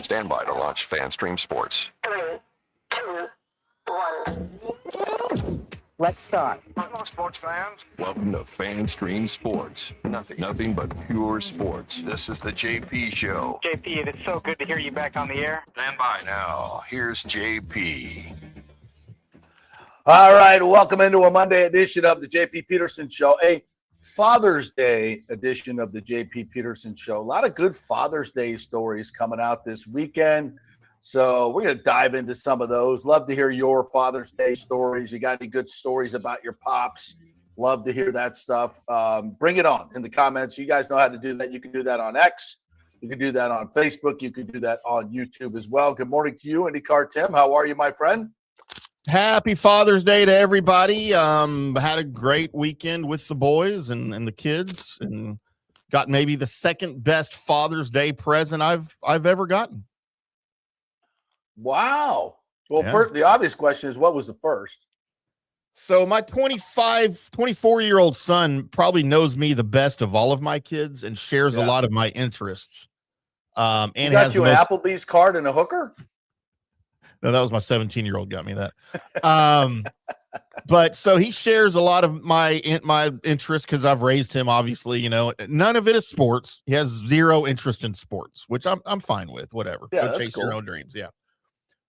Stand by to launch FanStream Sports. 3, 2, 1. Let's start. Hello, sports fans. Welcome to FanStream Sports. Nothing but pure sports. This is the JP Show. JP, it's so good to hear you back on the air. Stand by now. Here's JP. All right, welcome into a Monday edition of the JP Peterson Show, a Father's Day edition of the JP Peterson Show. A lot of good Father's Day stories coming out this weekend, so we're going to dive into some of those. Love to hear your Father's Day stories. You got any good stories about your pops? Love to hear that stuff. Bring it on in the comments. You guys know how to do that. You can do that on X. You can do that on Facebook. You can do that on YouTube as well. Good morning to you, IndyCarTim. How are you, my friend? Happy Father's Day to everybody. Had a great weekend with the boys and the kids, and got maybe the second best Father's Day present I've ever gotten. Wow. Well, Yeah. first, the obvious question is, what was the first? So my 24-year-old son probably knows me the best of all of my kids and shares a lot of my interests. And He got has you the an most- Applebee's card and a hooker? No, that was my 17-year-old got me that. But so he shares a lot of my interests because I've raised him, obviously, none of it is sports. He has zero interest in sports, which I'm fine with, whatever. Yeah, Go that's chase cool. your own dreams. Yeah.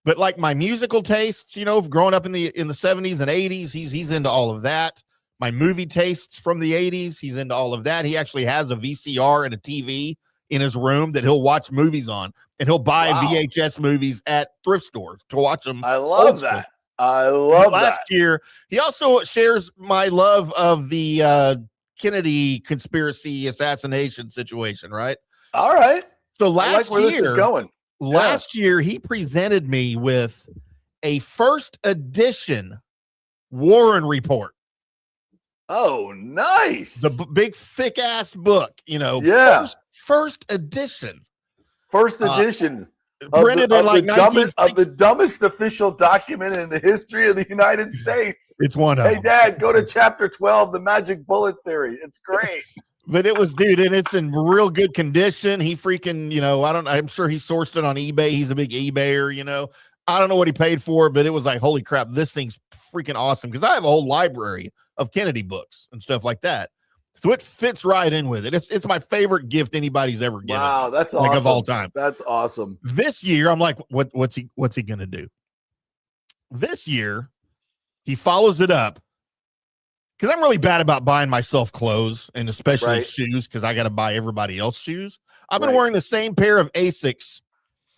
But like my musical tastes, growing up in the 70s and 80s, he's into all of that. My movie tastes from the 80s, he's into all of that. He actually has a VCR and a TV in his room that he'll watch movies on, and he'll buy VHS movies at thrift stores to watch them. I love that. I love Last that. year, he also shares my love of the Kennedy conspiracy assassination situation, right? All right. So I last like where this is year, going. last year, he presented me with a first edition Warren Report. Oh, nice. The big thick ass book, Yeah. first edition. First edition Printed in like of the dumbest official document in the history of the United States. It's one of Hey, them. Dad, go to chapter 12, the magic bullet theory. It's great. But it was, dude, and it's in real good condition. He freaking, I'm sure he sourced it on eBay. He's a big eBayer, I don't know what he paid for it, but it was like, holy crap, this thing's freaking awesome. Because I have a whole library of Kennedy books and stuff like that. So it fits right in with it. It's my favorite gift anybody's ever given. Wow, that's awesome. Of all time. That's awesome. This year, I'm like, what's he gonna do? This year, he follows it up. Because I'm really bad about buying myself clothes and especially shoes, because I got to buy everybody else shoes. I've been wearing the same pair of Asics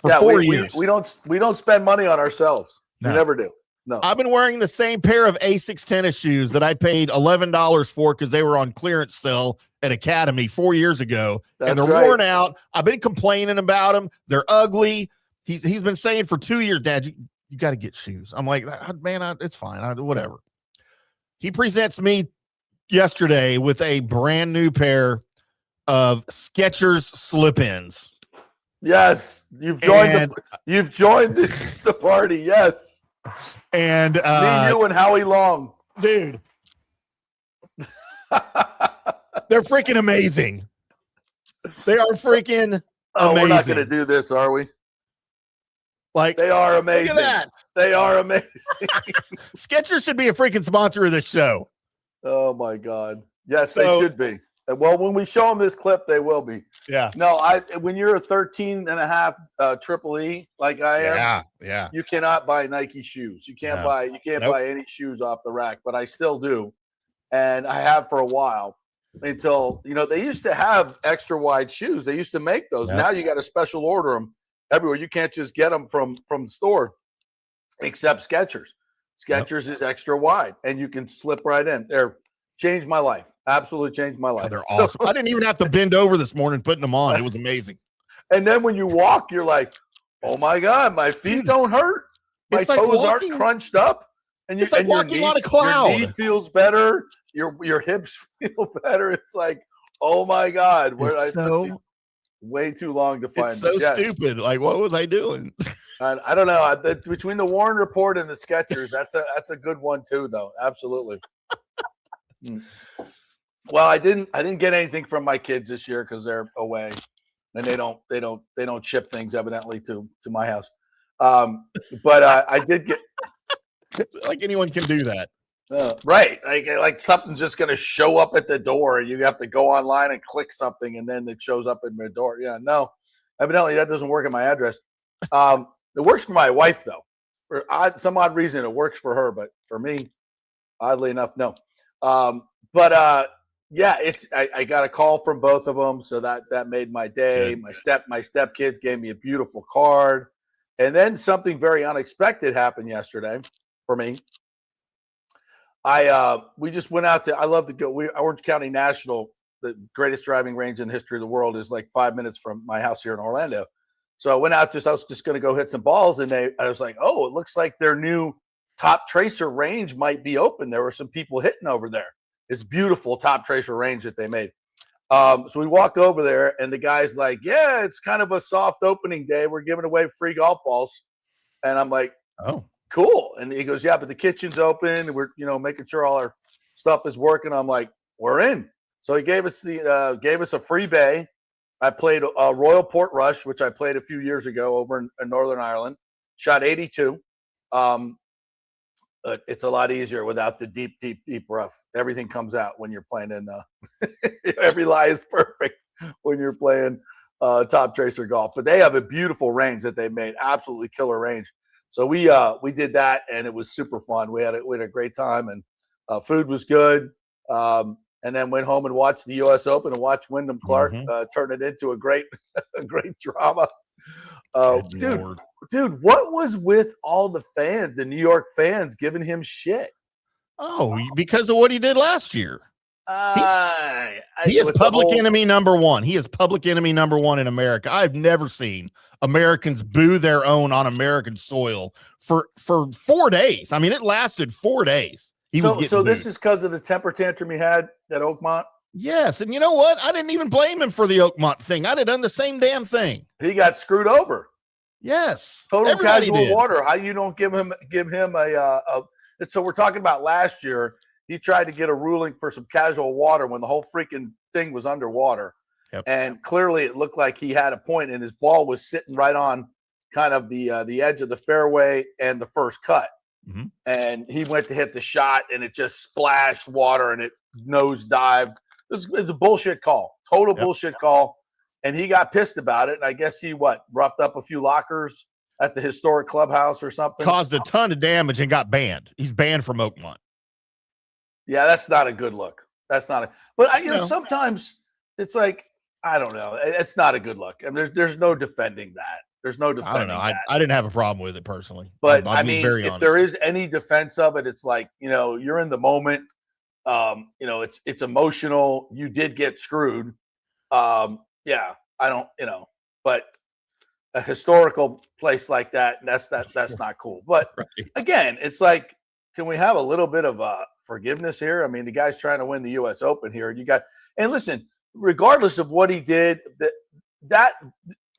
for 4 years. We don't spend money on ourselves. No. We never do. No. I've been wearing the same pair of Asics tennis shoes that I paid $11 for because they were on clearance sale at Academy 4 years ago. And That's they're right. worn out. I've been complaining about them. They're ugly. He's been saying for 2 years, Dad, you got to get shoes. I'm like, man, it's fine. Whatever. He presents me yesterday with a brand new pair of Skechers slip-ins. Yes, you've joined the party. Yes. And me, you, and Howie Long. Dude. They're freaking amazing. They are freaking amazing. We're not going to do this, are we? Like, they are amazing. Look at that. They are amazing. Skechers should be a freaking sponsor of this show. Oh my God. Yes, they should be. Well, when we show them this clip, they will be. Yeah. No, when you're a 13 and a half triple E like I am, yeah, you cannot buy Nike shoes. You can't buy any shoes off the rack, but I still do. And I have for a while until, they used to have extra wide shoes. They used to make those. Now you got to special order them everywhere. You can't just get them from the store except Skechers. Skechers is extra wide and you can slip right in. They're changed my life. Absolutely changed my life. Oh, they're awesome. I didn't even have to bend over this morning putting them on. It was amazing. And then when you walk, you're like, oh my God, my feet don't hurt. My toes aren't crunched up. And it's like walking on a cloud. Your knee feels better. Your hips feel better. It's like, oh my God. Way too long to find it's so this. Yes. stupid. Like, what was I doing? I don't know. Between the Warren Report and the Skechers, that's a good one too, though. Absolutely. Well, I didn't get anything from my kids this year because they're away. and they don't ship things evidently to my house. But I did get like anyone can do that. right, like something's just going to show up at the door, and you have to go online and click something, and then it shows up in the door. Yeah, no, evidently that doesn't work at my address. It works for my wife though. For some odd reason, it works for her, but for me, oddly enough, no. Yeah, I got a call from both of them, so that made my day. Good. My stepkids gave me a beautiful card, and then something very unexpected happened yesterday for me. We just went out to. I love to go. Orange County National, the greatest driving range in the history of the world, is like 5 minutes from my house here in Orlando. So I went out. I was just going to go hit some balls, and I was like, oh, it looks like their new Top Tracer range might be open. There were some people hitting over there. It's beautiful Top Tracer range that they made. So we walk over there, and the guy's like, yeah, it's kind of a soft opening day. We're giving away free golf balls. And I'm like, oh, cool. And he goes, yeah, but the kitchen's open. We're, making sure all our stuff is working. I'm like, we're in. So he gave us a free bay. I played Royal Port Rush, which I played a few years ago over in Northern Ireland. Shot 82. It's a lot easier without the deep rough. Everything comes out when you're playing in every lie is perfect when you're playing Top Tracer golf. But they have a beautiful range that they made, absolutely killer range. So we did that, and it was super fun. We had a great time, and food was good. And then went home and watched the U.S. Open and watched Wyndham Clark turn it into a great drama. Dude, what was with all the fans, the New York fans, giving him shit? Oh, because of what he did last year. He is public enemy number one. He is public enemy number one in America. I've never seen Americans boo their own on American soil for 4 days. I mean, it lasted 4 days. So this is because of the temper tantrum he had at Oakmont? Yes, and you know what? I didn't even blame him for the Oakmont thing. I'd have done the same damn thing. He got screwed over. Yes, total casual water. How you don't give him a? So we're talking about last year. He tried to get a ruling for some casual water when the whole freaking thing was underwater, and clearly it looked like he had a point, and his ball was sitting right on kind of the edge of the fairway and the first cut. Mm-hmm. And he went to hit the shot, and it just splashed water, and it nose dived. It's a bullshit call, total bullshit call. And he got pissed about it. And I guess he roughed up a few lockers at the historic clubhouse or something. Caused a ton of damage and got banned. He's banned from Oakmont. Yeah, that's not a good look. But sometimes it's like, I don't know. It's not a good look. I mean, there's no defending that. There's no defending I don't know. I didn't have a problem with it personally. But I mean, if there is any defense of it, it's like, you're in the moment. It's emotional. You did get screwed. Yeah, I don't, but a historical place like that, that's not cool. But again, it's like, can we have a little bit of forgiveness here? I mean, the guy's trying to win the U.S. Open here. And listen, regardless of what he did, that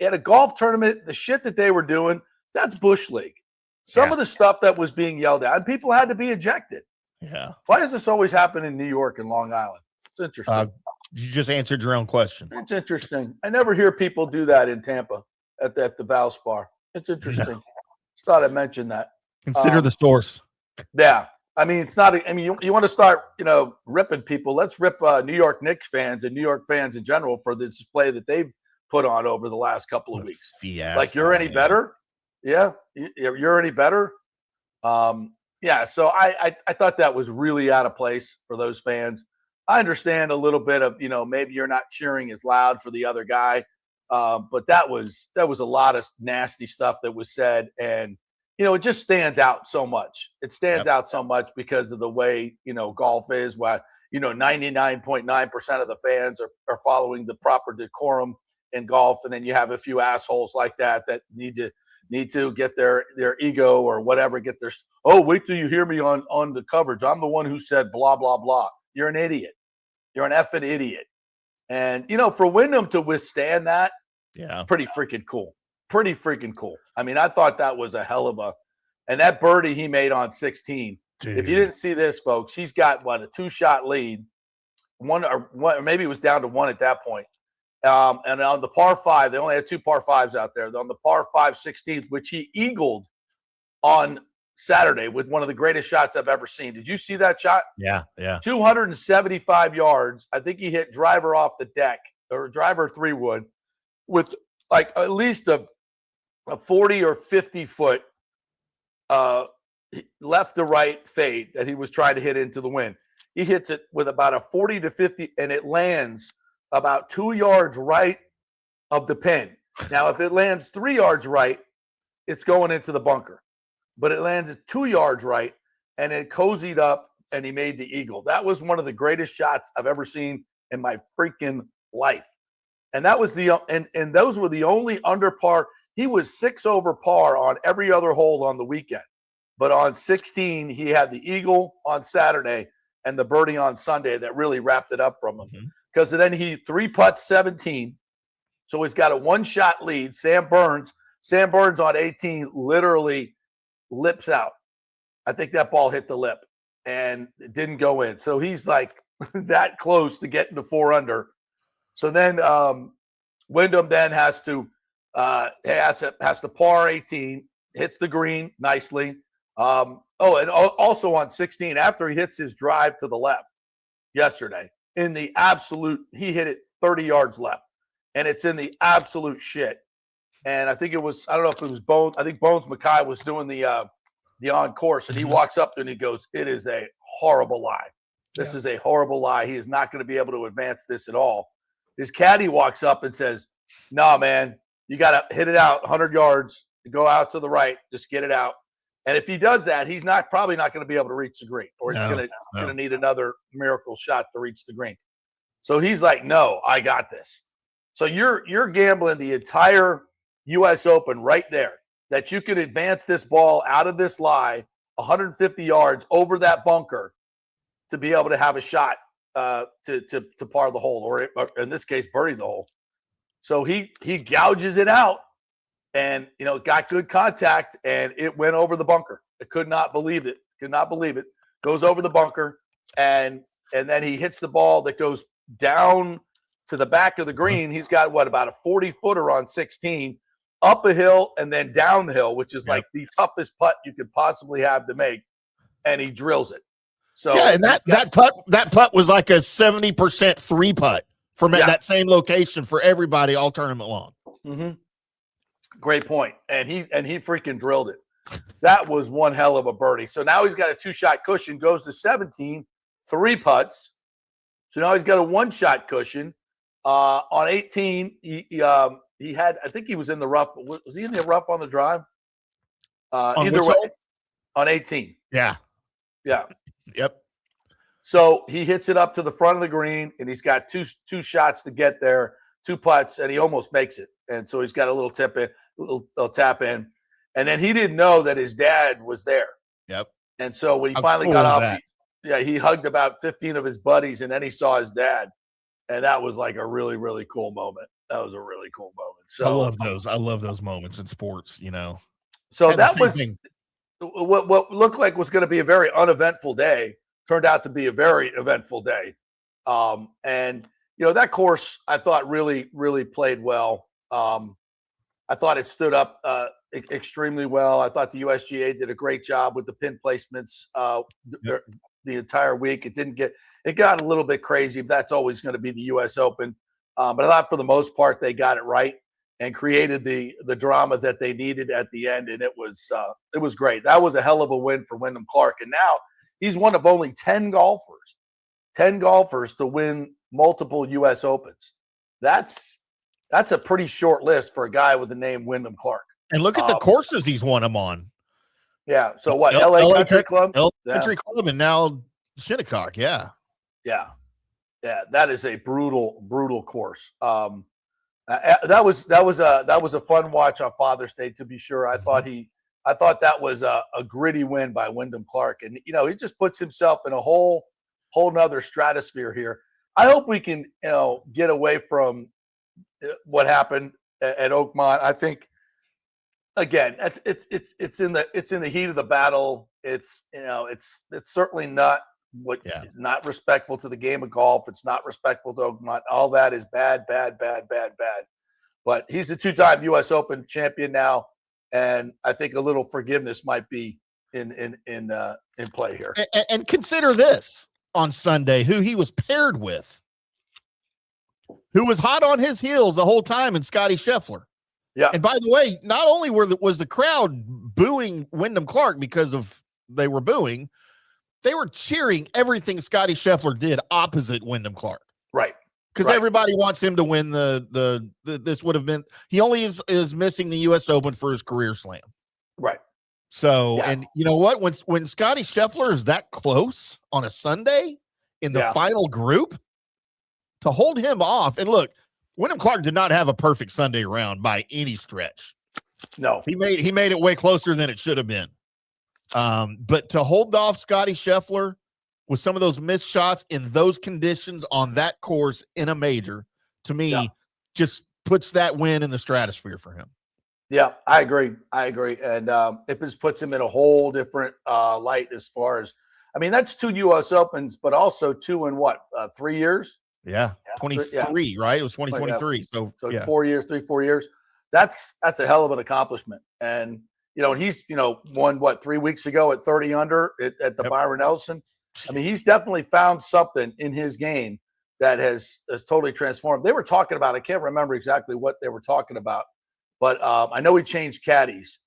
at a golf tournament, the shit that they were doing, that's Bush League. Some of the stuff that was being yelled at, and people had to be ejected. Yeah. Why does this always happen in New York and Long Island? It's interesting. You just answered your own question. It's interesting. I never hear people do that in Tampa at the Valspar. It's interesting. Just thought I'd mention that. Consider the source. Yeah. I mean, it's not. You want to start, ripping people. Let's rip New York Knicks fans and New York fans in general for the display that they've put on over the last couple of weeks. Fiasco, like, you're any better? Yeah. You're any better? Yeah. So I thought that was really out of place for those fans. I understand a little bit of, maybe you're not cheering as loud for the other guy. But that was a lot of nasty stuff that was said. And, it just stands out so much. It stands out so much because of the way, golf is, where, 99.9% of the fans are following the proper decorum in golf. And then you have a few assholes like that need to get their ego or whatever, wait till you hear me on the coverage. I'm the one who said blah, blah, blah. You're an idiot. You're an effing idiot. And, for Wyndham to withstand that, pretty freaking cool. Pretty freaking cool. I mean, I thought that was a hell of and that birdie he made on 16. Dude. If you didn't see this, folks, he's got a 2-shot lead. One or maybe it was down to one at that point. And on the par 5, they only had 2 par 5s out there. On the par 5 16th, which he eagled on Saturday with one of the greatest shots I've ever seen. Did you see that shot? Yeah. 275 yards. I think he hit driver off the deck or driver 3-wood with like at least a 40 or 50 foot left to right fade that he was trying to hit into the wind. He hits it with about a 40 to 50, and it lands about 2 yards right of the pin. Now, if it lands 3 yards right, it's going into the bunker. But it lands at 2 yards right, and it cozied up, and he made the eagle. That was one of the greatest shots I've ever seen in my freaking life. And that was and those were the only under par. He was 6 over par on every other hole on the weekend. But on 16, he had the eagle on Saturday and the birdie on Sunday that really wrapped it up from him. Because then he 3-putts 17. So he's got a 1-shot lead. Sam Burns on 18 literally lips out. I think that ball hit the lip and it didn't go in. So he's like that close to getting to 4 under. So then Wyndham then has to par 18, hits the green nicely. And also on 16, after he hits his drive to the left yesterday, he hit it 30 yards left, and it's in the absolute shit. And I think I don't know if it was Bones. I think Bones Mackay was doing the on course, and he walks up and he goes, "It is a horrible lie. This is a horrible lie. He is not going to be able to advance this at all." His caddy walks up and says, "No, man, you got to hit it out 100 yards, go out to the right, just get it out." And if he does that, he's probably not going to be able to reach the green, or he's going to need another miracle shot to reach the green. So he's like, "No, I got this." So you're gambling the entire U.S. Open right there that you could advance this ball out of this lie 150 yards over that bunker to be able to have a shot to par the hole, or in this case, birdie the hole. So he gouges it out. And, got good contact, and it went over the bunker. I could not believe it. Goes over the bunker, and then he hits the ball that goes down to the back of the green. He's got, about a 40-footer on 16, up a hill and then down the hill, which is like the toughest putt you could possibly have to make, and he drills it. So yeah, and that putt was like a 70% 3-putt from that same location for everybody all tournament long. Mm-hmm. Great point. And he freaking drilled it. That was one hell of a birdie. So now he's got a 2-shot cushion, goes to 17, 3 putts. So now he's got a 1-shot cushion. On 18, he had, I think he was in the rough. Was he in the rough on the drive? Either way, on 18. Yeah. Yep. So he hits it up to the front of the green, and he's got two shots to get there, 2 putts, and he almost makes it. And so he's got a little tap in, and then he didn't know that his dad was there. Yep. And so when he finally got off, he hugged about 15 of his buddies, and then he saw his dad, and that was like a really, really cool moment. That was a really cool moment. So I love those moments in sports. So that was what looked like was going to be a very uneventful day. Turned out to be a very eventful day. And that course I thought really, really played well. I thought it stood up extremely well. I thought the USGA did a great job with the pin placements the entire week. It got a little bit crazy. That's always going to be the U.S. Open. But I thought for the most part they got it right and created the drama that they needed at the end, and it was great. That was a hell of a win for Wyndham Clark, and now he's one of only 10 golfers to win multiple U.S. Opens. That's a pretty short list for a guy with the name Wyndham Clark. And look at the courses he's won them on. Yeah. So what? LA Country Club? Country Club, and now Shinnecock. Yeah. Yeah. That is a brutal course. That was a fun watch on Father's Day, to be sure. I thought that was a gritty win by Wyndham Clark, and he just puts himself in a whole nother stratosphere here. I hope we can get away from what happened at Oakmont. I think again, it's in the heat of the battle. It's certainly not not respectful to the game of golf. It's not respectful to all that is bad. But he's a 2-time U.S. Open champion now, and I think a little forgiveness might be in play here. And consider this on Sunday, who he was paired with, who was hot on his heels the whole time, and Scotty Scheffler. Yeah. And by the way, not only was the crowd booing Wyndham Clark because of they were booing, they were cheering everything Scotty Scheffler did opposite Wyndham Clark. Right. Because everybody wants him to win the this would have been, he only is missing the U.S. Open for his career slam. Right. So, and you know what? When Scotty Scheffler is that close on a Sunday in the final group, to hold him off, and look, Wyndham Clark did not have a perfect Sunday round by any stretch. No. He made it way closer than it should have been. But to hold off Scotty Scheffler with some of those missed shots in those conditions on that course in a major, to me, just puts that win in the stratosphere for him. Yeah, I agree. And it just puts him in a whole different light as far as, I mean, that's 2 U.S. Opens, but also 2 in 3 years? Yeah, 23, right? It was 2023. So 4 years, 4 years. That's a hell of an accomplishment. And, he's, won 3 weeks ago at 30 under at the Byron Nelson. I mean, he's definitely found something in his game that has totally transformed. They were talking about, I can't remember exactly what they were talking about, but I know he changed caddies,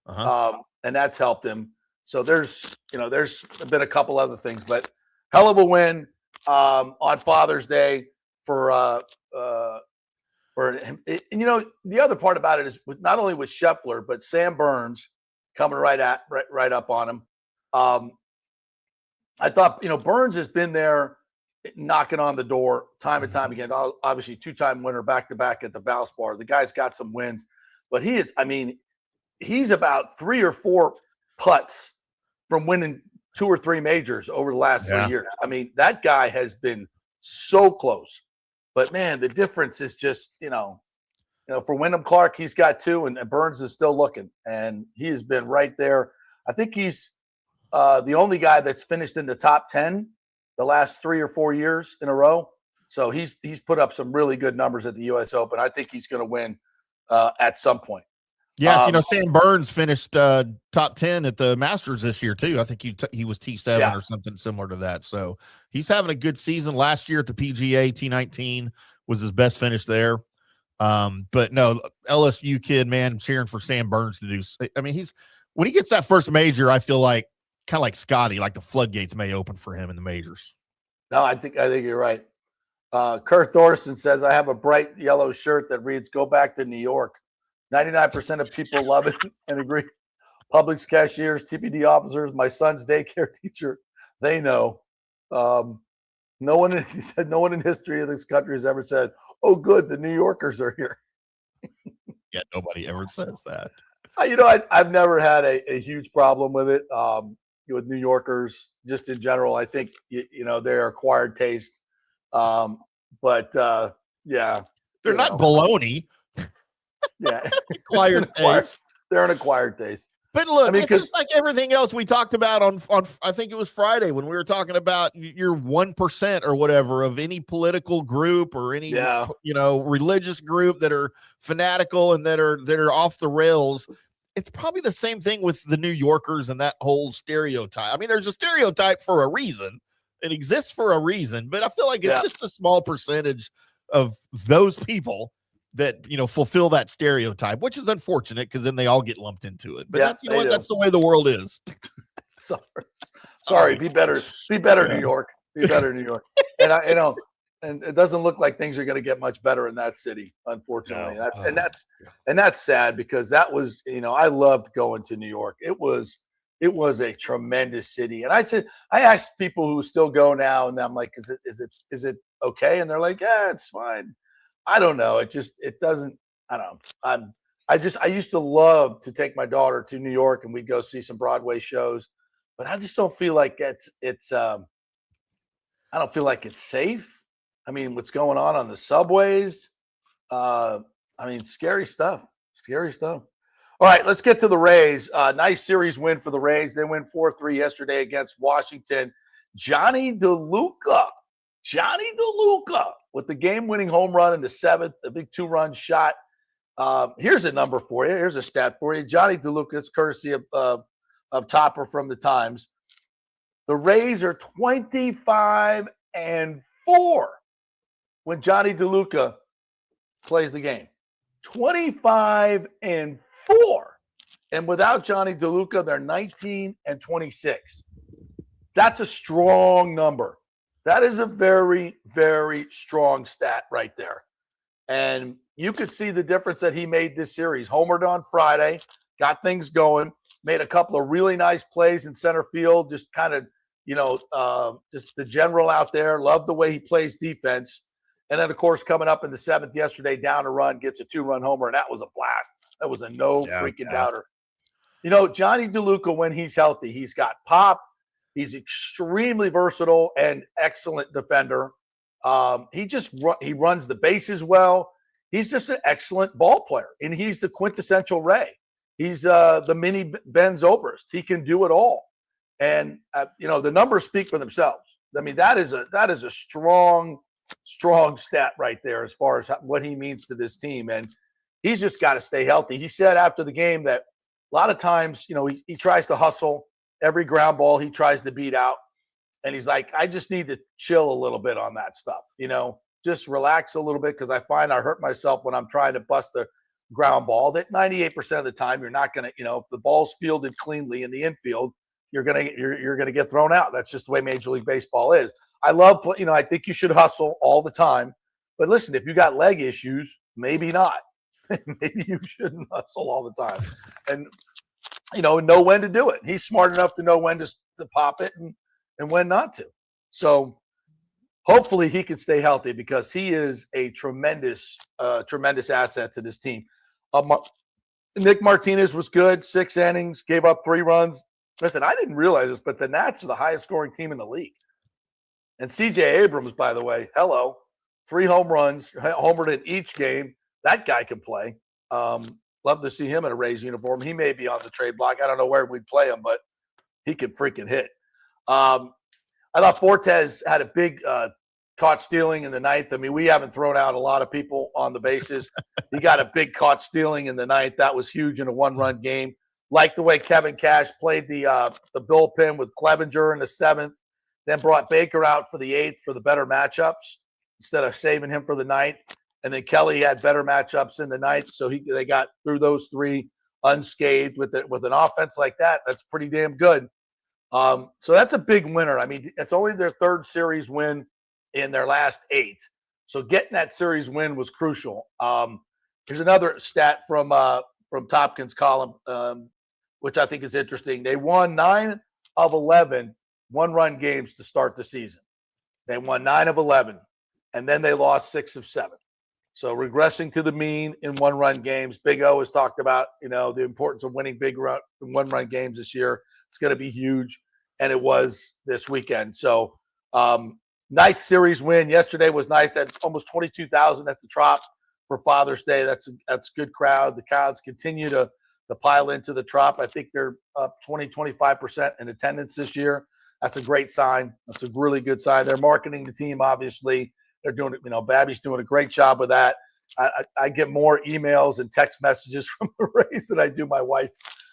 and that's helped him. So there's been a couple other things, but hell of a win on Father's Day for him. And, the other part about it is not only with Scheffler, but Sam Burns coming right up on him. I thought, Burns has been there knocking on the door time and time again. Obviously, 2-time winner back-to-back at the Valspar. The guy's got some wins, but he's about 3 or 4 putts from winning 2 or 3 majors over the last 3 years. I mean, that guy has been so close. But, man, the difference is just, for Wyndham Clark, he's got 2, and Burns is still looking. And he has been right there. I think he's the only guy that's finished in the top 10 the last 3 or 4 years in a row. So he's put up some really good numbers at the U.S. Open. I think he's going to win at some point. Yes, Sam Burns finished top 10 at the Masters this year too. I think he was T7 or something similar to that. So he's having a good season. Last year at the PGA, T19 was his best finish there. But no, LSU kid, man, cheering for Sam Burns to do. I mean, when he gets that first major, I feel like kind of like Scotty, like the floodgates may open for him in the majors. No, I think you're right. Kurt Thorson says, I have a bright yellow shirt that reads, "Go back to New York." 99% of people love it and agree. Publix cashiers, TPD officers, my son's daycare teacher, they know. No one in history of this country has ever said, "Oh, good, the New Yorkers are here." Yeah, nobody ever says that. I've never had a huge problem with it. With New Yorkers, just in general, I think they're acquired taste. But they're not baloney. Yeah, acquired taste. They're an acquired taste. But look, it's just like everything else we talked about on I think it was Friday when we were talking about your 1% or whatever of any political group or any religious group that are fanatical and that are off the rails. It's probably the same thing with the New Yorkers and that whole stereotype. I mean, there's a stereotype for a reason. It exists for a reason, but I feel like it's just a small percentage of those people that fulfill that stereotype, which is unfortunate because then they all get lumped into it. But that's the way the world is. Sorry. Be better, New York. Be better, New York. And and it doesn't look like things are going to get much better in that city, unfortunately. No. That's sad because that was I loved going to New York. It was a tremendous city, and I asked people who still go now, and I'm like, is it okay? And they're like, yeah, it's fine. I don't know. It doesn't. I don't know. I used to love to take my daughter to New York and we'd go see some Broadway shows, but I just don't feel like it's. I don't feel like it's safe. I mean, what's going on the subways? Scary stuff. Scary stuff. All right, let's get to the Rays. Nice series win for the Rays. They win 4-3 yesterday against Washington. Johnny DeLuca with the game-winning home run in the seventh, a big two-run shot. Here's a number for you. Here's a stat for you. Johnny DeLuca, it's courtesy of Topper from the Times. The Rays are 25-4 when Johnny DeLuca plays the game. 25-4. And without Johnny DeLuca, they're 19-26. That's a strong number. That is a very, very strong stat right there. And you could see the difference that he made this series. Homered on Friday, got things going, made a couple of really nice plays in center field, just kind of, just the general out there. Love the way he plays defense. And then, of course, coming up in the seventh yesterday, down a run, gets a two-run homer, and that was a blast. That was a freaking doubter. Johnny DeLuca, when he's healthy, he's got pop. He's extremely versatile and excellent defender. He runs the bases well. He's just an excellent ball player, and he's the quintessential Ray. He's the mini Ben Zobrist. He can do it all, and the numbers speak for themselves. I mean, that is a strong stat right there as far as what he means to this team, and he's just got to stay healthy. He said after the game that a lot of times, he tries to hustle every ground ball he tries to beat out. And he's like, I just need to chill a little bit on that stuff, just relax a little bit because I find I hurt myself when I'm trying to bust a ground ball that 98% of the time you're not going to, if the ball's fielded cleanly in the infield, you're going to get thrown out. That's just the way Major League Baseball is. I love, I think you should hustle all the time. But listen, if you got leg issues, maybe not. Maybe you shouldn't hustle all the time. And, know when to do it. He's smart enough to know when to pop it and when not to. So hopefully he can stay healthy because he is a tremendous asset to this team. Nick Martinez was good, 6 innings, gave up 3 runs. Listen, I didn't realize this, but the Nats are the highest scoring team in the league. And C.J. Abrams, by the way, 3 home runs, homered in each game. That guy can play. Love to see him in a Rays uniform. He may be on the trade block. I don't know where we'd play him, but he can freaking hit. I thought Fortes had a big caught stealing in the ninth. I mean, we haven't thrown out a lot of people on the bases. He got a big caught stealing in the ninth. That was huge in a 1-run game. Like the way Kevin Cash played the bullpen with Clevenger in the 7th, then brought Baker out for the 8th for the better matchups instead of saving him for the 9th. And then Kelly had better matchups in the 9th, so they got through those 3 unscathed with an offense like that. That's pretty damn good. So that's a big winner. I mean, it's only their 3rd series win in their last 8. So getting that series win was crucial. Here's another stat from Topkins' column, which I think is interesting. They won 9 of 11 one-run games to start the season. They won 9 of 11, and then they lost 6 of 7. So regressing to the mean in one-run games. Big O has talked about, the importance of winning big one-run games this year. It's going to be huge, and it was this weekend. So nice series win. Yesterday was nice. Had almost 22,000 at the Trop for Father's Day. That's a good crowd. The crowds continue to pile into the Trop. I think they're up 25% in attendance this year. That's a great sign. That's a really good sign. They're marketing the team, obviously. They're doing it. Babby's doing a great job with that. I get more emails and text messages from the Rays than I do my wife.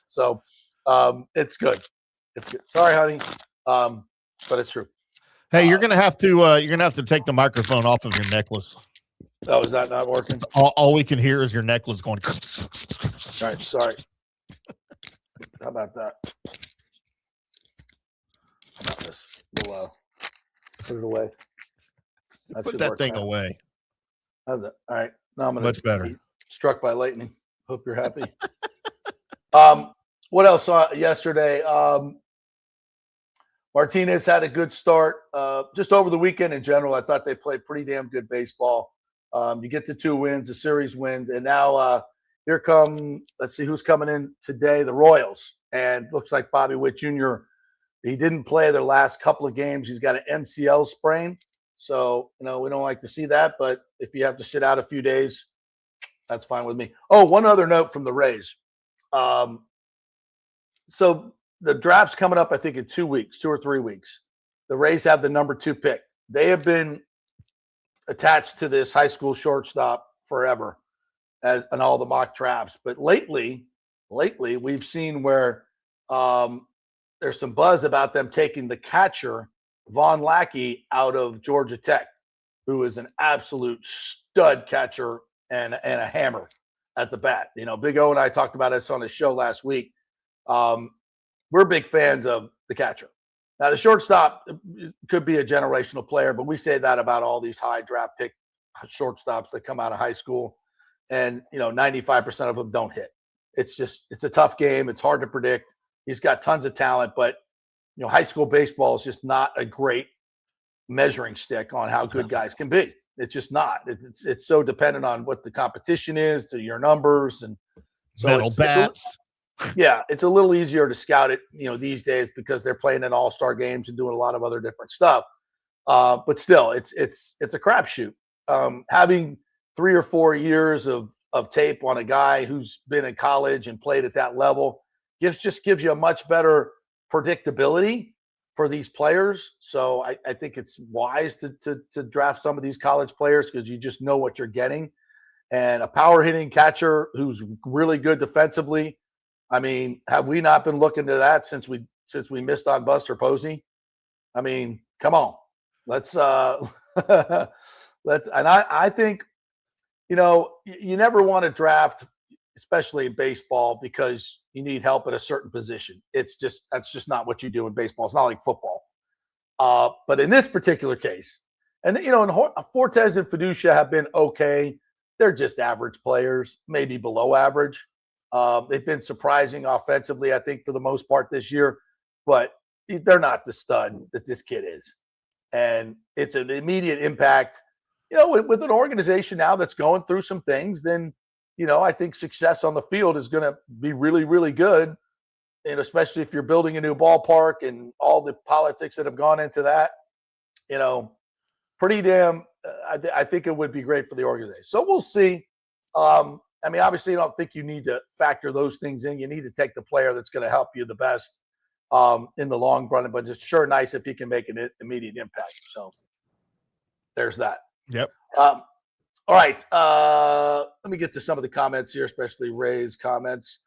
So it's good. It's good. Sorry, honey. But it's true. Hey, you're gonna have to take the microphone off of your necklace. Oh, is that not working? All we can hear is your necklace going. All right, sorry. How about that? How about this? We'll put it away. Put that thing away. How's that? All right. Now I'm gonna much better. Be struck by lightning. Hope you're happy. What else yesterday? Martinez had a good start. Just over the weekend in general, I thought they played pretty damn good baseball. You get the 2 wins, the series wins, and now here come. Let's see who's coming in today. The Royals, and looks like Bobby Witt Jr. He didn't play their last couple of games. He's got an MCL sprain. So, we don't like to see that, but if you have to sit out a few days, that's fine with me. Oh, one other note from the Rays. So the draft's coming up, I think, in 2 weeks, 2 or 3 weeks. the Rays have the number 2 pick. They have been attached to this high school shortstop forever as in all the mock drafts. But lately we've seen where there's some buzz about them taking the catcher, Von Lackey, out of Georgia Tech, who is an absolute stud catcher and a hammer at the bat. You know, Big O and I talked about this on the show last week. We're big fans of the catcher. Now, the shortstop could be a generational player, but we say that about all these high draft pick shortstops that come out of high school. And, 95% of them don't hit. It's a tough game. It's hard to predict. He's got tons of talent, but, high school baseball is just not a great measuring stick on how good guys can be. It's just not. It's so dependent on what the competition is, to your numbers. And so metal bats. Yeah, it's a little easier to scout it, these days because they're playing in all-star games and doing a lot of other different stuff. But still, it's a crapshoot. Having 3 or 4 years of tape on a guy who's been in college and played at that level gives you a much better predictability for these players. So I think it's wise to draft some of these college players because you just know what you're getting. And a power hitting catcher who's really good defensively. I mean, have we not been looking to that since we missed on Buster Posey? I mean, come on. Let's and I think, you never want to draft, especially in baseball, because you need help at a certain position. That's just not what you do in baseball. It's not like football. But in this particular case, and Fortes and Fiducia have been okay. They're just average players, maybe below average. They've been surprising offensively, I think, for the most part this year, but they're not the stud that this kid is. And it's an immediate impact. With an organization now that's going through some things, then, I think success on the field is going to be really, really good. And especially if you're building a new ballpark and all the politics that have gone into that, pretty damn, I think it would be great for the organization. So we'll see. Obviously, I don't think you need to factor those things in. You need to take the player that's going to help you the best in the long run, but it's sure nice if he can make an immediate impact. So there's that. Yep. All right. Let me get to some of the comments here, especially Ray's comments.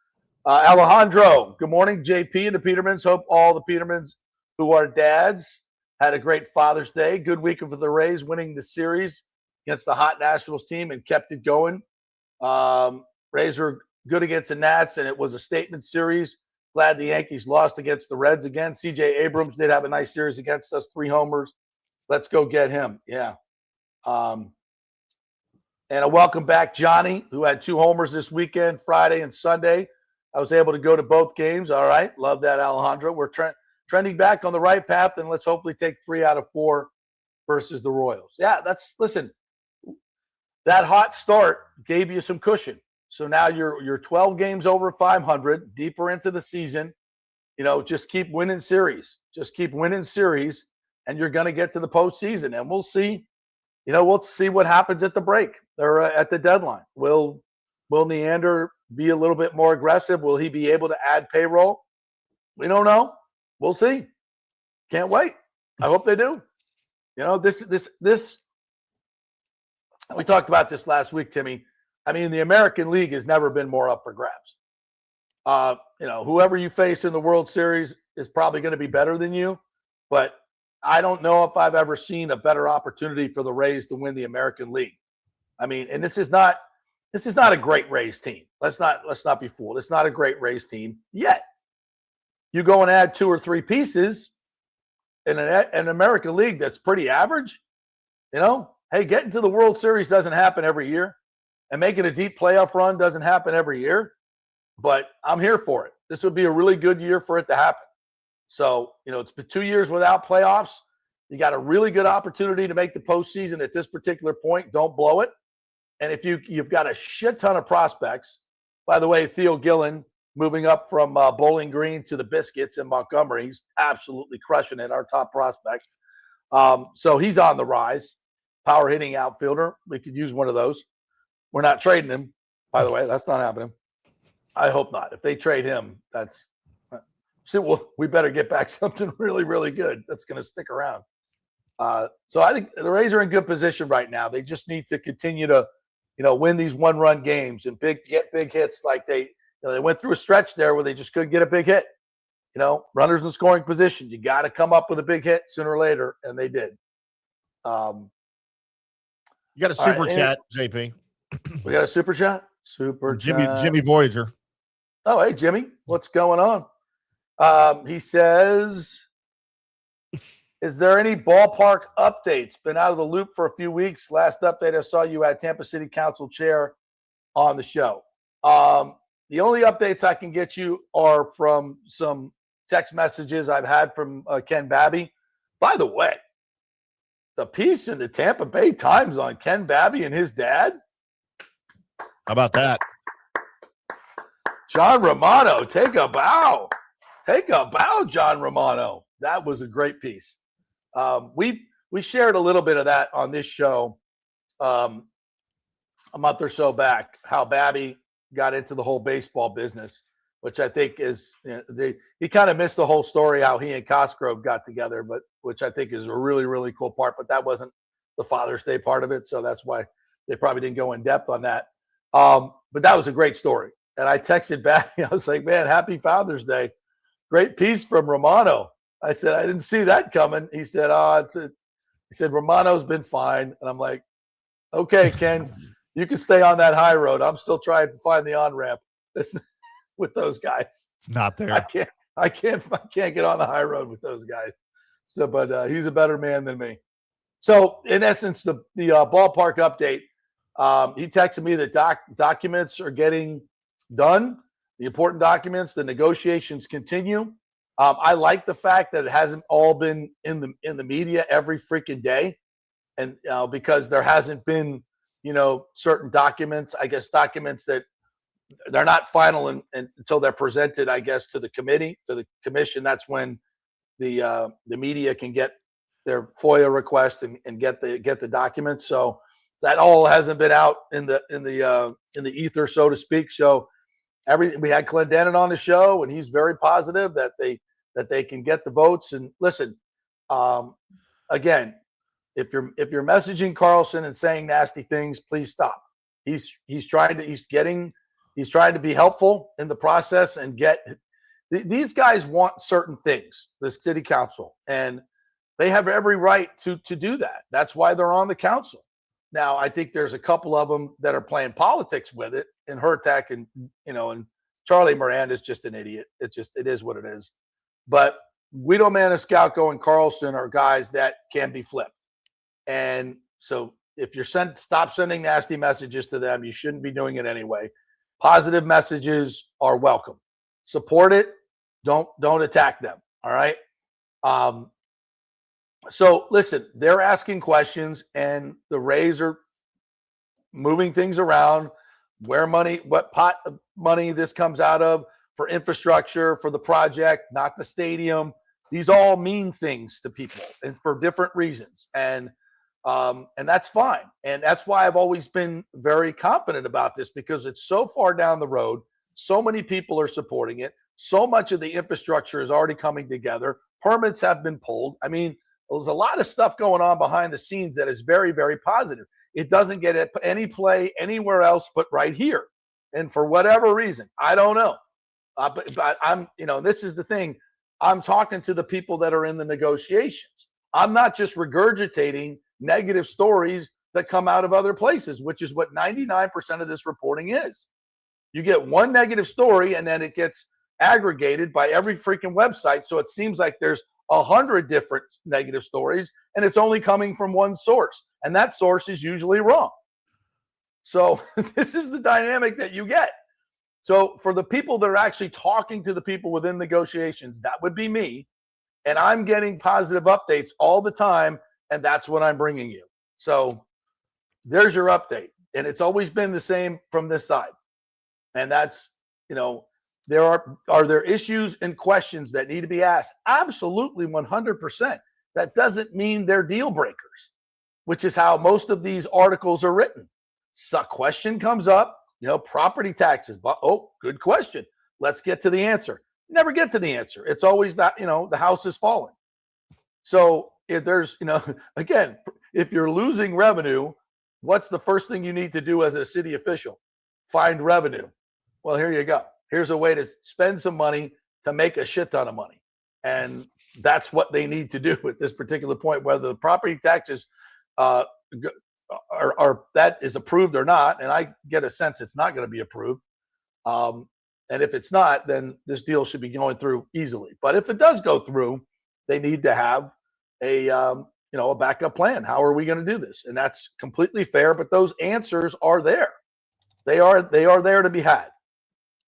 Alejandro, good morning, JP and the Petermans. Hope all the Petermans who are dads had a great Father's Day. Good weekend for the Rays, winning the series against the hot Nationals team and kept it going. Rays were good against the Nats, and it was a statement series. Glad the Yankees lost against the Reds again. CJ Abrams did have a nice series against us, 3 homers. Let's go get him. Yeah. And a welcome back, Johnny, who had 2 homers this weekend, Friday and Sunday. I was able to go to both games. All right. Love that, Alejandro. We're trending back on the right path, and let's hopefully take 3 out of 4 versus the Royals. Yeah, listen, that hot start gave you some cushion. So now you're 12 games over 500, deeper into the season. Just keep winning series. Just keep winning series, and you're going to get to the postseason. And we'll see. We'll see what happens at the break or at the deadline. Will Neander be a little bit more aggressive? Will he be able to add payroll? We don't know. We'll see. Can't wait. I hope they do. This. We talked about this last week, Timmy. The American League has never been more up for grabs. Whoever you face in the World Series is probably going to be better than you, but I don't know if I've ever seen a better opportunity for the Rays to win the American League. And this is not a great Rays team. Let's not be fooled. It's not a great Rays team yet. You go and add 2 or 3 pieces in an American League that's pretty average. Hey, getting to the World Series doesn't happen every year, and making a deep playoff run doesn't happen every year, but I'm here for it. This would be a really good year for it to happen. So, it's been 2 years without playoffs. You got a really good opportunity to make the postseason at this particular point. Don't blow it. And if you've got a shit ton of prospects, by the way, Theo Gillen moving up from Bowling Green to the Biscuits in Montgomery, he's absolutely crushing it, our top prospect. So he's on the rise. Power hitting outfielder. We could use one of those. We're not trading him, by the way. That's not happening. I hope not. If they trade him, that's So well, we better get back something really, really good that's going to stick around. So I think the Rays are in good position right now. They just need to continue to, win these one-run games and get big hits like they went through a stretch there where they just couldn't get a big hit. Runners in scoring position. You got to come up with a big hit sooner or later, and they did. You got a super chat, JP. We got a super chat? Jimmy Voyager. Oh, hey, Jimmy. What's going on? He says, is there any ballpark updates? Been out of the loop for a few weeks. Last update I saw you had Tampa City Council chair on the show. The only updates I can get you are from some text messages I've had from Ken Babby. By the way, the piece in the Tampa Bay Times on Ken Babby and his dad. How about that? John Romano, take a bow. Take a bow, John Romano. That was a great piece. We shared a little bit of that on this show a month or so back, how Babby got into the whole baseball business, which I think is, he kind of missed the whole story, how he and Cosgrove got together, but which I think is a really, really cool part, but that wasn't the Father's Day part of it. So that's why they probably didn't go in depth on that. But that was a great story. And I texted back, I was like, man, happy Father's Day. Great piece from Romano. I said, I didn't see that coming. He said, he said, Romano's been fine. And I'm like, okay, Ken, you can stay on that high road. I'm still trying to find the on-ramp with those guys. It's not there. I can't get on the high road with those guys. So, but he's a better man than me. So in essence, the ballpark update, he texted me that documents are getting done. The important documents, the negotiations continue. I like the fact that it hasn't all been in the media every freaking day, and because there hasn't been, certain documents. I guess documents that they're not final until they're presented, I guess, to the committee, to the commission. That's when the media can get their FOIA request and get the documents. So that all hasn't been out in the ether, so to speak. So we had Clendenin on the show, and he's very positive that they can get the votes. And listen, again, if you're messaging Carlson and saying nasty things, please stop. He's trying to be helpful in the process and these guys want certain things, the city council, and they have every right to do that. That's why they're on the council. Now, I think there's a couple of them that are playing politics with it, and Hurtak and Charlie Moran is just an idiot. It is what it is. But Guido Maniscalco and Carlson are guys that can be flipped. And so if stop sending nasty messages to them, you shouldn't be doing it anyway. Positive messages are welcome. Support it. Don't attack them. All right. So listen, they're asking questions, and the Rays are moving things around. What pot of money this comes out of for infrastructure, for the project, not the stadium. These all mean things to people and for different reasons. And that's fine. And that's why I've always been very confident about this, because it's so far down the road. So many people are supporting it. So much of the infrastructure is already coming together. Permits have been pulled. I mean, there's a lot of stuff going on behind the scenes that is very, very positive. It doesn't get any play anywhere else but right here. And for whatever reason, I don't know. But I'm, this is the thing. I'm talking to the people that are in the negotiations. I'm not just regurgitating negative stories that come out of other places, which is what 99% of this reporting is. You get one negative story, and then it gets aggregated by every freaking website. So it seems like there's 100 different negative stories, and it's only coming from one source. And that source is usually wrong. So this is the dynamic that you get. So for the people that are actually talking to the people within negotiations, that would be me. And I'm getting positive updates all the time, and that's what I'm bringing you. So there's your update. And it's always been the same from this side. And that's, are there issues and questions that need to be asked? Absolutely, 100%. That doesn't mean they're deal breakers, which is how most of these articles are written. So a question comes up, property taxes. Oh, good question. Let's get to the answer. never get to the answer. It's always that, the house is falling. So if there's, again, if you're losing revenue, what's the first thing you need to do as a city official? Find revenue. Well, here you go. Here's a way to spend some money to make a shit ton of money. And that's what they need to do at this particular point, whether the property taxes are that is approved or not. And I get a sense it's not going to be approved. And if it's not, then this deal should be going through easily. But if it does go through, they need to have a backup plan. How are we going to do this? And that's completely fair. But those answers are there. They are there to be had.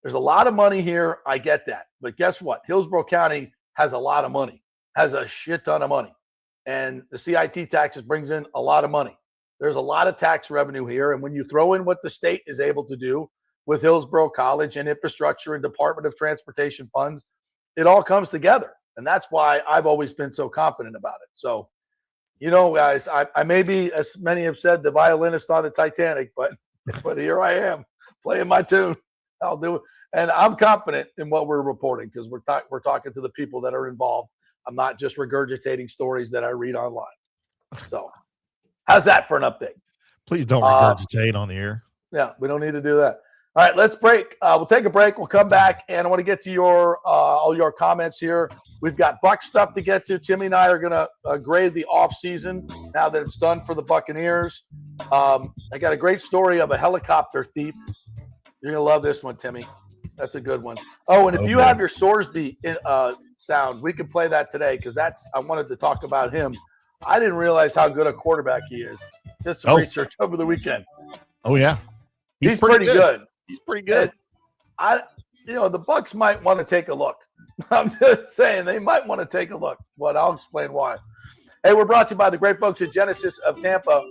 There's a lot of money here. I get that. But guess what? Hillsborough County has a lot of money, has a shit ton of money. And the CIT taxes brings in a lot of money. There's a lot of tax revenue here. And when you throw in what the state is able to do with Hillsborough College and infrastructure and Department of Transportation funds, it all comes together. And that's why I've always been so confident about it. So, guys, I may be, as many have said, the violinist on the Titanic, but here I am playing my tune. I'll do it. And I'm confident in what we're reporting because we're talking to the people that are involved. I'm not just regurgitating stories that I read online. So how's that for an update? Please don't regurgitate on the air. Yeah, we don't need to do that. All right, let's break. We'll take a break. We'll come back, and I want to get to all your comments here. We've got Bucs stuff to get to. Timmy and I are going to grade the offseason now that it's done for the Buccaneers. I got a great story of a helicopter thief. You're going to love this one, Timmy. That's a good one. Oh, and if you have your Sorsby sound, we can play that today because I wanted to talk about him. I didn't realize how good a quarterback he is. Did some research over the weekend. Oh, yeah. He's pretty good. He's pretty good. And the Bucs might want to take a look. I'm just saying they might want to take a look. But I'll explain why. Hey, we're brought to you by the great folks at Genesis of Tampa.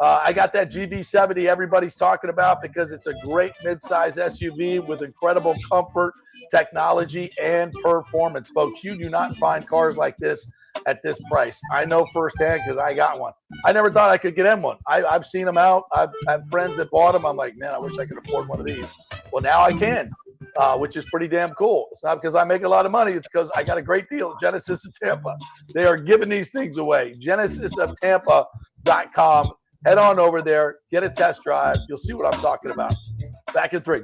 I got that GB70 everybody's talking about because it's a great midsize SUV with incredible comfort, technology, and performance. Folks, you do not find cars like this at this price. I know firsthand because I got one. I never thought I could get in one. I've seen them out. I have friends that bought them. I'm like, man, I wish I could afford one of these. Well, now I can, which is pretty damn cool. It's not because I make a lot of money. It's because I got a great deal at Genesis of Tampa. They are giving these things away. GenesisofTampa.com. Head on over there. Get a test drive. You'll see what I'm talking about. Back in 3.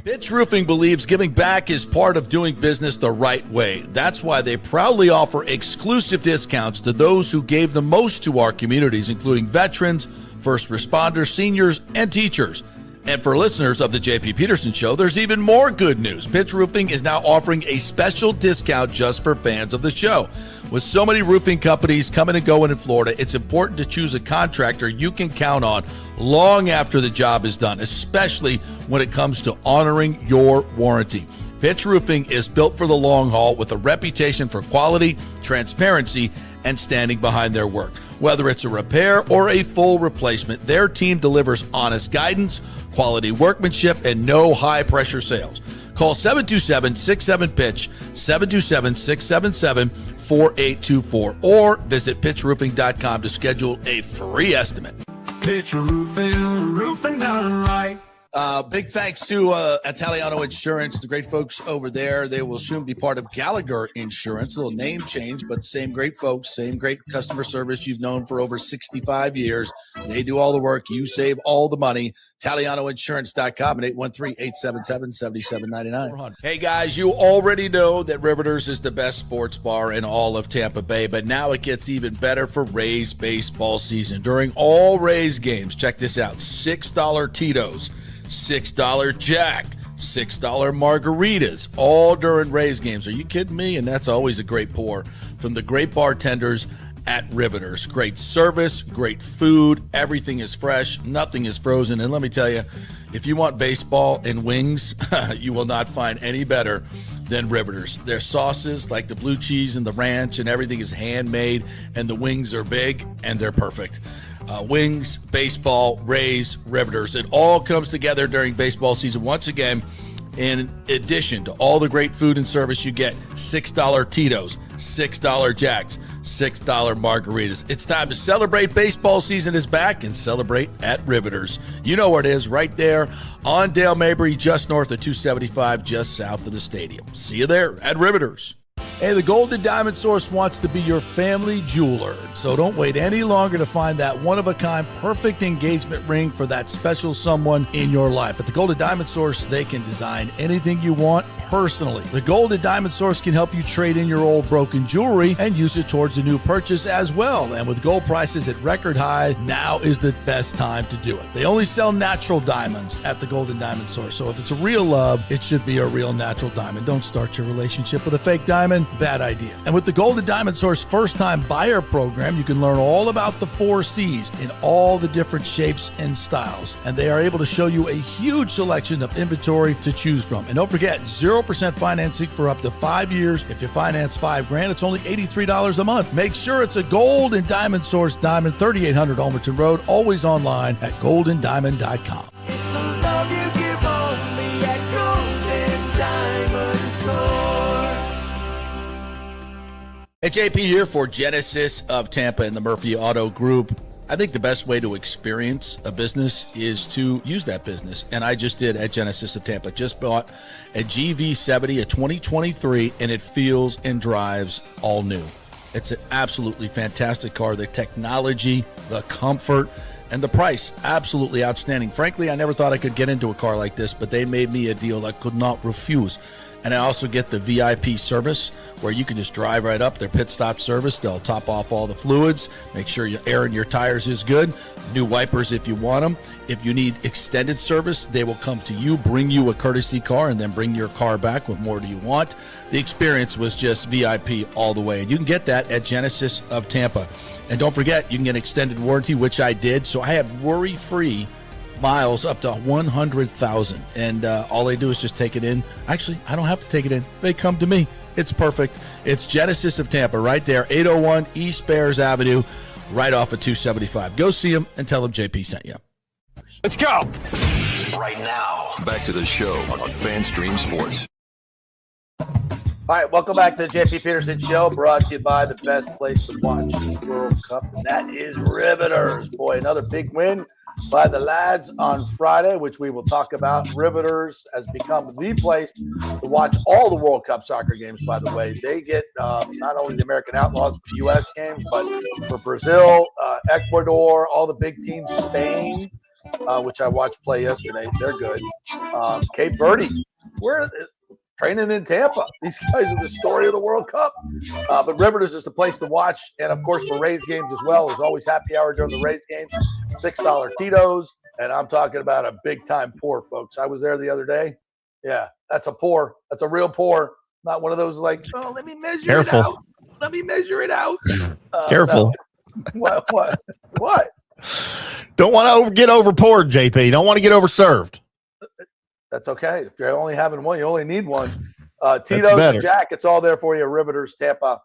Pitch Roofing believes giving back is part of doing business the right way. That's why they proudly offer exclusive discounts to those who gave the most to our communities, including veterans, first responders, seniors, and teachers. And for listeners of the JP Peterson Show, there's even more good news. Pitch Roofing is now offering a special discount just for fans of the show. With so many roofing companies coming and going in Florida, it's important to choose a contractor you can count on long after the job is done, especially when it comes to honoring your warranty. Pitch Roofing is built for the long haul with a reputation for quality, transparency, and standing behind their work. Whether it's a repair or a full replacement, their team delivers honest guidance, quality workmanship, and no high-pressure sales. Call 727-67-PITCH, 727-677-4824, or visit pitchroofing.com to schedule a free estimate. Pitch Roofing, roofing done right. Big thanks to Italiano Insurance, the great folks over there. They will soon be part of Gallagher Insurance. A little name change, but same great folks, same great customer service you've known for over 65 years. They do all the work. You save all the money. ItalianoInsurance.com at 813-877-7799. Hey, guys, you already know that Riveters is the best sports bar in all of Tampa Bay, but now it gets even better for Rays baseball season. During all Rays games, check this out, $6 Tito's, $6 Jack, $6 margaritas, all during Rays games. Are you kidding me? And that's always a great pour from the great bartenders at Riveters. Great service, great food, everything is fresh, nothing is frozen. And let me tell you, if you want baseball and wings, you will not find any better than Riveters. Their sauces, like the blue cheese and the ranch and everything, is handmade, and the wings are big and they're perfect. Wings, baseball, Rays, Riveters. It all comes together during baseball season. Once again, In addition to all the great food and service, you get $6 Tito's, $6 Jacks, $6 margaritas. It's time to celebrate. Baseball season is back, and celebrate at Riveters. You know where it is, right there on Dale Mabry, just north of 275, just south of the stadium. See you there at Riveters. Hey, the Golden Diamond Source wants to be your family jeweler, so don't wait any longer to find that one-of-a-kind perfect engagement ring for that special someone in your life. At the Golden Diamond Source, they can design anything you want personally. The Golden Diamond Source can help you trade in your old broken jewelry and use it towards a new purchase as well. And with gold prices at record high, now is the best time to do it. They only sell natural diamonds at the Golden Diamond Source, so if it's a real love, it should be a real natural diamond. Don't start your relationship with a fake diamond. Bad idea. And with the Golden Diamond Source first-time buyer program, you can learn all about the 4 C's in all the different shapes and styles. And they are able to show you a huge selection of inventory to choose from. And don't forget, 0% financing for up to 5 years. If you finance $5,000, it's only $83 a month. Make sure it's a Golden Diamond Source diamond, 3800 Almerton Road, always online at goldendiamond.com. It's a love you give only at Golden Diamond Source. Hey, JP here for Genesis of Tampa and the Murphy Auto Group. I think the best way to experience a business is to use that business. And I just did at Genesis of Tampa. Just bought a GV70, a 2023, and it feels and drives all new. It's an absolutely fantastic car. The technology, the comfort, and the price, absolutely outstanding. Frankly, I never thought I could get into a car like this, but they made me a deal I could not refuse. And I also get the VIP service where you can just drive right up, their pit stop service. They'll top off all the fluids, make sure your air in your tires is good, new wipers if you want them. If you need extended service, they will come to you, bring you a courtesy car, and then bring your car back with more do you want. The experience was just VIP all the way. And you can get that at Genesis of Tampa. And don't forget, you can get extended warranty, which I did. So I have worry-free miles up to 100,000, and all they do is just take it in. Actually, I don't have to take it in. They come to me. It's perfect. It's Genesis of Tampa right there, 801 East Bears Avenue, right off of 275. Go see them and tell them JP sent you. Let's go. Right now. Back to the show on FanStream Sports. All right, welcome back to the JP Peterson Show, brought to you by the best place to watch the World Cup, and that is Riveters. Boy, another big win by the lads on Friday, which we will talk about. Riveters has become the place to watch all the World Cup soccer games, by the way. They get not only the American Outlaws, the U.S. games, but for Brazil, Ecuador, all the big teams, Spain, which I watched play yesterday. They're good. Cape Verde, where training in Tampa. These guys are the story of the World Cup. But Riveters is the place to watch. And, of course, for Rays games as well. There's always happy hour during the Rays games. $6 Tito's. And I'm talking about a big-time pour, folks. I was there the other day. Yeah, that's a pour. That's a real pour. Not one of those like, oh, let me measure it out. Let me measure it out. Careful. No. What? Don't want to get over poured, JP. Don't want to get overserved. That's okay. If you're only having one, you only need one. Tito's and Jack, it's all there for you. Riveters, Tampa,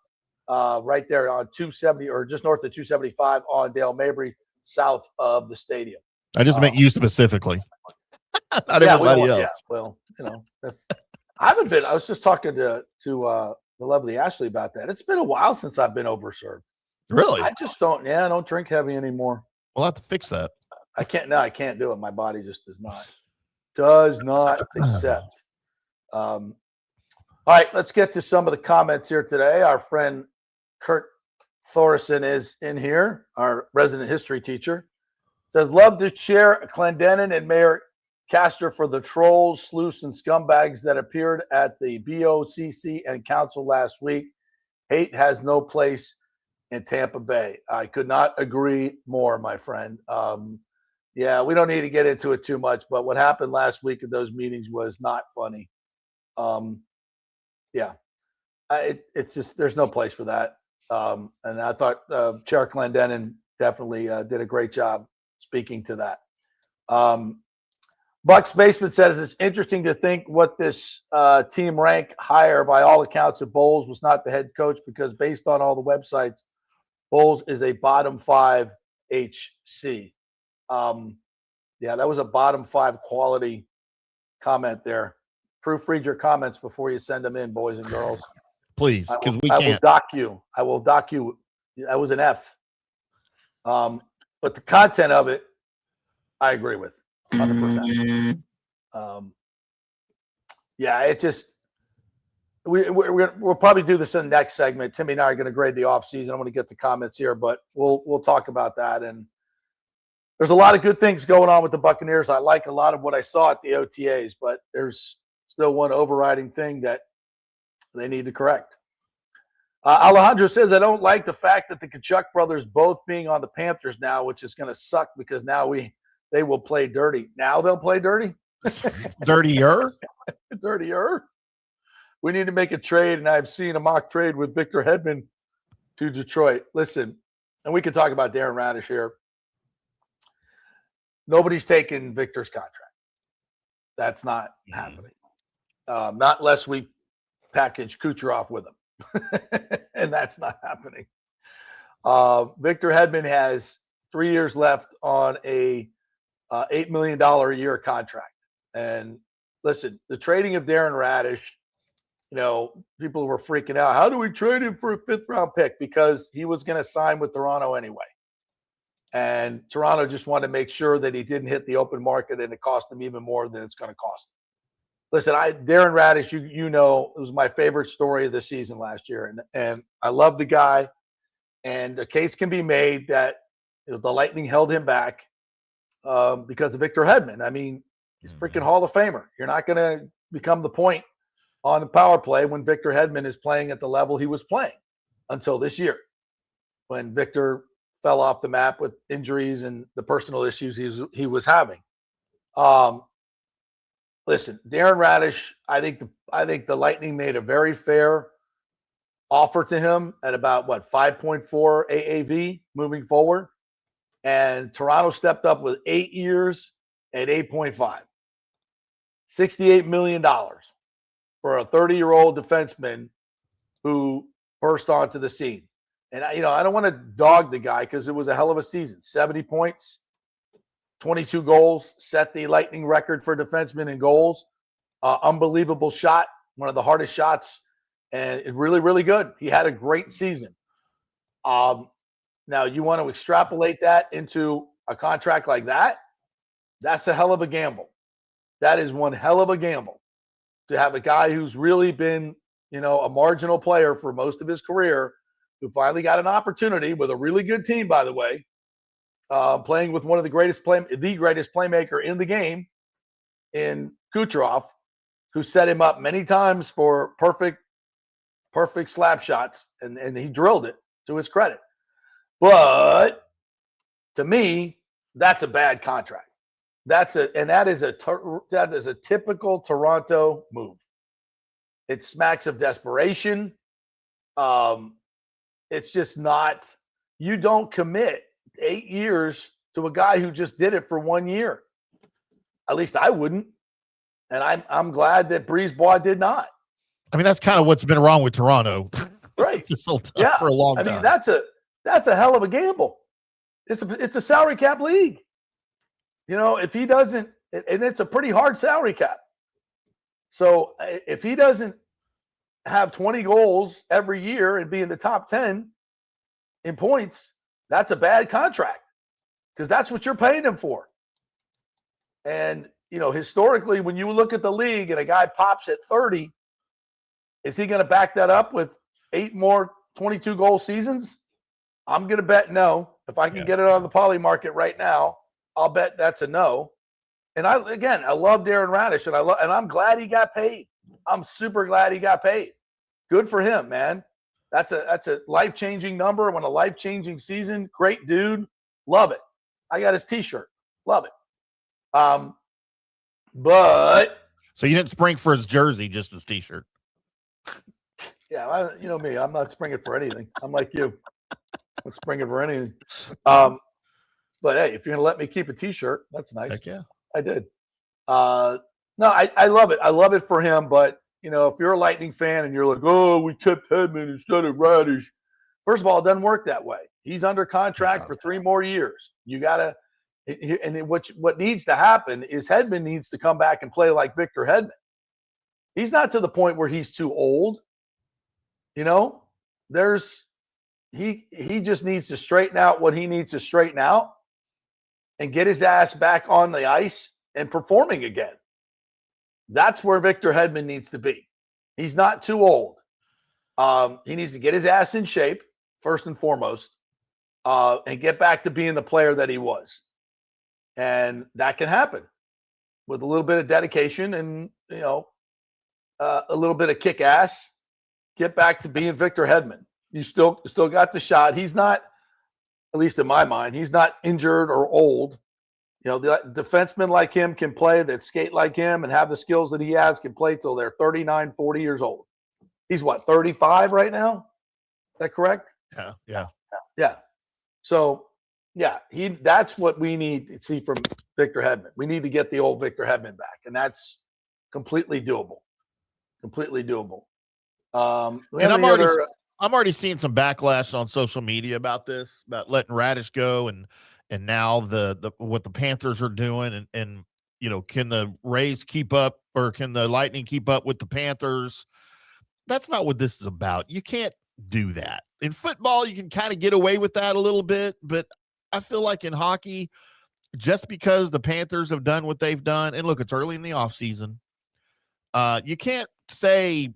right there on 270 or just north of 275 on Dale Mabry, south of the stadium. I just meant you specifically. Not yeah, everybody else. Yeah, well, I haven't been. I was just talking to the lovely Ashley about that. It's been a while since I've been overserved. Really? I just don't. Yeah, I don't drink heavy anymore. We'll have to fix that. I can't. No, I can't do it. My body just does not accept. All right, let's get to some of the comments here today. Our friend Kurt Thorson is in here, our resident history teacher. Says, love to cheer Clendenin and Mayor Castor for the trolls, sleuths, and scumbags that appeared at the BOCC and council last week. Hate has no place in Tampa Bay. I could not agree more, my friend. Yeah, we don't need to get into it too much, but what happened last week at those meetings was not funny. It's just there's no place for that. And I thought Chair Clendenin definitely did a great job speaking to that. Bucs Basement says it's interesting to think what this team rank hire by all accounts at Bowles was not the head coach, because based on all the websites, Bowles is a bottom 5 HC. Yeah, that was a bottom 5 quality comment there. proofread your comments before you send them in, boys and girls. Please, because we I will can't. dock you. I will dock you. That was an F. But the content of it, I agree with 100%. Yeah, it just we'll probably do this in the next segment. Timmy and I are going to grade the offseason. I'm going to get the comments here, but we'll talk about that. And there's a lot of good things going on with the Buccaneers. I like a lot of what I saw at the OTAs, but there's still one overriding thing that they need to correct. Alejandro says, I don't like the fact that the Kachuk brothers both being on the Panthers now, which is going to suck because now they will play dirty. Now they'll play dirty? Dirtier? Dirtier? We need to make a trade, and I've seen a mock trade with Victor Hedman to Detroit. Listen, and we can talk about Darren Raddysh here. Nobody's taking Victor's contract. That's not happening. Not unless we package Kucherov with him. And that's not happening. Victor Hedman has 3 years left on a $8 million a year contract. And listen, the trading of Darren Raddysh, people were freaking out. How do we trade him for a 5th round pick? Because he was going to sign with Toronto anyway. And Toronto just wanted to make sure that he didn't hit the open market and it cost him even more than it's going to cost him. Listen, Darren Raddysh, it was my favorite story of the season last year. And I love the guy. And a case can be made that the Lightning held him back because of Victor Hedman. I mean, he's a freaking Hall of Famer. You're not going to become the point on the power play when Victor Hedman is playing at the level he was playing until this year, when Victor fell off the map with injuries and the personal issues he was having. Listen, Darren Raddysh, I think the Lightning made a very fair offer to him at about 5.4 AAV moving forward. And Toronto stepped up with 8 years at 8.5. $68 million for a 30-year-old defenseman who burst onto the scene. And I don't want to dog the guy because it was a hell of a season. 70 points. 22 goals, set the Lightning record for defensemen in goals. Unbelievable shot, one of the hardest shots, and really, really good. He had a great season. Now, you want to extrapolate that into a contract like that? That's a hell of a gamble. That is one hell of a gamble to have a guy who's really been, a marginal player for most of his career, who finally got an opportunity with a really good team, by the way, playing with one of the greatest playmaker in the game in Kucherov, who set him up many times for perfect slap shots, and he drilled it to his credit. But to me, that's a bad contract. That is a typical Toronto move. It smacks of desperation. It's just not. You don't commit 8 years to a guy who just did it for 1 year. At least I wouldn't. And I'm glad that Brisebois did not. I mean, that's kind of what's been wrong with Toronto. Right. This whole time for a long time. I mean, that's a hell of a gamble. It's a salary cap league. If he doesn't, and it's a pretty hard salary cap. So if he doesn't have 20 goals every year and be in the top 10 in points, that's a bad contract because that's what you're paying him for. And, historically, when you look at the league and a guy pops at 30, is he going to back that up with 8 more 22-goal seasons? I'm going to bet no. If I can get it on the poly market right now, I'll bet that's a no. And I love Darren Raddysh, and I'm glad he got paid. I'm super glad he got paid. Good for him, man. That's a life-changing number. When a life-changing season, great dude. Love it. I got his T-shirt. Love it. But so you didn't spring for his jersey, just his T-shirt. Yeah, you know me. I'm not springing for anything. I'm like you. I'm springing for anything. But hey, if you're gonna let me keep a T-shirt, that's nice. Heck yeah, I did. No, I love it. I love it for him. But if you're a Lightning fan and you're like, oh, we kept Hedman instead of Raddysh. First of all, it doesn't work that way. He's under contract for 3 more years. You gotta, and what needs to happen is Hedman needs to come back and play like Victor Hedman. He's not to the point where he's too old. You know, he just needs to straighten out what he needs to straighten out and get his ass back on the ice and performing again. That's where Victor Hedman needs to be. He's not too old. He needs to get his ass in shape, first and foremost, and get back to being the player that he was. And that can happen with a little bit of dedication and, a little bit of kick ass. Get back to being Victor Hedman. You still got the shot. He's not, at least in my mind, he's not injured or old. The defensemen like him can play, that skate like him and have the skills that he has, can play till they're 39, 40 years old. He's what, 35 right now? Is that correct? Yeah. So, yeah, that's what we need to see from Victor Hedman. We need to get the old Victor Hedman back, and that's completely doable. And I'm already seeing some backlash on social media about this, about letting Raddysh go, and now the what the Panthers are doing, and can the Rays keep up, or can the Lightning keep up with the Panthers? That's not what this is about. You can't do that. In football, you can kind of get away with that a little bit, but I feel like in hockey, just because the Panthers have done what they've done, and look, it's early in the offseason, you can't say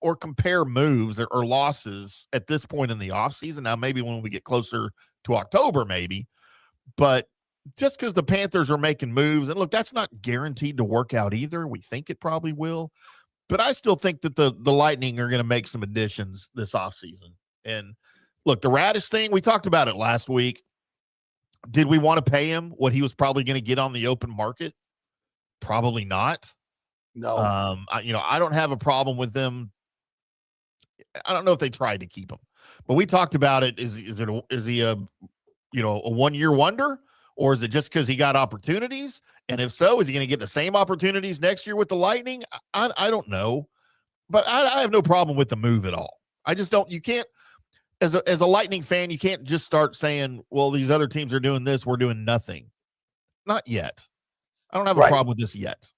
or compare moves or losses at this point in the offseason. Now, maybe when we get closer to October, maybe, but just because the Panthers are making moves, and look, that's not guaranteed to work out either. We think it probably will, but I still think that the Lightning are going to make some additions this offseason. And look, the Raddysh thing, we talked about it last week. Did we want to pay him what he was probably going to get on the open market? Probably not. No. I don't have a problem with them. I don't know if they tried to keep him, but we talked about it. Is he a 1-year wonder, or is it just because he got opportunities? And if so, is he going to get the same opportunities next year with the Lightning? I don't know, but I have no problem with the move at all. I just don't. You can't, as a Lightning fan, you can't just start saying, well, these other teams are doing this, we're doing nothing. Not yet. I don't have a problem with this yet.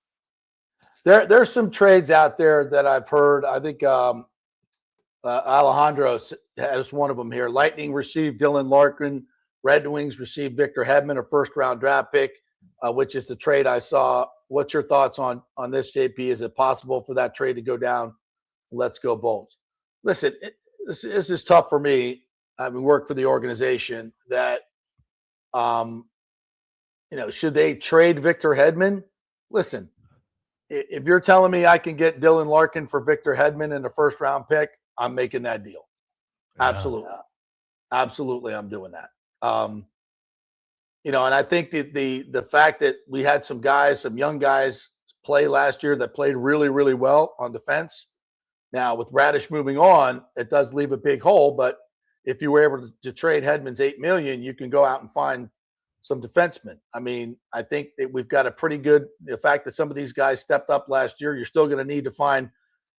There's some trades out there that I've heard. I think Alejandro has one of them here. Lightning received Dylan Larkin. Red Wings received Victor Hedman, a first-round draft pick, which is the trade I saw. What's your thoughts on this, JP? Is it possible for that trade to go down? Let's go Bolts. Listen, this is tough for me. I've worked for the organization that, should they trade Victor Hedman? Listen, if you're telling me I can get Dylan Larkin for Victor Hedman in the first-round pick, I'm making that deal. Absolutely. Absolutely, I'm doing that. And I think the fact that we had some young guys play last year that played really, really well on defense. Now, with Raddysh moving on, it does leave a big hole, but if you were able to trade Hedman's $8 million, you can go out and find some defensemen. I mean, I think that we've got a pretty good – the fact that some of these guys stepped up last year, you're still going to need to find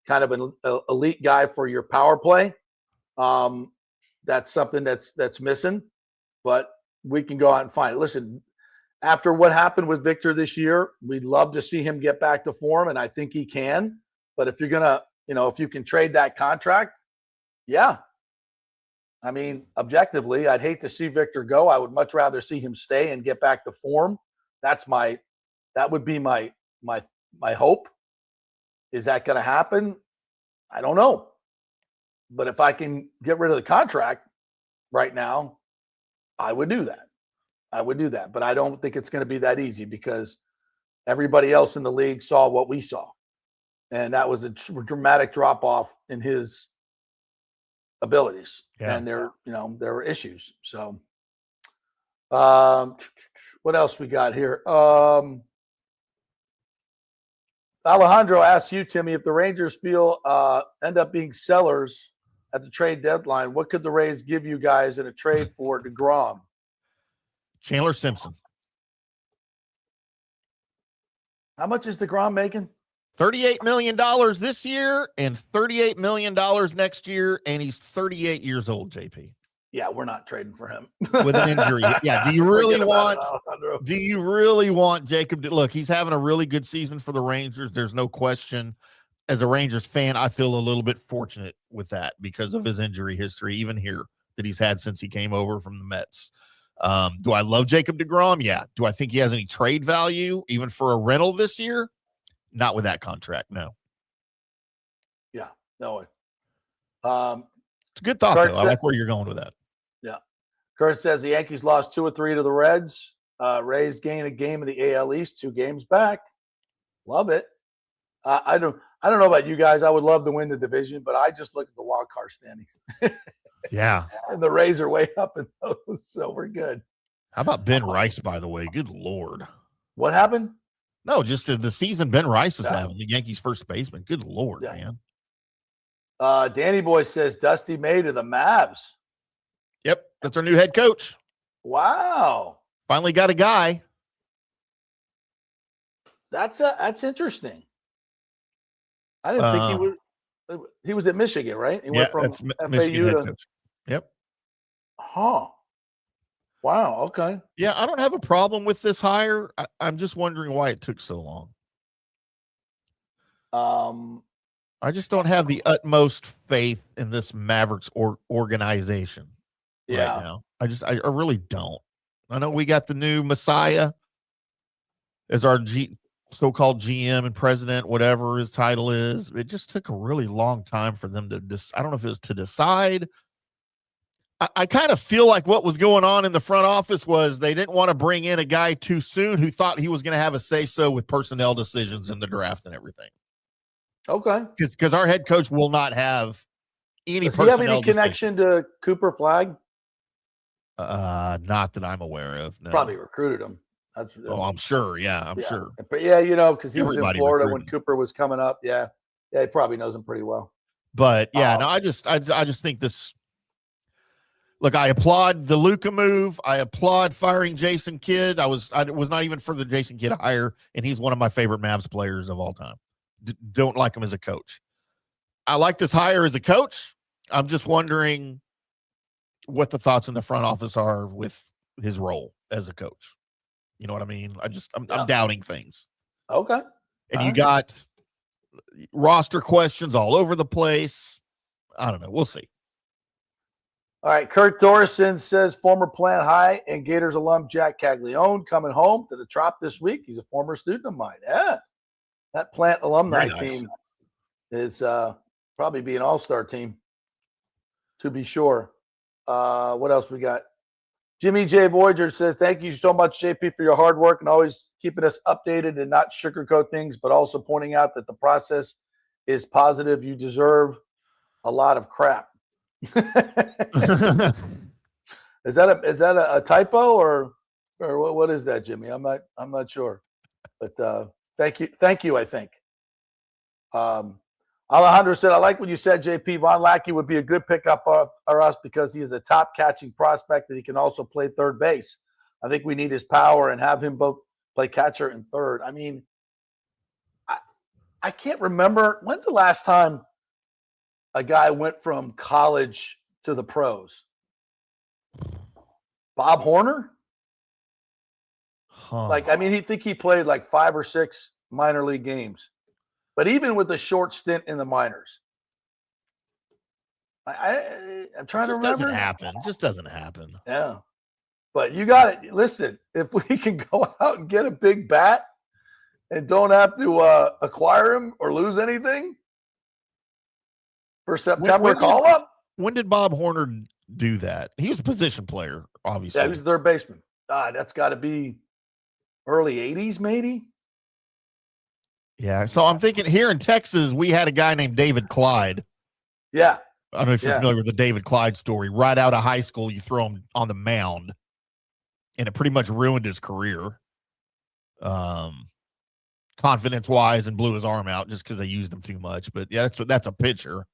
kind of an elite guy for your power play. That's something that's missing, but we can go out and find it. Listen, after what happened with Victor this year, we'd love to see him get back to form, and I think he can. But if you're going to – if you can trade that contract, yeah. I mean, objectively, I'd hate to see Victor go. I would much rather see him stay and get back to form. That would be my hope. Is that going to happen? I don't know. But if I can get rid of the contract right now, I would do that. But I don't think it's going to be that easy because everybody else in the league saw what we saw. And that was a dramatic drop off in his abilities. Yeah. And there were issues. So what else we got here? Alejandro asks you, Timmy, if the Rangers end up being sellers at the trade deadline, what could the Rays give you guys in a trade for DeGrom? Chandler Simpson. How much is DeGrom making? $38 million this year and $38 million next year, and he's 38 years old, JP. Yeah, we're not trading for him. With an injury. Yeah, do you really want Jacob to look? He's having a really good season for the Rangers. There's no question. as a Rangers fan, I feel a little bit fortunate with that because of his injury history, even here that he's had since he came over from the Mets. Do I love Jacob deGrom? Yeah. Do I think he has any trade value, even for a rental this year? Not with that contract, no. Yeah, no way. It's a good thought, though. I like where you're going with that. Yeah. Kurt says the Yankees lost 2 or 3 to the Reds. Rays gained a game in the AL East, 2 games back. Love it. I don't know about you guys. I would love to win the division, but I just look at the wild card standings. Yeah. And the Rays are way up in those, so we're good. How about Ben Rice, by the way? Good Lord. What happened? No, just the season Ben Rice is having, the Yankees first baseman. Good Lord, man. Danny Boy says Dusty May to the Mavs. Yep, that's our new head coach. Wow. Finally got a guy. That's interesting. I didn't think he was at Michigan, right? He went from FAU to Yep. Huh. Wow, okay. Yeah, I don't have a problem with this hire. I'm just wondering why it took so long. I just don't have the utmost faith in this Mavericks organization right now. I really don't. I know we got the new Messiah as our so-called GM and president, whatever his title is. It just took a really long time for them to I don't know if it was to decide. I kind of feel like what was going on in the front office was they didn't want to bring in a guy too soon who thought he was going to have a say-so with personnel decisions in the draft and everything. Okay. Because our head coach will not have any personnel. Does he have any connection to Cooper Flagg? Not that I'm aware of. No. Probably recruited him. I'm sure. Yeah, I'm sure. But yeah, because he was in Florida when Cooper was coming up. Yeah, he probably knows him pretty well. But yeah, no, I just think this. Look, I applaud the Luka move. I applaud firing Jason Kidd. I was not even for the Jason Kidd hire, and he's one of my favorite Mavs players of all time. Don't like him as a coach. I like this hire as a coach. I'm just wondering what the thoughts in the front office are with his role as a coach. You know what I mean? I'm doubting things. Okay. And you got roster questions all over the place. I don't know. We'll see. All right. Kurt Dorison says former Plant High and Gators alum Jack Caglione coming home to the Trop this week. He's a former student of mine. Yeah. That Plant alumni team is probably be an all-star team, to be sure. What else we got? Jimmy J. Voyager says, thank you so much, JP, for your hard work and always keeping us updated and not sugarcoat things, but also pointing out that the process is positive. You deserve a lot of crap. Is that a typo or what is that, Jimmy? I'm not sure. But thank you, I think. Alejandro said, I like what you said, JP. Von Lackey would be a good pickup for us because he is a top catching prospect that he can also play third base. I think we need his power and have him both play catcher and third. I mean, I can't remember. When's the last time a guy went from college to the pros? Bob Horner? Huh. I think he played like 5 or 6 minor league games. But even with a short stint in the minors, I'm trying to remember. It just doesn't happen. Yeah. But you got it. Listen, if we can go out and get a big bat and don't have to acquire him or lose anything for September call-up. When did Bob Horner do that? He was a position player, obviously. Yeah, he was a third baseman. That's got to be early 80s, maybe. Yeah, so I'm thinking here in Texas, we had a guy named David Clyde. Yeah. I don't know if you're familiar with the David Clyde story. Right out of high school, you throw him on the mound, and it pretty much ruined his career, confidence-wise, and blew his arm out just because they used him too much. But yeah, that's a pitcher,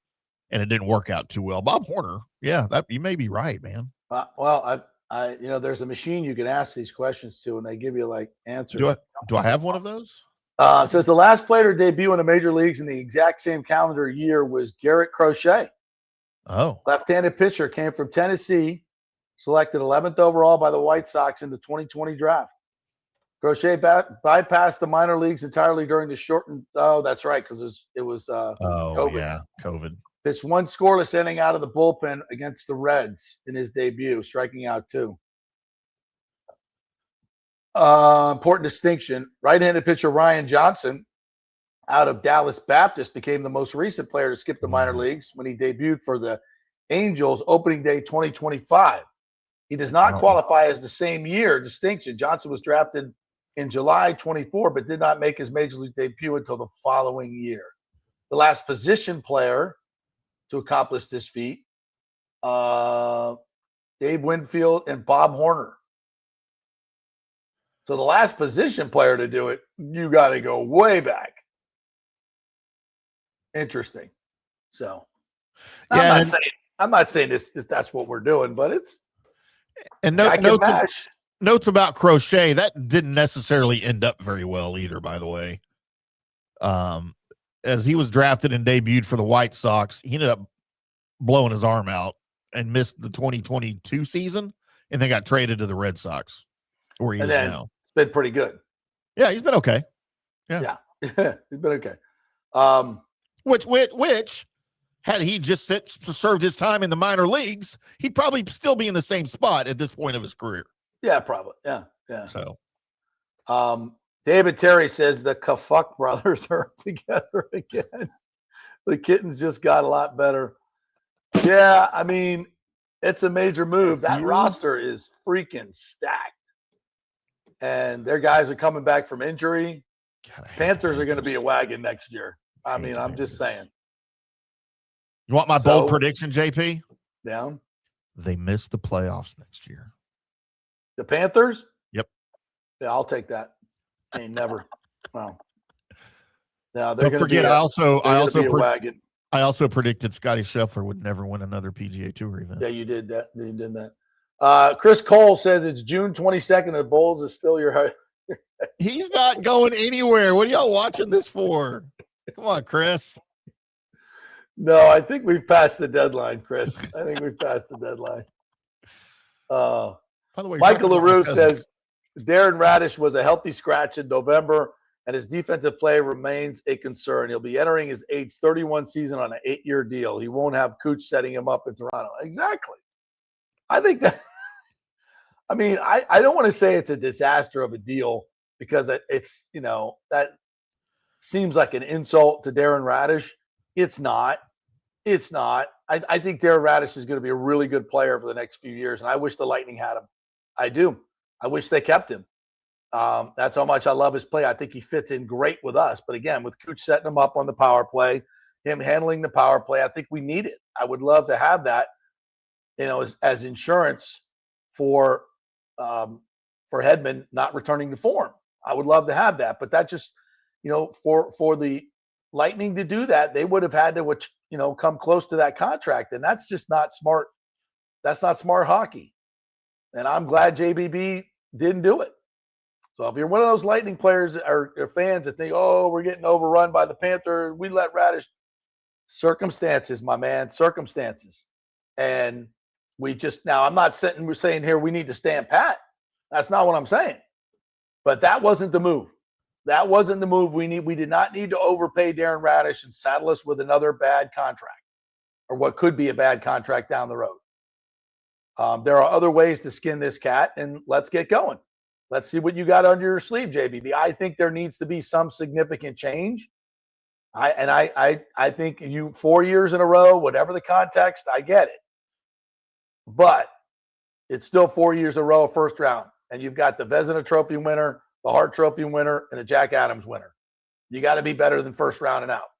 and it didn't work out too well. Bob Horner, yeah, you may be right, man. Well, I there's a machine you can ask these questions to, and they give you like answers. Do I have one of those? It says the last player to debut in the major leagues in the exact same calendar year was Garrett Crochet. Oh. Left-handed pitcher, came from Tennessee, selected 11th overall by the White Sox in the 2020 draft. Crochet bypassed the minor leagues entirely during the shortened. Oh, that's right, because it was COVID. yeah, COVID. Pitched one scoreless inning out of the bullpen against the Reds in his debut, striking out 2. Important distinction. Right-handed pitcher Ryan Johnson out of Dallas Baptist became the most recent player to skip the minor leagues when he debuted for the Angels opening day 2025. He does not qualify as the same year distinction. Johnson was drafted in July 24, but did not make his major league debut until the following year. The last position player to accomplish this feat, Dave Winfield and Bob Horner. So the last position player to do it, you got to go way back. Interesting. So Yeah, I'm not saying this that's what we're doing, but it's and notes about Crochet that didn't necessarily end up very well either. By the way, as he was drafted and debuted for the White Sox, he ended up blowing his arm out and missed the 2022 season, and then got traded to the Red Sox, where he is now. It's been pretty good. Yeah, he's been okay. Yeah. He's been okay. Which had he just served his time in the minor leagues, he'd probably still be in the same spot at this point of his career. Yeah, probably. Yeah. So, David Terry says the Kafuck brothers are together again. The Kittens just got a lot better. Yeah, I mean, it's a major move. That roster is freaking stacked. And their guys are coming back from injury. Panthers are going to be a wagon next year. I mean, I'm just saying. You want my bold prediction, JP? Down. They miss the playoffs next year. The Panthers? Yep. Yeah, I'll take that. Ain't never. Wow. Now Don't forget, I also predicted Scotty Scheffler would never win another PGA Tour event. Yeah, you did that. You did that. Chris Cole says it's June 22nd. The Bulls is still your heart. He's not going anywhere. What are y'all watching this for? Come on, Chris. No, I think we've passed the deadline, Chris. I think we've passed the deadline. By the way, Michael LaRue says Darren Raddysh was a healthy scratch in November, and his defensive play remains a concern. He'll be entering his age 31 season on an 8-year deal. He won't have Cooch setting him up in Toronto. Exactly. I think that – I mean, I don't want to say it's a disaster of a deal because it's, that seems like an insult to Darren Raddysh. It's not. It's not. I think Darren Raddysh is going to be a really good player for the next few years, and I wish the Lightning had him. I do. I wish they kept him. That's how much I love his play. I think he fits in great with us. But again, with Cooch setting him up on the power play, him handling the power play, I think we need it. I would love to have that, as insurance for Hedman not returning to form. I would love to have that. But that just, for the Lightning to do that, they would have had to, come close to that contract. And that's just not smart. That's not smart hockey. And I'm glad JBB didn't do it. So if you're one of those Lightning players or fans that think, we're getting overrun by the Panthers, we let Raddysh. Circumstances, my man, circumstances. And I'm not we're saying here we need to stand pat. That's not what I'm saying. But that wasn't the move. That wasn't the move we need. We did not need to overpay Darren Raddysh and saddle us with another bad contract or what could be a bad contract down the road. There are other ways to skin this cat, and let's get going. Let's see what you got under your sleeve, JBB. I think there needs to be some significant change. I think 4 years in a row, whatever the context, I get it. But it's still 4 years in a row, first round. And you've got the Vezina Trophy winner, the Hart Trophy winner, and the Jack Adams winner. You got to be better than first round and out.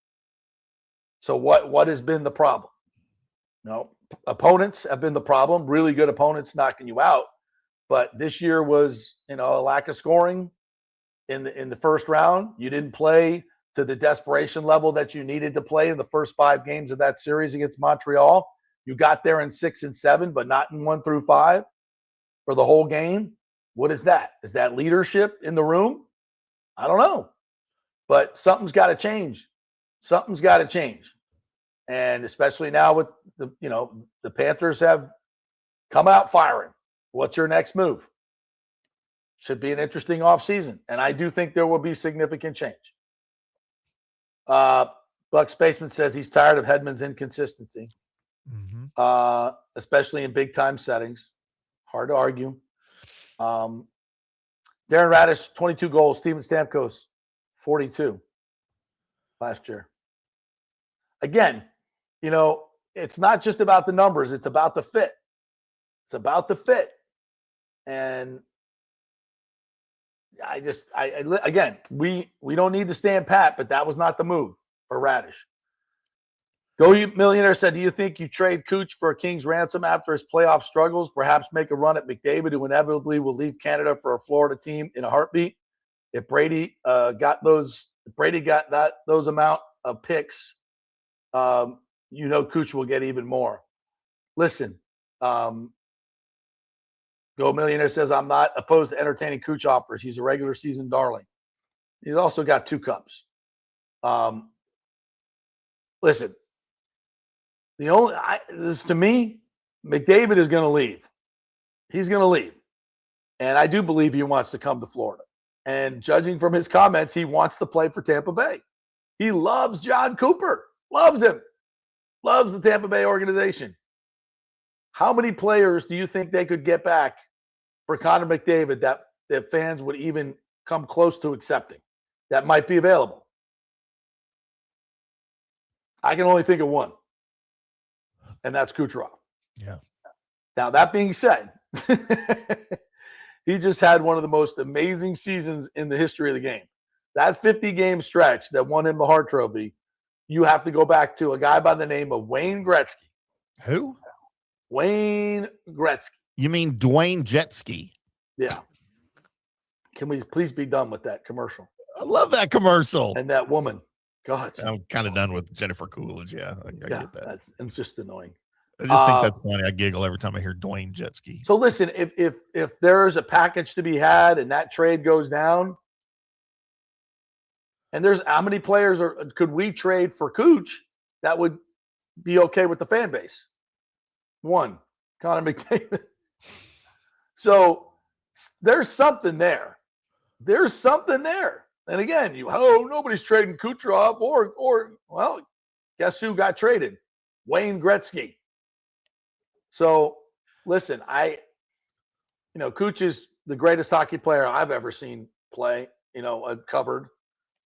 So what has been the problem? Opponents have been the problem. Really good opponents knocking you out. But this year was, a lack of scoring in the first round. You didn't play to the desperation level that you needed to play in the first 5 games of that series against Montreal. You got there in 6 and 7, but not in 1 through 5 for the whole game. What is that? Is that leadership in the room? I don't know. But something's got to change. Something's got to change. And especially now with the Panthers have come out firing. What's your next move? Should be an interesting offseason. And I do think there will be significant change. Bucs Basement says he's tired of Hedman's inconsistency, especially in big-time settings. Hard to argue. Darren Raddysh, 22 goals. Steven Stamkos, 42 last year. Again, it's not just about the numbers. It's about the fit. It's about the fit. And again, we don't need to stand pat, but that was not the move for Raddysh. Go Millionaire said, do you think you trade Cooch for a king's ransom after his playoff struggles? Perhaps make a run at McDavid, who inevitably will leave Canada for a Florida team in a heartbeat. If Brady got those amount of picks, Cooch will get even more. Listen, Go Millionaire says, I'm not opposed to entertaining Cooch offers. He's a regular season darling. He's also got 2 cups. Listen, to me, McDavid is going to leave. He's going to leave. And I do believe he wants to come to Florida. And judging from his comments, he wants to play for Tampa Bay. He loves John Cooper. Loves him. Loves the Tampa Bay organization. How many players do you think they could get back for Connor McDavid that fans would even come close to accepting that might be available? I can only think of one, and that's Kucherov. Yeah. Now, that being said, he just had one of the most amazing seasons in the history of the game. That 50-game stretch that won him the Hart Trophy, you have to go back to a guy by the name of Wayne Gretzky. Who? Wayne Gretzky. You mean Dwayne Jetski? Yeah. Can we please be done with that commercial? I love that commercial. And that woman. God. I'm kind of done with Jennifer Coolidge. Yeah, I get that. It's just annoying. I just think that's funny. I giggle every time I hear Dwayne Jetski. So listen, if there's a package to be had and that trade goes down, and there's how many players could we trade for Cooch that would be okay with the fan base? 1, Connor McDavid. So there's something there. There's something there. And again, nobody's trading Kucherov or guess who got traded? Wayne Gretzky. So listen, Cooch is the greatest hockey player I've ever seen play, covered.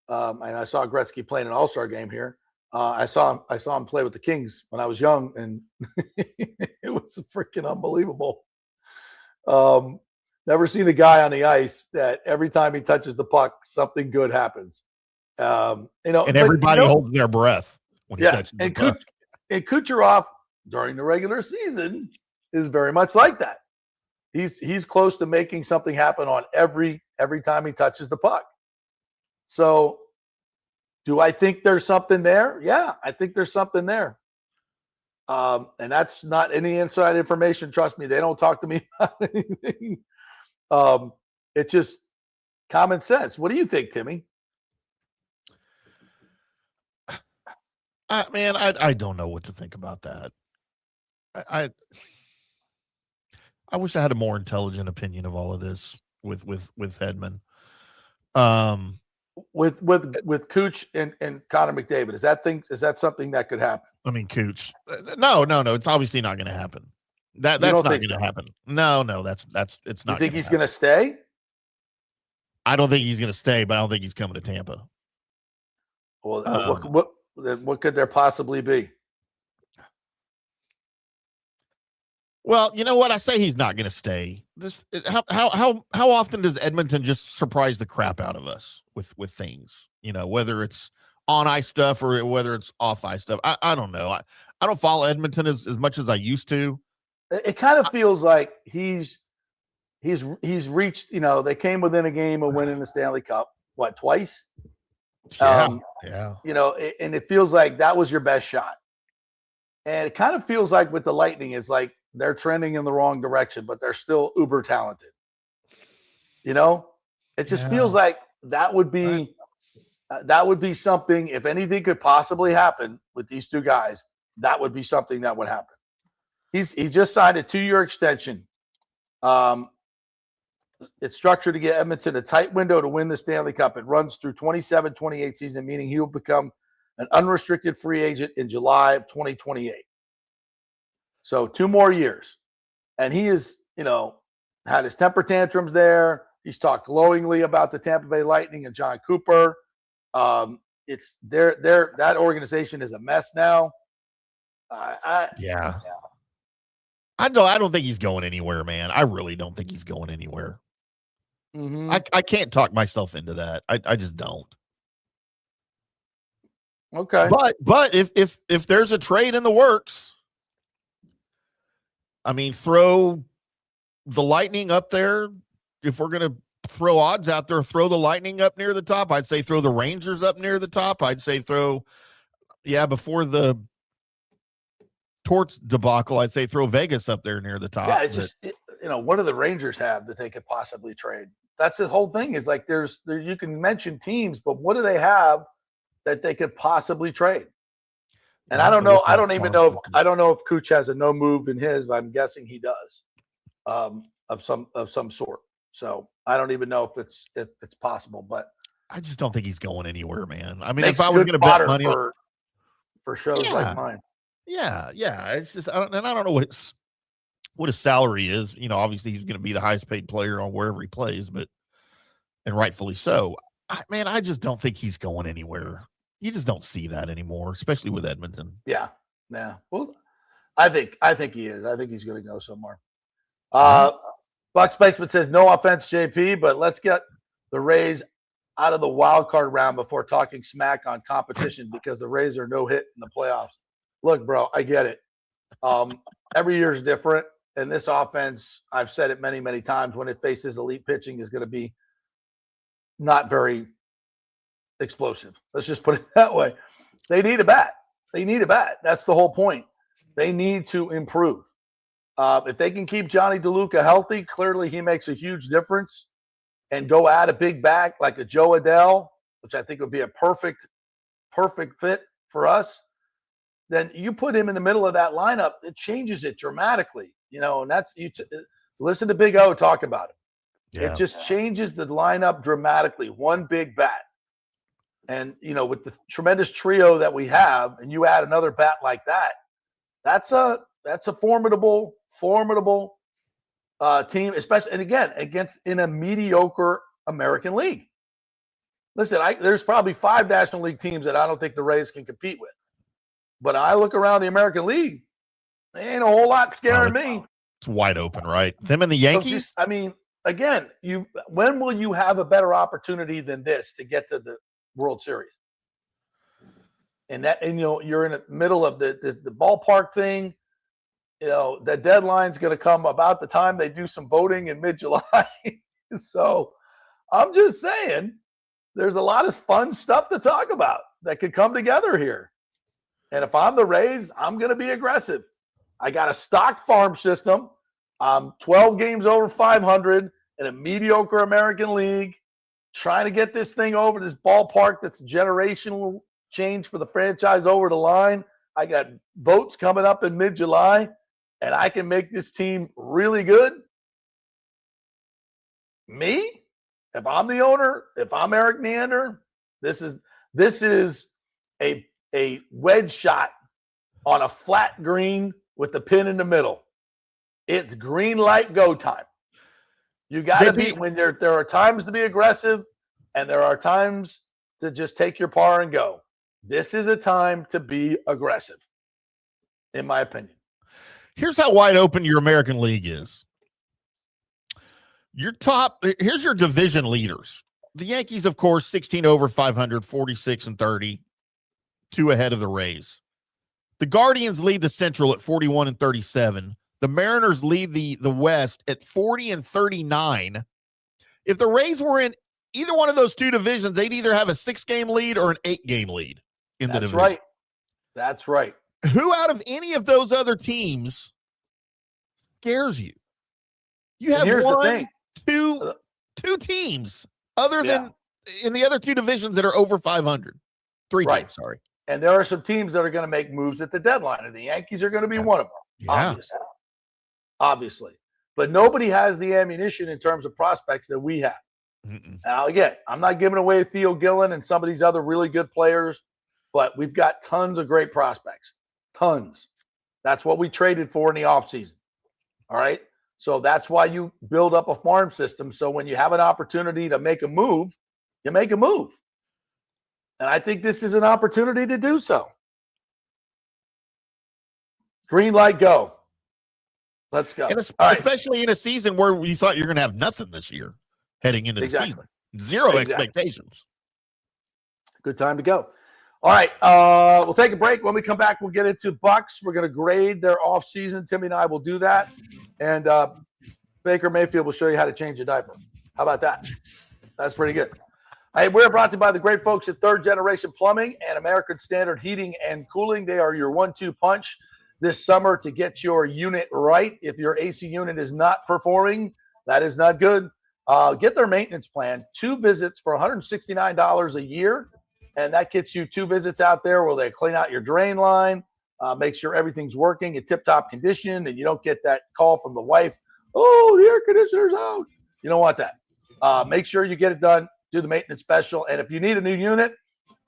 And I saw Gretzky play in an all-star game here. I saw him play with the Kings when I was young, and it was freaking unbelievable. Never seen a guy on the ice that every time he touches the puck, something good happens. And everybody holds their breath when he touches the puck. And Kucherov during the regular season is very much like that. He's close to making something happen on every time he touches the puck. So, do I think there's something there? Yeah, I think there's something there. And that's not any inside information. Trust me, they don't talk to me about anything. It's just common sense. What do you think, Timmy? Man, I don't know what to think about that. I wish I had a more intelligent opinion of all of this with Hedman. With Cooch and Connor McDavid, is that something that could happen? I mean, Cooch. No. It's obviously not going to happen. That's not going to happen. No, it's not. You think he's going to stay? I don't think he's going to stay, but I don't think he's coming to Tampa. Well, what could there possibly be? Well, you know what? I say he's not going to stay. How often does Edmonton just surprise the crap out of us with things? Whether it's on ice stuff or whether it's off ice stuff. I don't know. I don't follow Edmonton as much as I used to. It kind of feels like he's reached. They came within a game of winning the Stanley Cup. What, twice? Yeah. And it feels like that was your best shot. And it kind of feels like with the Lightning, it's like they're trending in the wrong direction, but they're still uber talented. It just feels like that would be something. If anything could possibly happen with these two guys, that would be something that would happen. He just signed a 2-year extension. It's structured to get Edmonton a tight window to win the Stanley Cup. It runs through 27-28 season, meaning he will become an unrestricted free agent in July of 2028. So 2 more years. And he is, had his temper tantrums there. He's talked glowingly about the Tampa Bay Lightning and John Cooper. It's that organization is a mess now. Yeah. I don't think he's going anywhere, man. I really don't think he's going anywhere. Mm-hmm. I can't talk myself into that. I just don't. Okay. But if there's a trade in the works, I mean, throw the Lightning up there. If we're going to throw odds out there, throw the Lightning up near the top. I'd say throw the Rangers up near the top. I'd say before the Torts debacle, I'd say throw Vegas up there near the top. Yeah, it's just what do the Rangers have that they could possibly trade? That's the whole thing. Is like you can mention teams, but what do they have that they could possibly trade? And I don't know. I don't know if Cooch has a no move in his, but I'm guessing he does, of some sort. So I don't even know if it's possible, but I just don't think he's going anywhere, man. I mean, if I was going to bet money for shows like mine. Yeah. It's just I don't know what his salary is. Obviously he's going to be the highest paid player on wherever he plays, and rightfully so. I just don't think he's going anywhere. You just don't see that anymore, especially with Edmonton. Yeah. Well, I think he is. I think he's going to go somewhere. Bucs Basement says no offense, JP, but let's get the Rays out of the wild card round before talking smack on competition because the Rays are no hit in the playoffs. Look, bro, I get it. Every year is different. And this offense, I've said it many, many times, when it faces elite pitching, is going to be not very explosive. Let's just put it that way. They need a bat. That's the whole point. They need to improve. If they can keep Johnny DeLuca healthy, clearly he makes a huge difference, and go add a big back like a Joe Adell, which I think would be a perfect fit for us. Then you put him in the middle of that lineup, it changes it dramatically, and that's listen to Big O talk about it. Yeah. It just changes the lineup dramatically. One big bat. And, with the tremendous trio that we have, and you add another bat like that, that's a formidable team, especially, and again, in a mediocre American League. Listen, there's probably 5 National League teams that I don't think the Rays can compete with. But I look around the American League, there ain't a whole lot scaring me. It's wide open, right? Them and the Yankees? Again, when will you have a better opportunity than this to get to the World Series? And you're in the middle of the ballpark thing. The deadline's going to come about the time they do some voting in mid-July. So I'm just saying there's a lot of fun stuff to talk about that could come together here. And if I'm the Rays, I'm going to be aggressive. I got a stock farm system. I'm 12 games over 500 in a mediocre American League, trying to get this thing over this ballpark that's a generational change for the franchise over the line. I got votes coming up in mid-July, and I can make this team really good. Me, if I'm the owner, if I'm Eric Neander, this is a wedge shot on a flat green with the pin in the middle. It's green light go time. You got to be, when there are times to be aggressive and there are times to just take your par and go. This is a time to be aggressive, in my opinion. Here's how wide open your American League is. Here's your division leaders. The Yankees, of course, 16 over 500, 46-30, 2 ahead of the Rays. The Guardians lead the Central at 41-37. The Mariners lead the West at 40-39. If the Rays were in either one of those 2 divisions, they'd either have a 6-game lead or an 8-game lead in the division. Right. That's right. Who out of any of those other teams scares you? You have two teams other than in the other 2 divisions that are over 500. 3 teams, sorry. And there are some teams that are going to make moves at the deadline, and the Yankees are going to be one of them, obviously. but nobody has the ammunition in terms of prospects that we have. Now, again, I'm not giving away Theo Gillen and some of these other really good players, but we've got tons of great prospects. Tons. That's what we traded for in the offseason. All right? So that's why you build up a farm system. So when you have an opportunity to make a move, you make a move. And I think this is an opportunity to do so. Green light, go. Let's go. And All right. especially in a season where you thought you're going to have nothing this year heading into the season. Zero expectations. Good time to go. All right. We'll take a break. When we come back, we'll get into Bucs. We're going to grade their offseason. Timmy and I will do that. And Baker Mayfield will show you how to change a diaper. How about that? That's pretty good. Hey, we're brought to you by the great folks at Third Generation Plumbing and American Standard Heating and Cooling. They are your 1-2 punch this summer to get your unit right. If your AC unit is not performing, that is not good. Get their maintenance plan. 2 visits for $169 a year, and that gets you 2 visits out there where they clean out your drain line, make sure everything's working in tip-top condition, and you don't get that call from the wife, oh, the air conditioner's out. You don't want that. Make sure you get it done. Do the maintenance special. And if you need a new unit,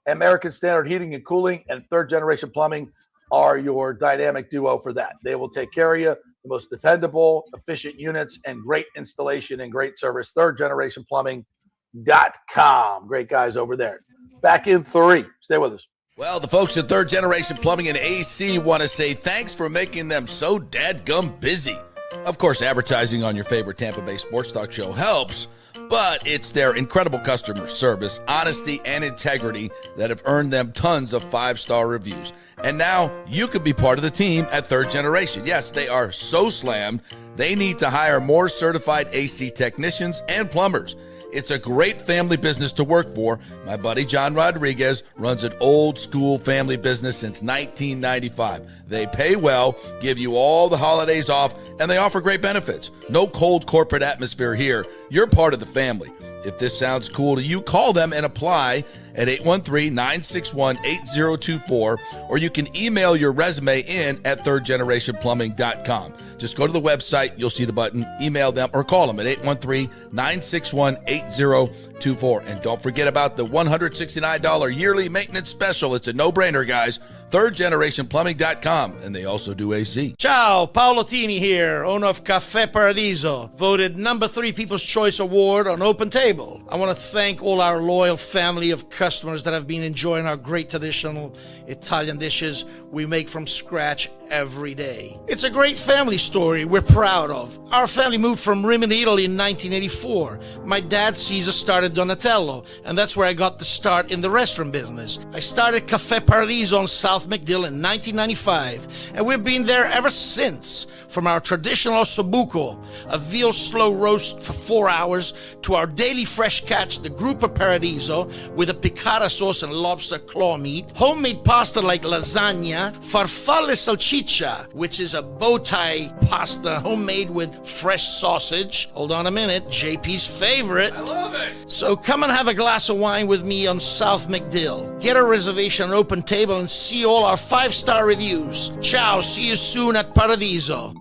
American Standard Heating and Cooling and Third Generation Plumbing are your dynamic duo for that. They will take care of you. The most dependable, efficient units and great installation and great service. ThirdGenerationPlumbing.com. Great guys over there. Back in 3. Stay with us. Well, the folks at Third Generation Plumbing and AC want to say thanks for making them so dadgum busy. Of course, advertising on your favorite Tampa Bay sports talk show helps, but it's their incredible customer service, honesty, and integrity that have earned them tons of 5-star reviews. And now you could be part of the team at Third Generation. Yes, they are so slammed, they need to hire more certified AC technicians and plumbers. It's a great family business to work for. My buddy John Rodriguez runs an old school family business since 1995. They pay well, give you all the holidays off, and they offer great benefits. No cold corporate atmosphere here. You're part of the family. If this sounds cool to you, call them and apply at 813-961-8024, or you can email your resume in at thirdgenerationplumbing.com. Just go to the website, you'll see the button, email them, or call them at 813-961-8024. And don't forget about the $169 yearly maintenance special. It's a no-brainer, guys. thirdgenerationplumbing.com, and they also do AC. Ciao, Paolo Tini here, owner of Caffè Paradiso, voted number 3 People's Choice Award on Open Table. I want to thank all our loyal family of customers that have been enjoying our great traditional Italian dishes we make from scratch every day. It's a great family story we're proud of. Our family moved from Rimini, Italy in 1984. My dad, Caesar, started Donatello, and that's where I got the start in the restaurant business. I started Caffè Paradiso on South McDill in 1995, and we've been there ever since. From our traditional ossobuco, a veal slow roast for 4 hours, to our daily fresh catch, the Gruppo Paradiso, with a piccata sauce and lobster claw meat, homemade pasta like lasagna, farfalle salchicha, which is a bow tie pasta homemade with fresh sausage. Hold on a minute, JP's favorite. I love it. So come and have a glass of wine with me on South McDill. Get a reservation on Open Table and see all our 5-star reviews. Ciao, see you soon at Paradiso.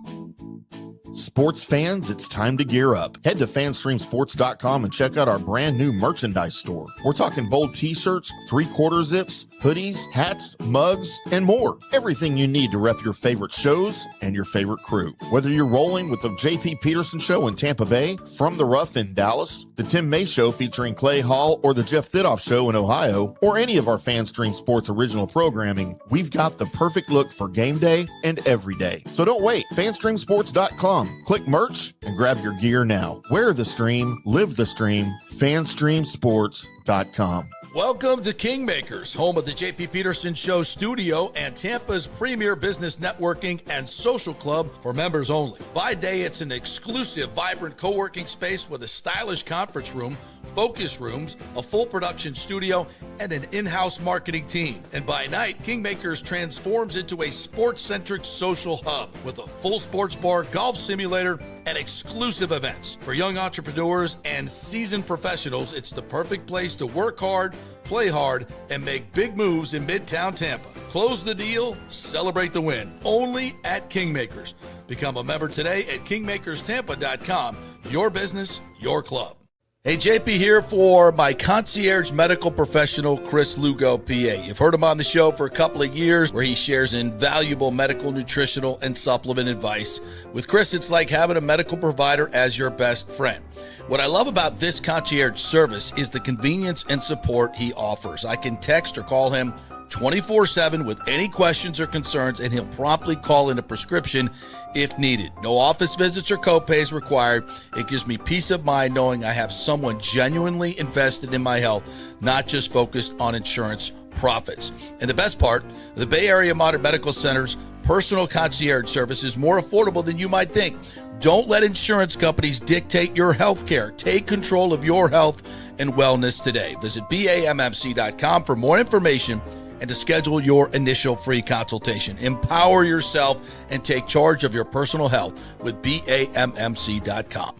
Sports fans, it's time to gear up. Head to fanstreamsports.com and check out our brand new merchandise store. We're talking bold t-shirts, 3/4 zips, hoodies, hats, mugs, and more. Everything you need to rep your favorite shows and your favorite crew. Whether you're rolling with the JP Peterson Show in Tampa Bay, From the Rough in Dallas, the Tim May Show featuring Clay Hall, or the Jeff Thidoff Show in Ohio, or any of our Fanstream Sports original programming, we've got the perfect look for game day and every day. So don't wait. fanstreamsports.com. Click merch and grab your gear now. Wear the stream, live the stream, fanstreamsports.com. Welcome to Kingmakers, home of the JP Peterson Show studio and Tampa's premier business networking and social club for members only. By day, it's an exclusive, vibrant co-working space with a stylish conference room, focus rooms, a full production studio, and an in-house marketing team. And by night, Kingmakers transforms into a sports-centric social hub with a full sports bar, golf simulator, and exclusive events. For young entrepreneurs and seasoned professionals, it's the perfect place to work hard, play hard, and make big moves in Midtown Tampa. Close the deal, celebrate the win. Only at Kingmakers. Become a member today at kingmakerstampa.com. Your business, your club. Hey, JP here for my concierge medical professional, Chris Lugo, PA. You've heard him on the show for a couple of years where he shares invaluable medical, nutritional, and supplement advice. With Chris, it's like having a medical provider as your best friend. What I love about this concierge service is the convenience and support he offers. I can text or call him 24/7 with any questions or concerns, and he'll promptly call in a prescription if needed. No office visits or copays required. It gives me peace of mind knowing I have someone genuinely invested in my health, not just focused on insurance profits. And the best part, the Bay Area Modern Medical Center's personal concierge service is more affordable than you might think. Don't let insurance companies dictate your health care. Take control of your health and wellness today. Visit BAMMC.com for more information and to schedule your initial free consultation. Empower yourself and take charge of your personal health with BAMMC.com.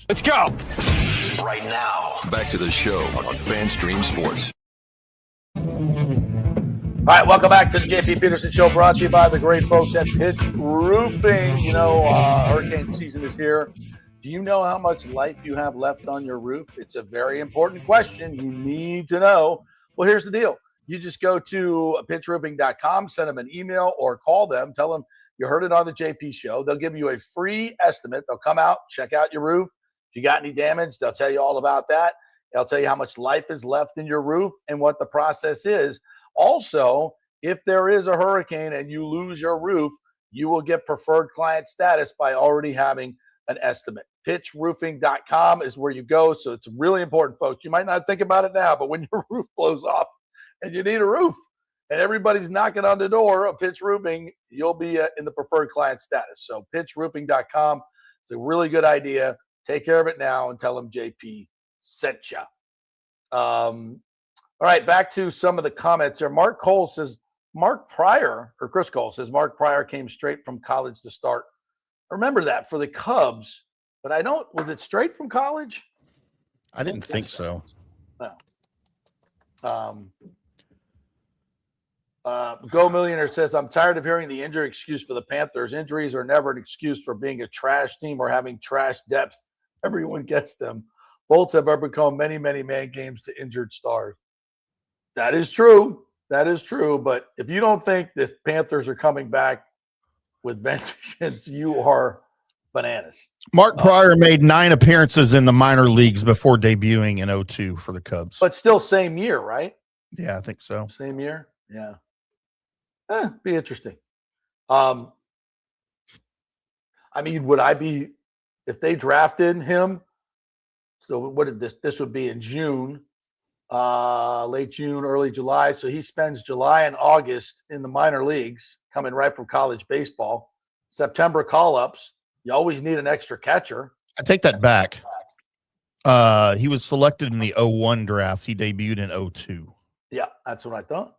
Let's go. Right now. Back to the show on FanStream Sports. All right, welcome back to the JP Peterson Show, brought to you by the great folks at Pitch Roofing. You know, hurricane season is here. Do you know how much life you have left on your roof? It's a very important question. You need to know. Well, here's the deal. You just go to pitchroofing.com, send them an email or call them. Tell them you heard it on the JP Show. They'll give you a free estimate. They'll come out, check out your roof. If you got any damage, they'll tell you all about that. They'll tell you how much life is left in your roof and what the process is. Also, if there is a hurricane and you lose your roof, you will get preferred client status by already having an estimate. Pitchroofing.com is where you go. So it's really important, folks. You might not think about it now, but when your roof blows off and you need a roof and everybody's knocking on the door of Pitch Roofing, you'll be in the preferred client status. So pitchroofing.com. It's a really good idea. Take care of it now and tell them JP sent you. All right, back to some of the comments there. Chris Cole says Mark Pryor came straight from college to start. I remember that for the Cubs, but was it straight from college? I didn't think so. No. Go Millionaire says, I'm tired of hearing the injury excuse for the Panthers. Injuries are never an excuse for being a trash team or having trash depth. Everyone gets them. Bolts have overcome many, many man games to injured stars. That is true. But if you don't think the Panthers are coming back with vengeance, you are bananas. Mark Pryor made 9 appearances in the minor leagues before debuting in 2002 for the Cubs. But still same year, right? Yeah, I think so. Same year? Yeah. Be interesting. I mean, would I be, if they drafted him, so what did this would be in June, late June, early July. So he spends July and August in the minor leagues, coming right from college baseball. September call-ups. You always need an extra catcher. I take that back. He was selected in the 2001 draft. He debuted in 2002. Yeah, that's what I thought.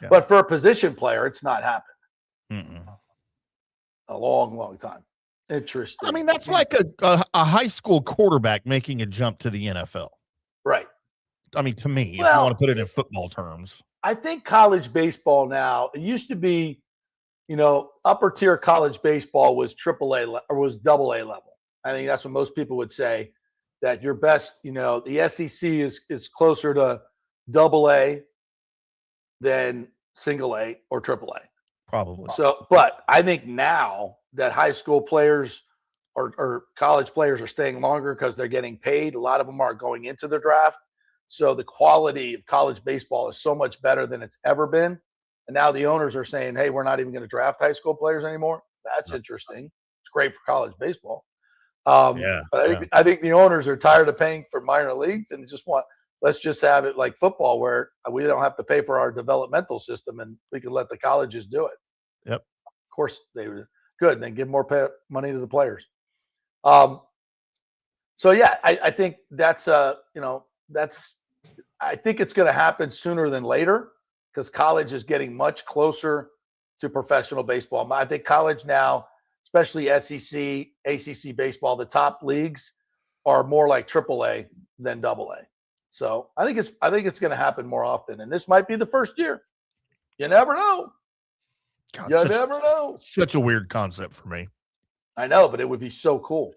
Yeah. But for a position player, it's not happened. Mm-mm. A long, long time. Interesting. I mean, that's like a high school quarterback making a jump to the NFL. Right. I mean, to me, if Well, you want to put it in football terms. I think college baseball now, it used to be, upper tier college baseball was AAA or was AA level. I think that's what most people would say, that your best, the SEC is closer to AA than single A or AAA. Probably. So, but I think now that high school players or college players are staying longer because they're getting paid, a lot of them are going into the draft. So the quality of college baseball is so much better than it's ever been. And now the owners are saying, hey, we're not even going to draft high school players anymore. That's interesting. It's great for college baseball. But I think the owners are tired of paying for minor leagues and just let's just have it like football where we don't have to pay for our developmental system and we can let the colleges do it. Yep. Of course, they were good. And then give more money to the players. So yeah, I think that's I think it's going to happen sooner than later because college is getting much closer to professional baseball. I think college now, especially SEC, ACC baseball, the top leagues are more like AAA than AA. So I think it's going to happen more often, and this might be the first year. You never know. God, You never know. Such a weird concept for me. I know, but it would be so cool.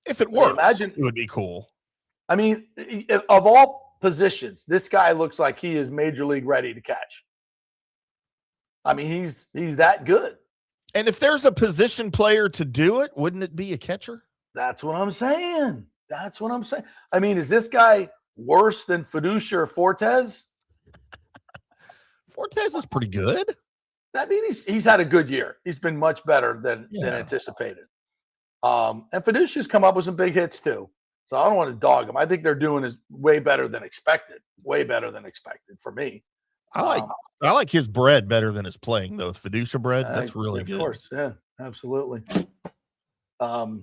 If it works, imagine it would be cool. I mean, of all positions, this guy looks like he is major league ready to catch. I mean, he's that good. And if there's a position player to do it, wouldn't it be a catcher? That's what I'm saying. I mean, is this guy worse than Fiducia or Fortes? Fortes is pretty good. I mean, he's had a good year. He's been much better than anticipated. And Fiducia's come up with some big hits too. So I don't want to dog him. I think they're doing is way better than expected. Way better than expected for me. I like his bread better than his playing though. Fiducia bread, that's really good. Of course, yeah, absolutely. All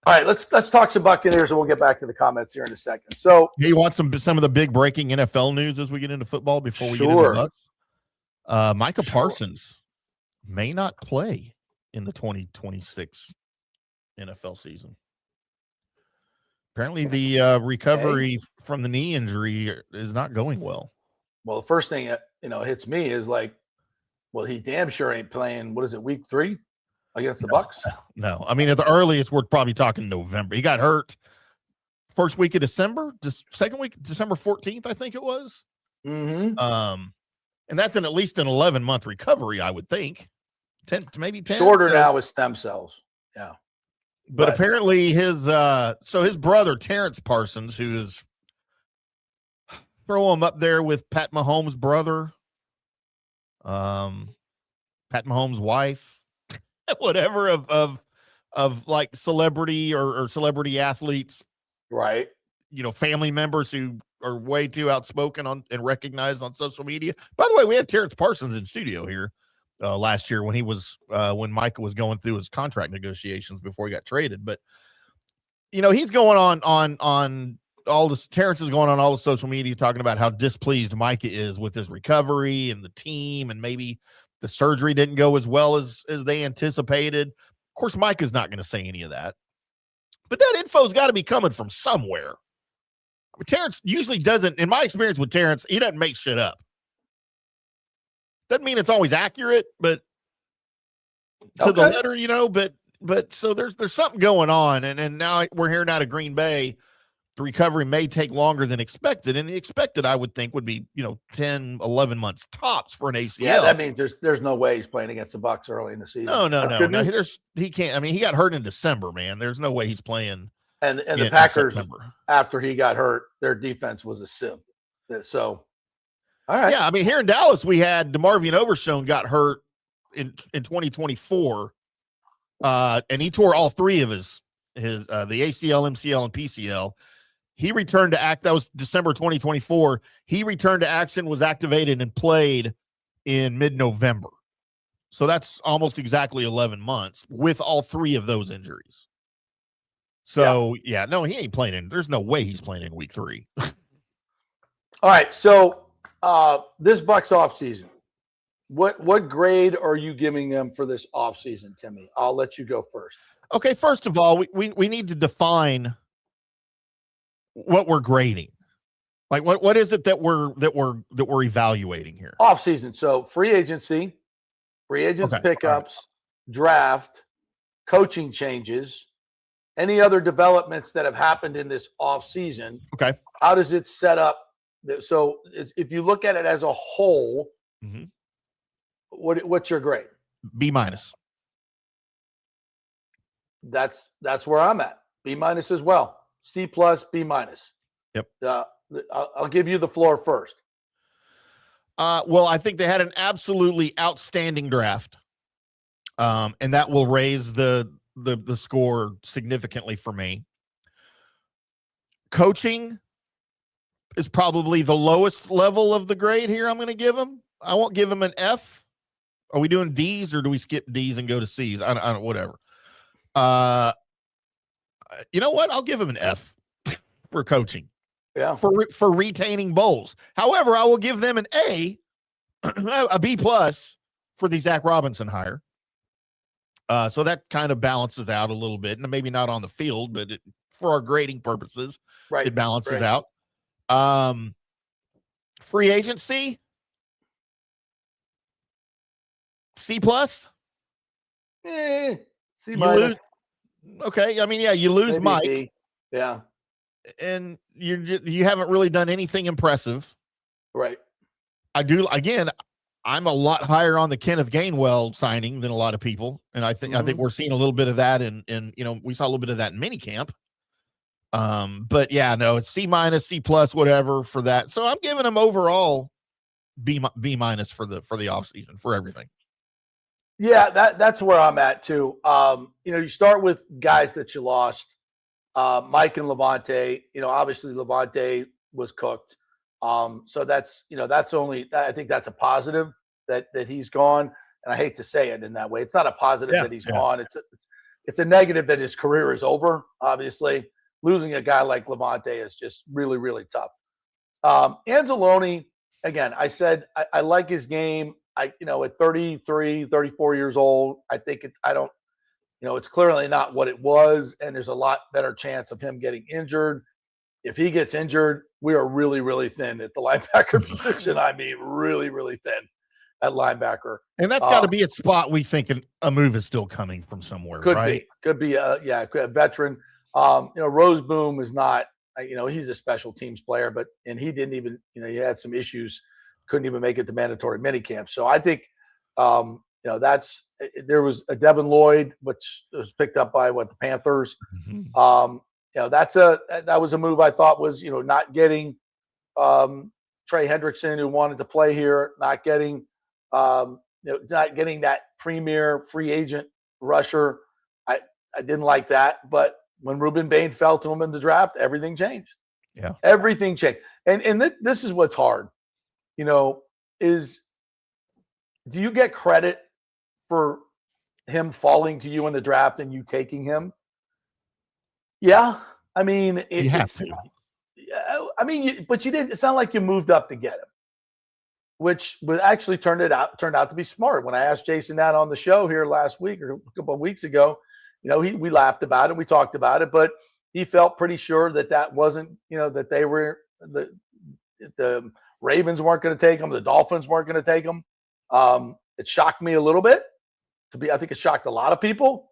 right, let's talk some Buccaneers, and we'll get back to the comments here in a second. So, hey, you want some of the big breaking NFL news as we get into football before we get into the Bucs? Micah Parsons may not play in the 2026 NFL season. Apparently, the recovery from the knee injury is not going well. Well, the first thing hits me is like, well, he damn sure ain't playing. What is it, week 3 against the Bucs? No, I mean at the earliest, we're probably talking November. He got hurt first week of December, second week, December 14th, I think it was. Mm-hmm. And that's at least an 11-month recovery, I would think. 10, maybe 10. Shorter now with stem cells. Yeah. But apparently his brother, Terrence Parsons, who is throw him up there with Pat Mahomes' brother, Pat Mahomes' wife, whatever of like celebrity or celebrity athletes. Right. Family members who are way too outspoken and recognized on social media. By the way, we had Terrence Parsons in studio here last year when he was when Micah was going through his contract negotiations before he got traded. But he's going on all this. Terrence is going on all the social media talking about how displeased Micah is with his recovery and the team, and maybe the surgery didn't go as well as they anticipated. Of course, Micah's not going to say any of that, but that info's got to be coming from somewhere. I mean, Terrence usually doesn't. In my experience with Terrence, he doesn't make shit up. Doesn't mean it's always accurate, but to the letter, but so there's something going on. And now we're hearing out of Green Bay, the recovery may take longer than expected. And the expected, I would think, would be, 10, 11 months tops for an ACL. Yeah, that means there's no way he's playing against the Bucs early in the season. No. He can't. I mean, he got hurt in December, man. There's no way he's playing. And the Packers, after he got hurt, their defense was a sieve. So, all right. Yeah, I mean, here in Dallas, we had DeMarvion Overshown got hurt in 2024, and he tore all 3 of his the ACL, MCL, and PCL. He returned to act. That was December 2024. He returned to action, was activated, and played in mid-November. So that's almost exactly 11 months with all 3 of those injuries. So, no, he ain't playing there's no way he's playing in week 3. All right. So this Bucs offseason, what grade are you giving them for this offseason, Timmy? I'll let you go first. Okay. First of all, we need to define what we're grading. Like what is it that we're evaluating here? Offseason. So free agency, pickups, draft, coaching changes, any other developments that have happened in this offseason. Okay. How does it set up? So if you look at it as a whole, what's your grade? B-. That's where I'm at. B- as well. C+, B-. Yep. I'll give you the floor first. Well, I think they had an absolutely outstanding draft. And that will raise the score significantly for me. Coaching is probably the lowest level of the grade here I'm going to give him. I won't give him an F. Are we doing D's or do we skip D's and go to C's? I don't whatever. You know what? I'll give him an F for coaching. Yeah. For retaining bowls. However, I will give them an A, a B plus for the Zach Robinson hire. So that kind of balances out a little bit, and maybe not on the field, but for our grading purposes, Right. it balances Right. out. Free agency, C plus. C You minus. lose. Okay, I mean, yeah, you lose Maybe Mike, B. Yeah. and you haven't really done anything impressive. Right. I'm a lot higher on the Kenneth Gainwell signing than a lot of people, and I think we're seeing a little bit of that in we saw a little bit of that in minicamp. But yeah, no, it's C minus, C plus, whatever for that. So I'm giving them overall B minus for the offseason for everything. Yeah, that's where I'm at too. You start with guys that you lost, Mike and Levante. Obviously Levante was cooked. So that's only, I think that's a positive that he's gone. And I hate to say it in that way. It's not a positive that he's gone. It's a negative that his career is over. Obviously, losing a guy like Levante is just really, really tough. Anzalone, again, I said I like his game. At 33, 34 years old, I think it's clearly not what it was, and there's a lot better chance of him getting injured. If he gets injured, we are really, really thin at the linebacker position. I mean, really, really thin at linebacker. And that's got to be a spot we think a move is still coming from somewhere, right? Could be a veteran. Roseboom is not, he's a special teams player, and he didn't even, he had some issues, couldn't even make it to mandatory minicamp. So I think, there was a Devin Lloyd, which was picked up by the Panthers. Mm-hmm. That was a move I thought was, not getting Trey Hendrickson, who wanted to play here, not getting that premier free agent rusher. I didn't like that, but when Ruben Bain fell to him in the draft, everything changed. Yeah, everything changed. And this is what's hard, is do you get credit for him falling to you in the draft and you taking him? Yeah, I mean, you have to. But you didn't. It's not like you moved up to get him, which actually turned out to be smart. When I asked Jason that on the show here last week or a couple of weeks ago, we laughed about it, we talked about it, but he felt pretty sure that wasn't, that they were the Ravens weren't going to take him, the Dolphins weren't going to take him. It shocked me a little bit. I think it shocked a lot of people,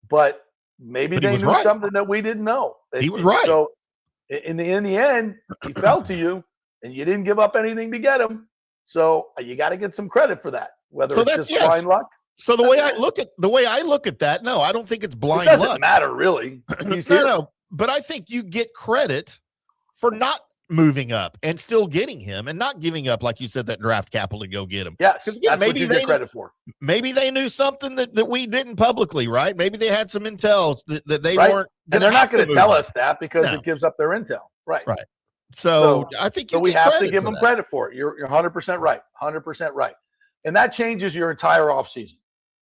but maybe they knew something that we didn't know. He was right. So in the end, he fell to you, and you didn't give up anything to get him. So you got to get some credit for that. Whether it's just blind luck. So the way I look at that, no, I don't think it's blind luck. It doesn't luck. matter really. No, but I think you get credit for not moving up and still getting him and not giving up, like you said, that draft capital to go get him. Yes, because that's maybe what you get credit for. Maybe they knew something that we didn't publicly, right? Maybe they had some intel that they right. weren't. And they're not going to tell us that because it gives up their intel. Right. Right. So I think we have to give them credit for it. You're 100% right. 100% right. And that changes your entire offseason.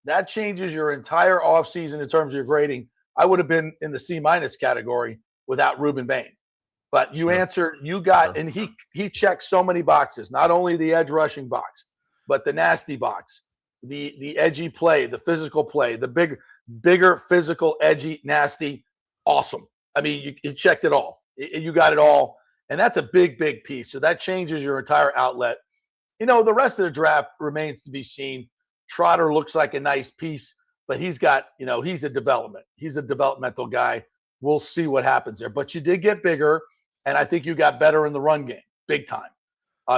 That changes your entire offseason in terms of your grading. I would have been in the C- category without Ruben Bain. But you answered, and he checked so many boxes, not only the edge rushing box, but the nasty box, the edgy play, the physical play, the bigger physical, edgy, nasty, awesome. I mean, you checked it all. You got it all. And that's a big, big piece. So that changes your entire outlet. The rest of the draft remains to be seen. Trotter looks like a nice piece, but he's got, he's a development. He's a developmental guy. We'll see what happens there. But you did get bigger. And I think you got better in the run game, big time.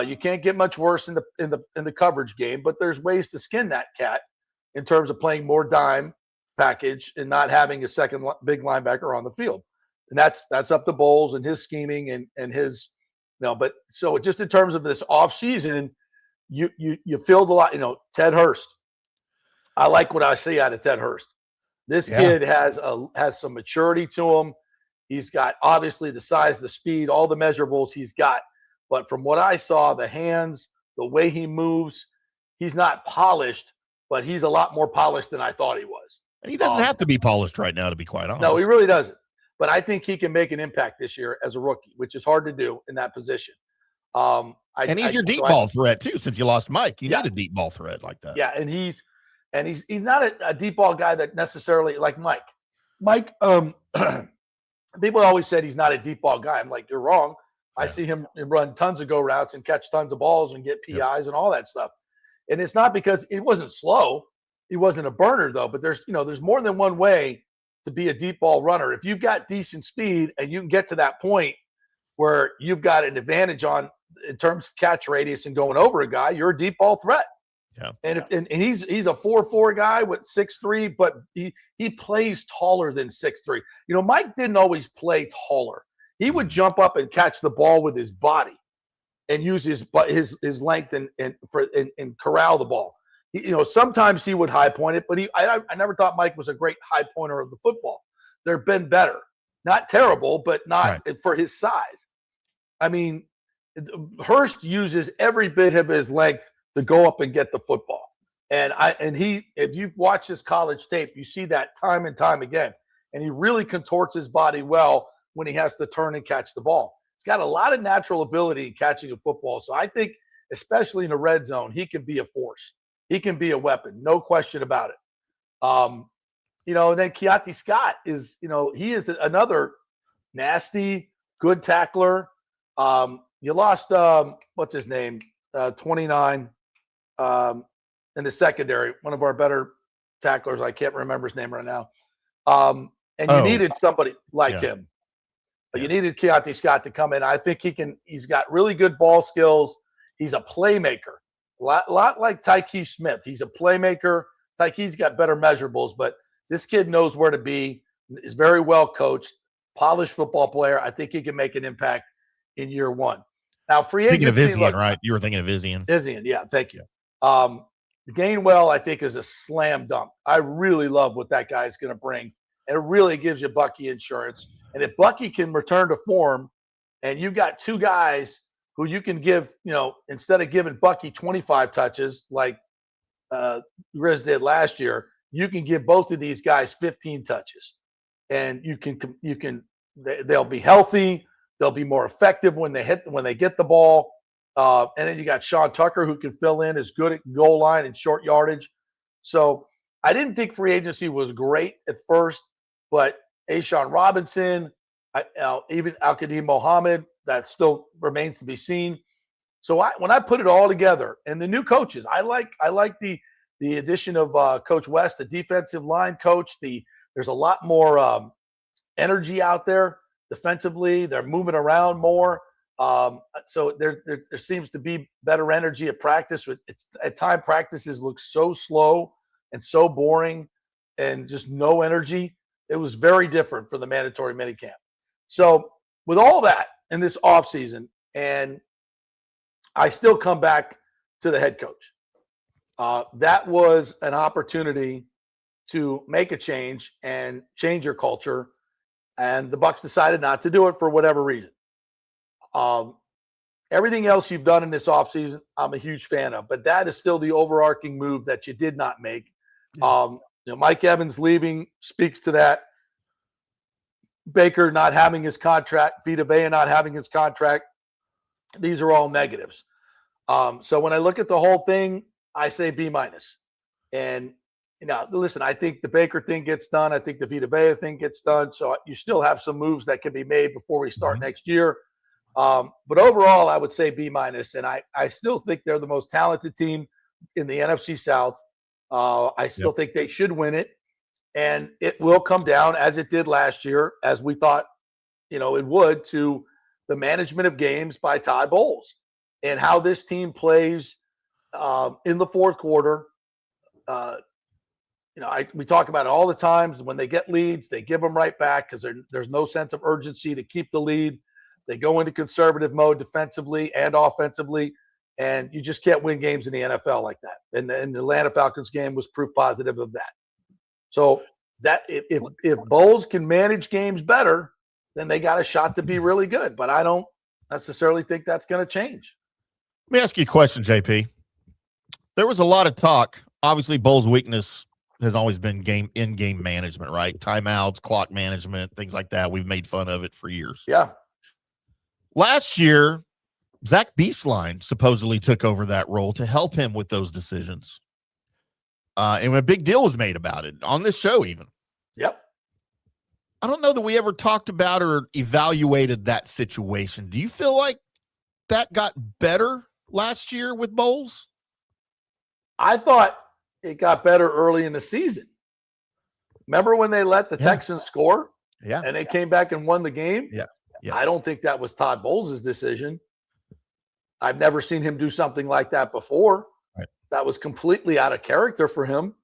You can't get much worse in the coverage game, but there's ways to skin that cat in terms of playing more dime package and not having a second big linebacker on the field. And that's up to Bowles and his scheming and his, But so just in terms of this offseason, you filled a lot. Ted Hurst. I like what I see out of Ted Hurst. This kid has some maturity to him. He's got obviously the size, the speed, all the measurables he's got. But from what I saw, the hands, the way he moves, he's not polished, but he's a lot more polished than I thought he was. And he doesn't have to be polished right now, to be quite honest. No, he really doesn't. but I think he can make an impact this year as a rookie, which is hard to do in that position. And he's your deep ball threat too. Since you lost Mike, you need a deep ball threat like that. Yeah, and he's not a deep ball guy that necessarily like Mike. Mike, people always said he's not a deep ball guy. I'm like, you're wrong. I see him run tons of go routes and catch tons of balls and get PIs and all that stuff. And it's not because it wasn't slow. He wasn't a burner though. But there's more than one way to be a deep ball runner. If you've got decent speed and you can get to that point where you've got an advantage in terms of catch radius and going over a guy, you're a deep ball threat. Yeah. And he's a 4'4" guy with 6'3", but he plays taller than 6'3". Mike didn't always play taller. He would jump up and catch the ball with his body and use his length and corral the ball. Sometimes he would high point it, but I never thought Mike was a great high pointer of the football. There have been better, not terrible, but not for his size. I mean, Hurst uses every bit of his length to go up and get the football. If you watch his college tape, you see that time and time again. And he really contorts his body well when he has to turn and catch the ball. He's got a lot of natural ability in catching a football. So I think, especially in the red zone, he can be a force. He can be a weapon, no question about it. And then Keontae Scott is, he is another nasty, good tackler. You lost, what's his name? 29 in the secondary, one of our better tacklers. I can't remember his name right now. And you needed somebody like him. But you needed Keontae Scott to come in. I think he's got really good ball skills. He's a playmaker. A lot like Tyke Smith. He's a playmaker. Tyke's got better measurables, but this kid knows where to be, is very well coached, polished football player. I think he can make an impact in year one. Now, free agency. Thinking of Izian, right? You were thinking of Izian. Izian, yeah, thank you. Gainwell, I think, is a slam dunk. I really love what that guy is going to bring, and it really gives you Bucky insurance. And if Bucky can return to form, and you've got two guys who you can give, instead of giving Bucky 25 touches like Riz did last year, you can give both of these guys 15 touches, and they'll be healthy. They'll be more effective when they get the ball. And then you got Sean Tucker, who can fill in, is good at goal line and short yardage. So I didn't think free agency was great at first, but Ashawn Robinson, even Al-Qadim Mohammed, that still remains to be seen. So when I put it all together, and the new coaches, I like the addition of Coach West, the defensive line coach. There's a lot more energy out there defensively. They're moving around more. So there seems to be better energy at practice. At time, practices look so slow and so boring and just no energy. It was very different for the mandatory minicamp. So with all that in this offseason, and I still come back to the head coach. That was an opportunity to make a change and change your culture. And the Bucs decided not to do it for whatever reason. Everything else you've done in this offseason, I'm a huge fan of, but that is still the overarching move that you did not make. Mike Evans leaving speaks to that. Baker not having his contract, Vita Vea not having his contract. These are all negatives. So when I look at the whole thing, I say B-. And, listen, I think the Baker thing gets done. I think the Vita Vea thing gets done. So you still have some moves that can be made before we start next year. But overall, I would say B-. And I still think they're the most talented team in the NFC South. I still think they should win it. And it will come down, as it did last year, as we thought, it would, to the management of games by Todd Bowles and how this team plays in the fourth quarter. We talk about it all the times. When they get leads, they give them right back because there's no sense of urgency to keep the lead. They go into conservative mode defensively and offensively, and you just can't win games in the NFL like that. And the Atlanta Falcons game was proof positive of that. So that if Bowles can manage games better, then they got a shot to be really good. But I don't necessarily think that's going to change. Let me ask you a question, JP. There was a lot of talk. Obviously, Bowles' weakness has always been in-game management, right? Timeouts, clock management, things like that. We've made fun of it for years. Yeah. Last year, Zach Beastline supposedly took over that role to help him with those decisions. And a big deal was made about it on this show even. Yep. I don't know that we ever talked about or evaluated that situation. Do you feel like that got better last year with Bowles? I thought it got better early in the season. Remember when they let the Texans score? Yeah. And they came back and won the game? Yeah. Yes. I don't think that was Todd Bowles' decision. I've never seen him do something like that before. Right. That was completely out of character for him.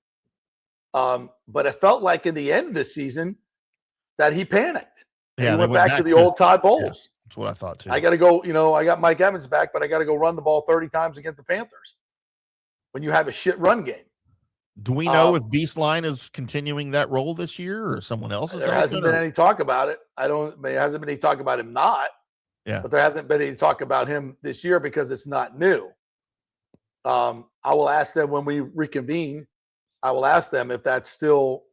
But it felt like in the end of the season that he panicked. Yeah, he went back to the old Todd Bowles. Yeah, that's what I thought too. I got to go, I got Mike Evans back, but I got to go run the ball 30 times against the Panthers when you have a shit run game. Do we know if Beastline is continuing that role this year or someone else is? There hasn't been any talk about it. There hasn't been any talk about him not. Yeah. But there hasn't been any talk about him this year because it's not new. I will ask them when we reconvene. I will ask them if that's still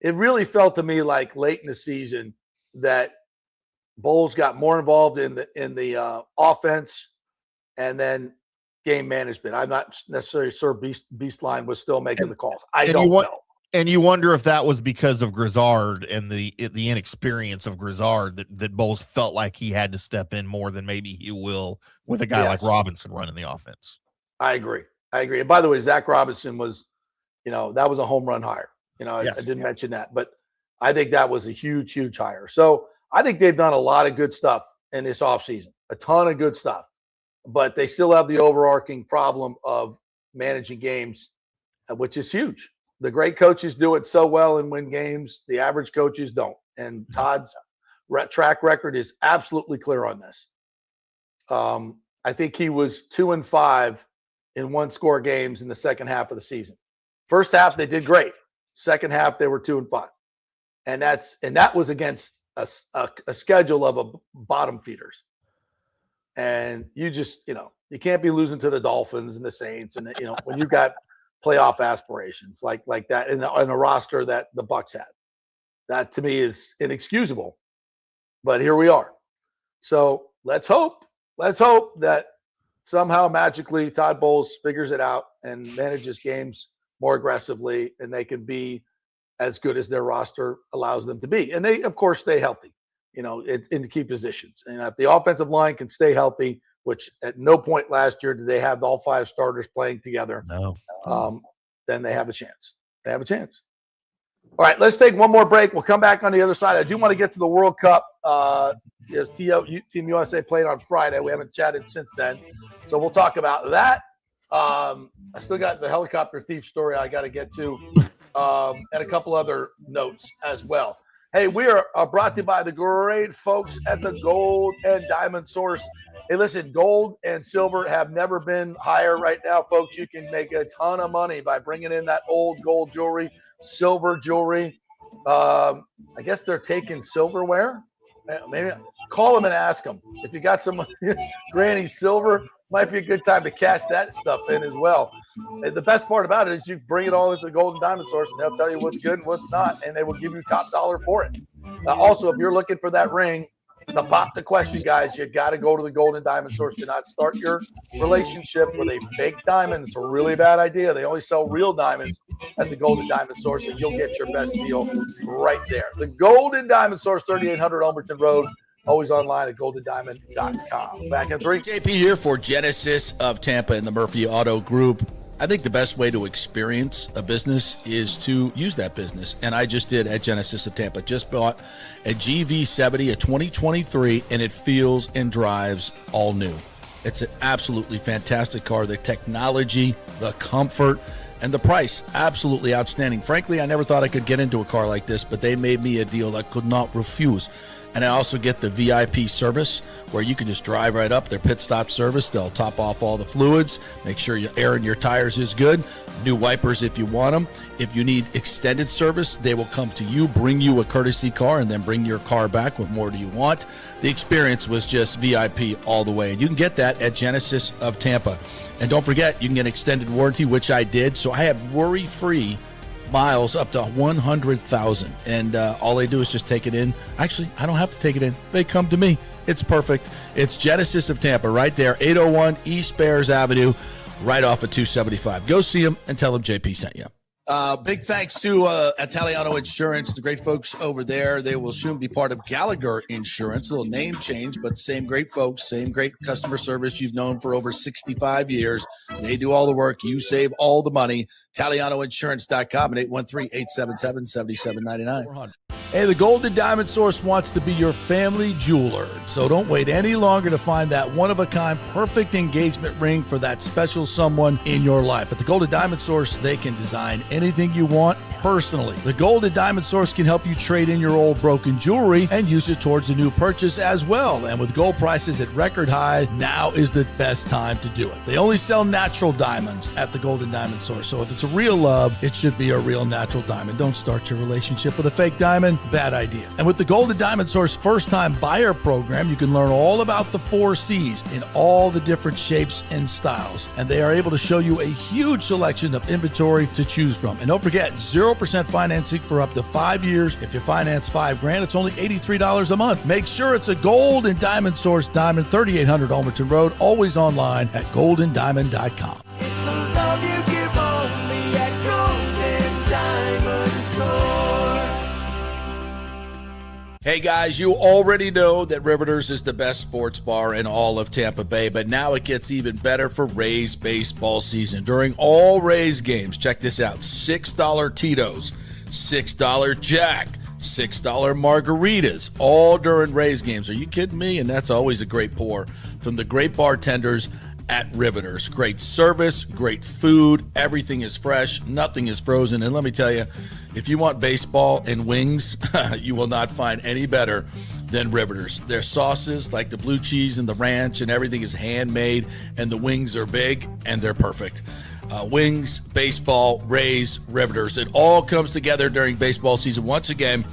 it really felt to me like late in the season that Bowles got more involved in the offense and then game management. I'm not necessarily sure Beastline was still making the calls. I don't know. And you wonder if that was because of Grizzard and the inexperience of Grizzard that Bowles felt like he had to step in more than maybe he will with a guy like Robinson running the offense. I agree. And by the way, Zach Robinson was, that was a home run hire. I didn't mention that, but I think that was a huge, huge hire. So I think they've done a lot of good stuff in this offseason, a ton of good stuff, but they still have the overarching problem of managing games, which is huge. The great coaches do it so well and win games. The average coaches don't. And Todd's track record is absolutely clear on this. I think he was 2-5 in one-score games in the second half of the season. First half, they did great. Second half, they were 2-5. And that was against a schedule of bottom feeders. And you just, you can't be losing to the Dolphins and the Saints. And, when you've got playoff aspirations like that in a roster that the Bucs had. That to me is inexcusable. But here we are. So let's hope that somehow magically Todd Bowles figures it out and manages games more aggressively and they can be as good as their roster allows them to be. And they, of course, stay healthy, in key positions. And if the offensive line can stay healthy, which at no point last year did they have all 5 starters playing together. No. Then they have a chance. All right, let's take one more break. We'll come back on the other side. I do want to get to the World Cup. As Team USA played on Friday. We haven't chatted since then. So we'll talk about that. I still got the helicopter thief story I got to get to and a couple other notes as well. Hey, we are brought to you by the great folks at the Gold and Diamond Source. Hey, listen, gold and silver have never been higher right now, folks. You can make a ton of money by bringing in that old gold jewelry, silver jewelry. I guess they're taking silverware. Maybe call them and ask them. If you got some granny silver, might be a good time to cash that stuff in as well. And the best part about it is you bring it all into the Gold and Diamond Source, and they'll tell you what's good and what's not, and they will give you top dollar for it. Also, if you're looking for that ring, to pop the question, guys, you got to go to the Gold and Diamond Source. Do not start your relationship with a fake diamond. It's a really bad idea. They only sell real diamonds at the Gold and Diamond Source, and you'll get your best deal right there. The Gold and Diamond Source, 3800 Elmerton Road. Always online at goldendiamond.com. Back in 3. JP here for Genesis of Tampa and the Murphy Auto Group. I think the best way to experience a business is to use that business. And I just did at Genesis of Tampa. Just bought a GV70, a 2023, and it feels and drives all new. It's an absolutely fantastic car. The technology, the comfort, and the price, absolutely outstanding. Frankly, I never thought I could get into a car like this, but they made me a deal I could not refuse. And I also get the VIP service where you can just drive right up, their pit stop service. They'll top off all the fluids, make sure your air in your tires is good, new wipers if you want them. If you need extended service, they will come to you, bring you a courtesy car, and then bring your car back. What more do you want? The experience was just VIP all the way. And you can get that at Genesis of Tampa. And don't forget, you can get extended warranty, which I did. So I have worry-free miles up to 100,000. And all they do is just take it in. Actually, I don't have to take it in. They come to me. It's perfect. It's Genesis of Tampa right there, 801 East Bears Avenue, right off of 275. Go see them and tell them JP sent you. Big thanks to Italiano Insurance, the great folks over there. They will soon be part of Gallagher Insurance. A little name change, but same great folks, same great customer service you've known for over 65 years. They do all the work. You save all the money. ItalianoInsurance.com at 813-877-7799. Hey, the Golden Diamond Source wants to be your family jeweler. So don't wait any longer to find that one-of-a-kind perfect engagement ring for that special someone in your life. At the Golden Diamond Source, they can design anything you want personally. The Golden Diamond Source can help you trade in your old broken jewelry and use it towards a new purchase as well. And with gold prices at record high, now is the best time to do it. They only sell natural diamonds at the Golden Diamond Source. So if it's a real love, it should be a real natural diamond. Don't start your relationship with a fake diamond. Bad idea. And with the Golden Diamond Source first-time buyer program, you can learn all about the 4 C's in all the different shapes and styles. And they are able to show you a huge selection of inventory to choose from. And don't forget, 0% financing for up to 5 years. If you finance $5,000, it's only $83 a month. Make sure it's a Golden Diamond Source diamond, 3800 Almerton Road, always online at goldendiamond.com. It's the love you give only at Golden Diamond Source. Hey guys, you already know that Riveters is the best sports bar in all of Tampa Bay, but now it gets even better for Rays baseball season. During all Rays games, check this out, $6 Tito's, $6 Jack, $6 margaritas, all during Rays games. Are you kidding me? And that's always a great pour from the great bartenders at Riveters. Great service, great food, everything is fresh, nothing is frozen. And let me tell you, if you want baseball and wings, you will not find any better than Riveters. Their sauces, like the blue cheese and the ranch and everything, is handmade, and the wings are big and they're perfect. Wings, baseball, Rays, Riveters. It all comes together during baseball season. Once again,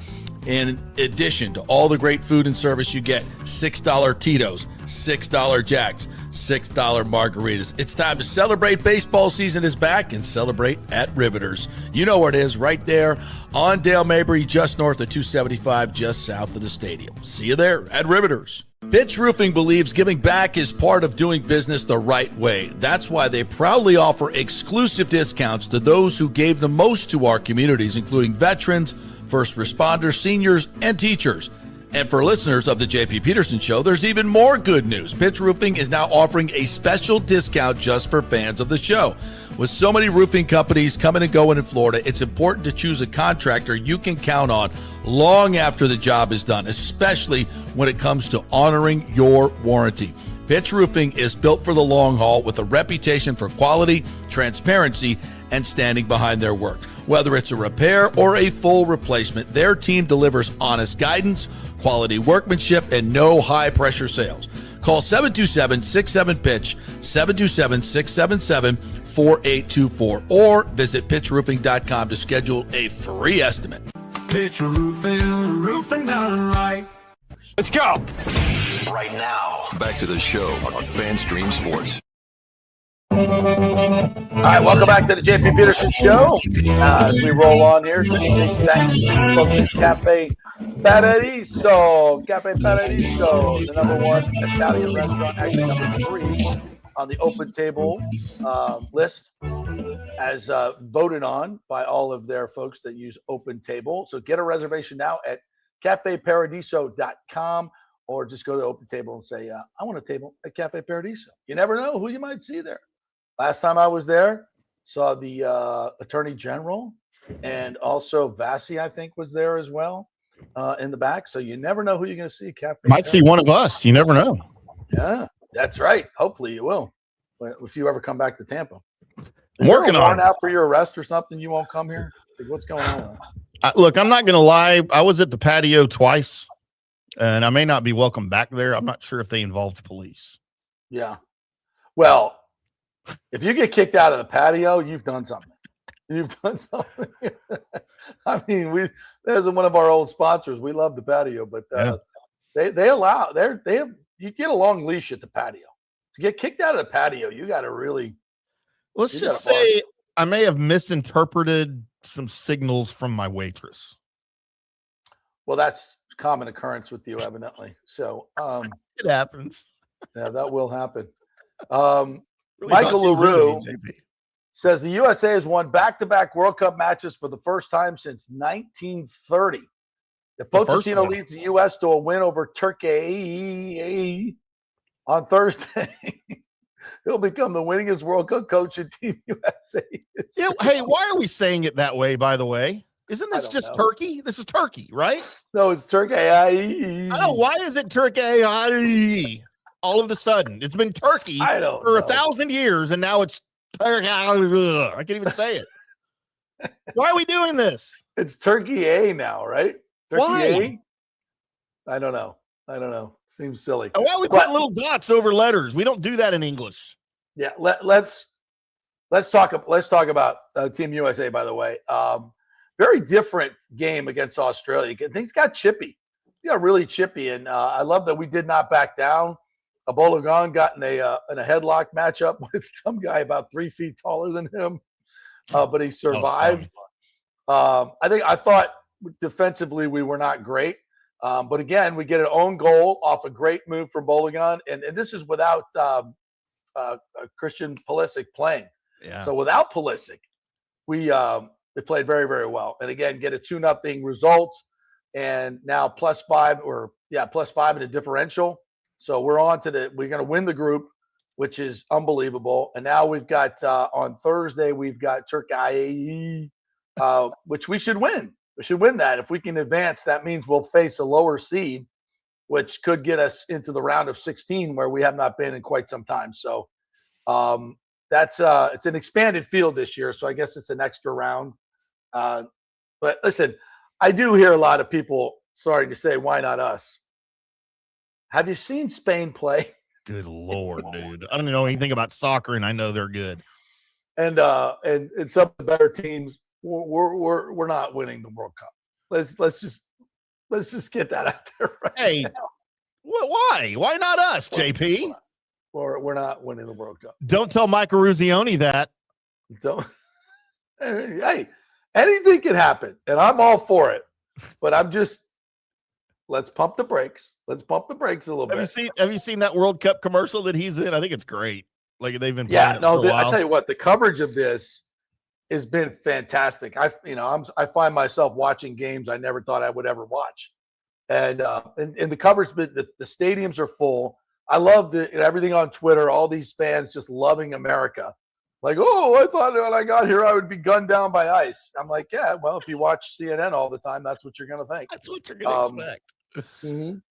in addition to all the great food and service, you get $6 Tito's, $6 Jacks, $6 margaritas. It's time to celebrate. Baseball season is back, and celebrate at Riveters. You know where it is, right there on Dale Mabry, just north of 275, just south of the stadium. See you there at Riveters. Pitch Roofing believes giving back is part of doing business the right way. That's why they proudly offer exclusive discounts to those who gave the most to our communities, including veterans, first responders, seniors, and teachers. And for listeners of the JP Peterson Show, there's even more good news. Pitch Roofing is now offering a special discount just for fans of the show. With so many roofing companies coming and going in Florida, it's important to choose a contractor you can count on long after the job is done, especially when it comes to honoring your warranty. Pitch Roofing is built for the long haul with a reputation for quality, transparency, and standing behind their work. Whether it's a repair or a full replacement, their team delivers honest guidance, quality workmanship, and no high-pressure sales. Call 727-67-PITCH, 727-677-4824, or visit pitchroofing.com to schedule a free estimate. Pitch roofing, roofing done right. Let's go. Right now. Back to the show on FanStream Sports. All right, welcome back to the JP Peterson Show. As we roll on here, thanks to folks at Cafe Paradiso. Cafe Paradiso, the number one Italian restaurant, actually number 3 on the open table list, as voted on by all of their folks that use Open Table. So get a reservation now at cafeparadiso.com, or just go to Open Table and say, I want a table at Cafe Paradiso. You never know who you might see there. Last time I was there, saw the Attorney General, and also Vassie, I think, was there as well in the back. So you never know who you're going to see. Cafe Might see one of us. You never know. Yeah, that's right. Hopefully you will, if you ever come back to Tampa. I'm working on it. Out for your arrest or something, you won't come here? Like, what's going on? Look, I'm not going to lie. I was at the patio twice, and I may not be welcome back there. I'm not sure if they involved police. Yeah. Well, if you get kicked out of the patio, you've done something. You've done something. I mean, there's one of our old sponsors. We love the patio, but they allow you get a long leash at the patio. To get kicked out of the patio, you got to really. Let's just say I may have misinterpreted some signals from my waitress. Well, that's common occurrence with you, evidently. So, It happens. yeah, that will happen. Really Michael thought you was into LaRue me, JP. says the USA has won back-to-back World Cup matches for the first time since 1930. The first Pochettino one. leads the U.S. to a win over Turkey on Thursday. He'll become the winningest World Cup coach in Team USA. Yeah. Hey, why are we saying it that way, by the way? Isn't I this don't just know. Turkey? This is Turkey, right? No, it's Turkey. I know. Why is it Turkey? All of a sudden, it's been Turkey I don't for know. 1,000 years, and now it's Turkey. I can't even say it. Why are we doing this? It's Turkey A now, right? Turkey Why? A? I don't know. Seems silly. Why are we putting little dots over letters? We don't do that in English. Yeah, let's talk about Team USA. By the way, very different game against Australia. Things got chippy. They got really chippy, and I love that we did not back down. Bologan got in a headlock matchup with some guy about 3 feet taller than him, but he survived. I thought defensively we were not great, but again we get an own goal off a great move from Bologan, and this is without Christian Pulisic playing. Yeah. So without Pulisic, they played very, very well. And again, get a 2-0 result, and now +5 in a differential. So we're going to win the group, which is unbelievable. And now we've got on Thursday we've got Turkey, which we should win. We should win that. If we can advance, that means we'll face a lower seed, which could get us into the round of 16 where we have not been in quite some time. So it's an expanded field this year. So I guess it's an extra round. But listen, I do hear a lot of people starting to say, why not us? Have you seen Spain play? Good Lord, dude. I don't know anything about soccer, and I know they're good. And some of the better teams, we're not winning the World Cup. Let's just get that out there right Hey, now. why? Why not us, JP? We're not winning the World Cup. Don't tell Mike Ruzioni that. Don't. Hey, anything can happen, and I'm all for it. But let's pump the brakes. Let's pump the brakes a little bit. Have you seen that World Cup commercial that he's in? I think it's great. Like they've been playing it for a while. I tell you what, the coverage of this has been fantastic. I find myself watching games I never thought I would ever watch, and the coverage, the stadiums are full. I love everything on Twitter. All these fans just loving America. Like, oh, I thought when I got here I would be gunned down by ICE. I'm like, yeah, well, if you watch CNN all the time, that's what you're going to think. That's what you're going to expect.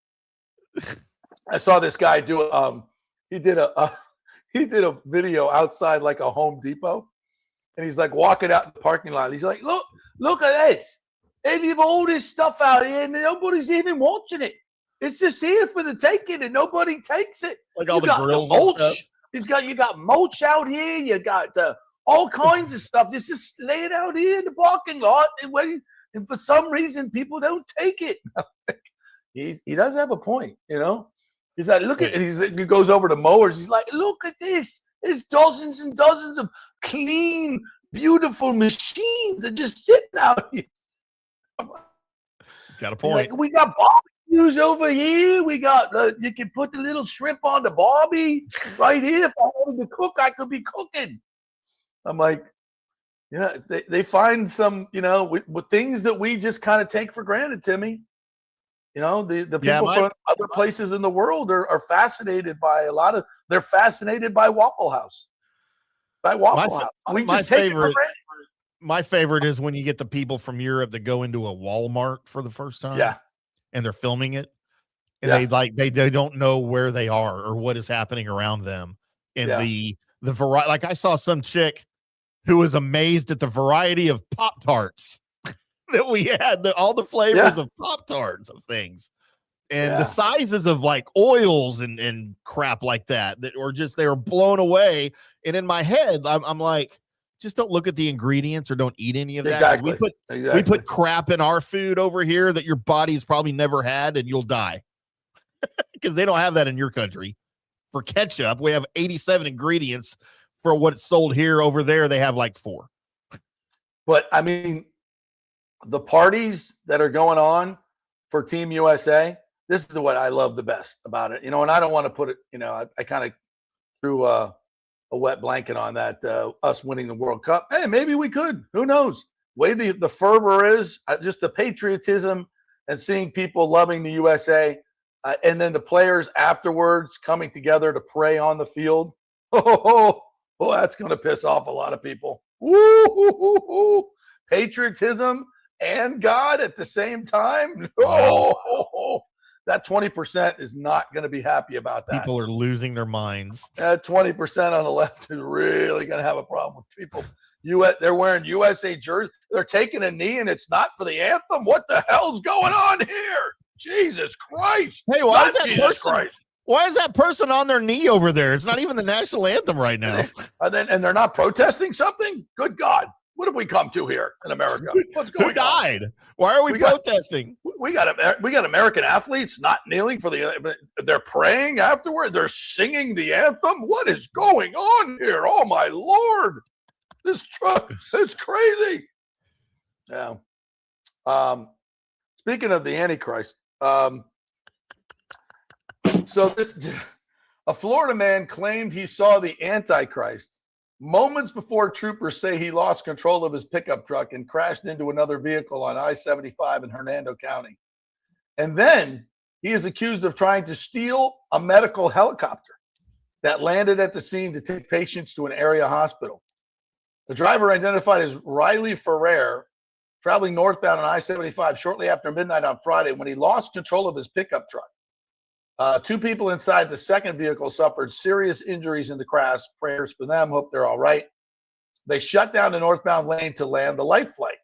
I saw this guy do he did a video outside like a Home Depot, and he's like walking out in the parking lot. He's like, look at this. They leave all this stuff out here and nobody's even watching it. It's just here for the taking and nobody takes it. Like all the grills and stuff. You got mulch out here. You got all kinds of stuff. Just lay it out here in the parking lot, and for some reason people don't take it. He does have a point, you know. He's like, look at it. He goes over to mowers. He's like, look at this. There's dozens and dozens of clean, beautiful machines that just sitting out here. Got a point. Like, we got barbecues over here. We got you can put the little shrimp on the barbie right here. If I wanted to cook, I could be cooking. I'm like, you know, they find some, you know, with things that we just kind of take for granted, Timmy. You know, the people from other places in the world are fascinated by they're fascinated by Waffle House. My favorite is when you get the people from Europe that go into a Walmart for the first time. Yeah. And they're filming it. And they don't know where they are or what is happening around them. And the variety, like I saw some chick who was amazed at the variety of Pop-Tarts that we had, all the flavors of Pop-Tarts of things. And the sizes of like oils and crap like that were just, they were blown away. And in my head, I'm like, just don't look at the ingredients or don't eat any of that. Exactly. We put crap in our food over here that your body's probably never had and you'll die because they don't have that in your country. For ketchup, we have 87 ingredients. For what's sold here. Over there, they have like 4. But I mean, the parties that are going on for Team USA, this is what I love the best about it. And I don't want to put it, I kind of threw a wet blanket on that, us winning the World Cup. Hey, maybe we could. Who knows? Way the fervor is, just the patriotism and seeing people loving the USA, and then the players afterwards coming together to pray on the field. Oh, that's going to piss off a lot of people. Woo! Patriotism and God at the same time. Oh, that 20% is not going to be happy about that. People are losing their minds. That 20% on the left is really going to have a problem with people. They're wearing USA jerseys. They're taking a knee, and it's not for the anthem. What the hell's going on here? Jesus Christ! Hey, why is that person on their knee over there? It's not even the national anthem right now. And they're not protesting something? Good God. What have we come to here in America? What's going on? Who died? Why are we protesting? We got American athletes not kneeling for they're praying afterward. They're singing the anthem. What is going on here? Oh my Lord. It's crazy. Yeah. Speaking of the Antichrist, so a Florida man claimed he saw the Antichrist moments before troopers say he lost control of his pickup truck and crashed into another vehicle on I-75 in Hernando County. And then he is accused of trying to steal a medical helicopter that landed at the scene to take patients to an area hospital. The driver, identified as Riley Ferrer, traveling northbound on I-75 shortly after midnight on Friday when he lost control of his pickup truck. Two people inside the second vehicle suffered serious injuries in the crash. Prayers for them. Hope they're all right. They shut down the northbound lane to land the life flight.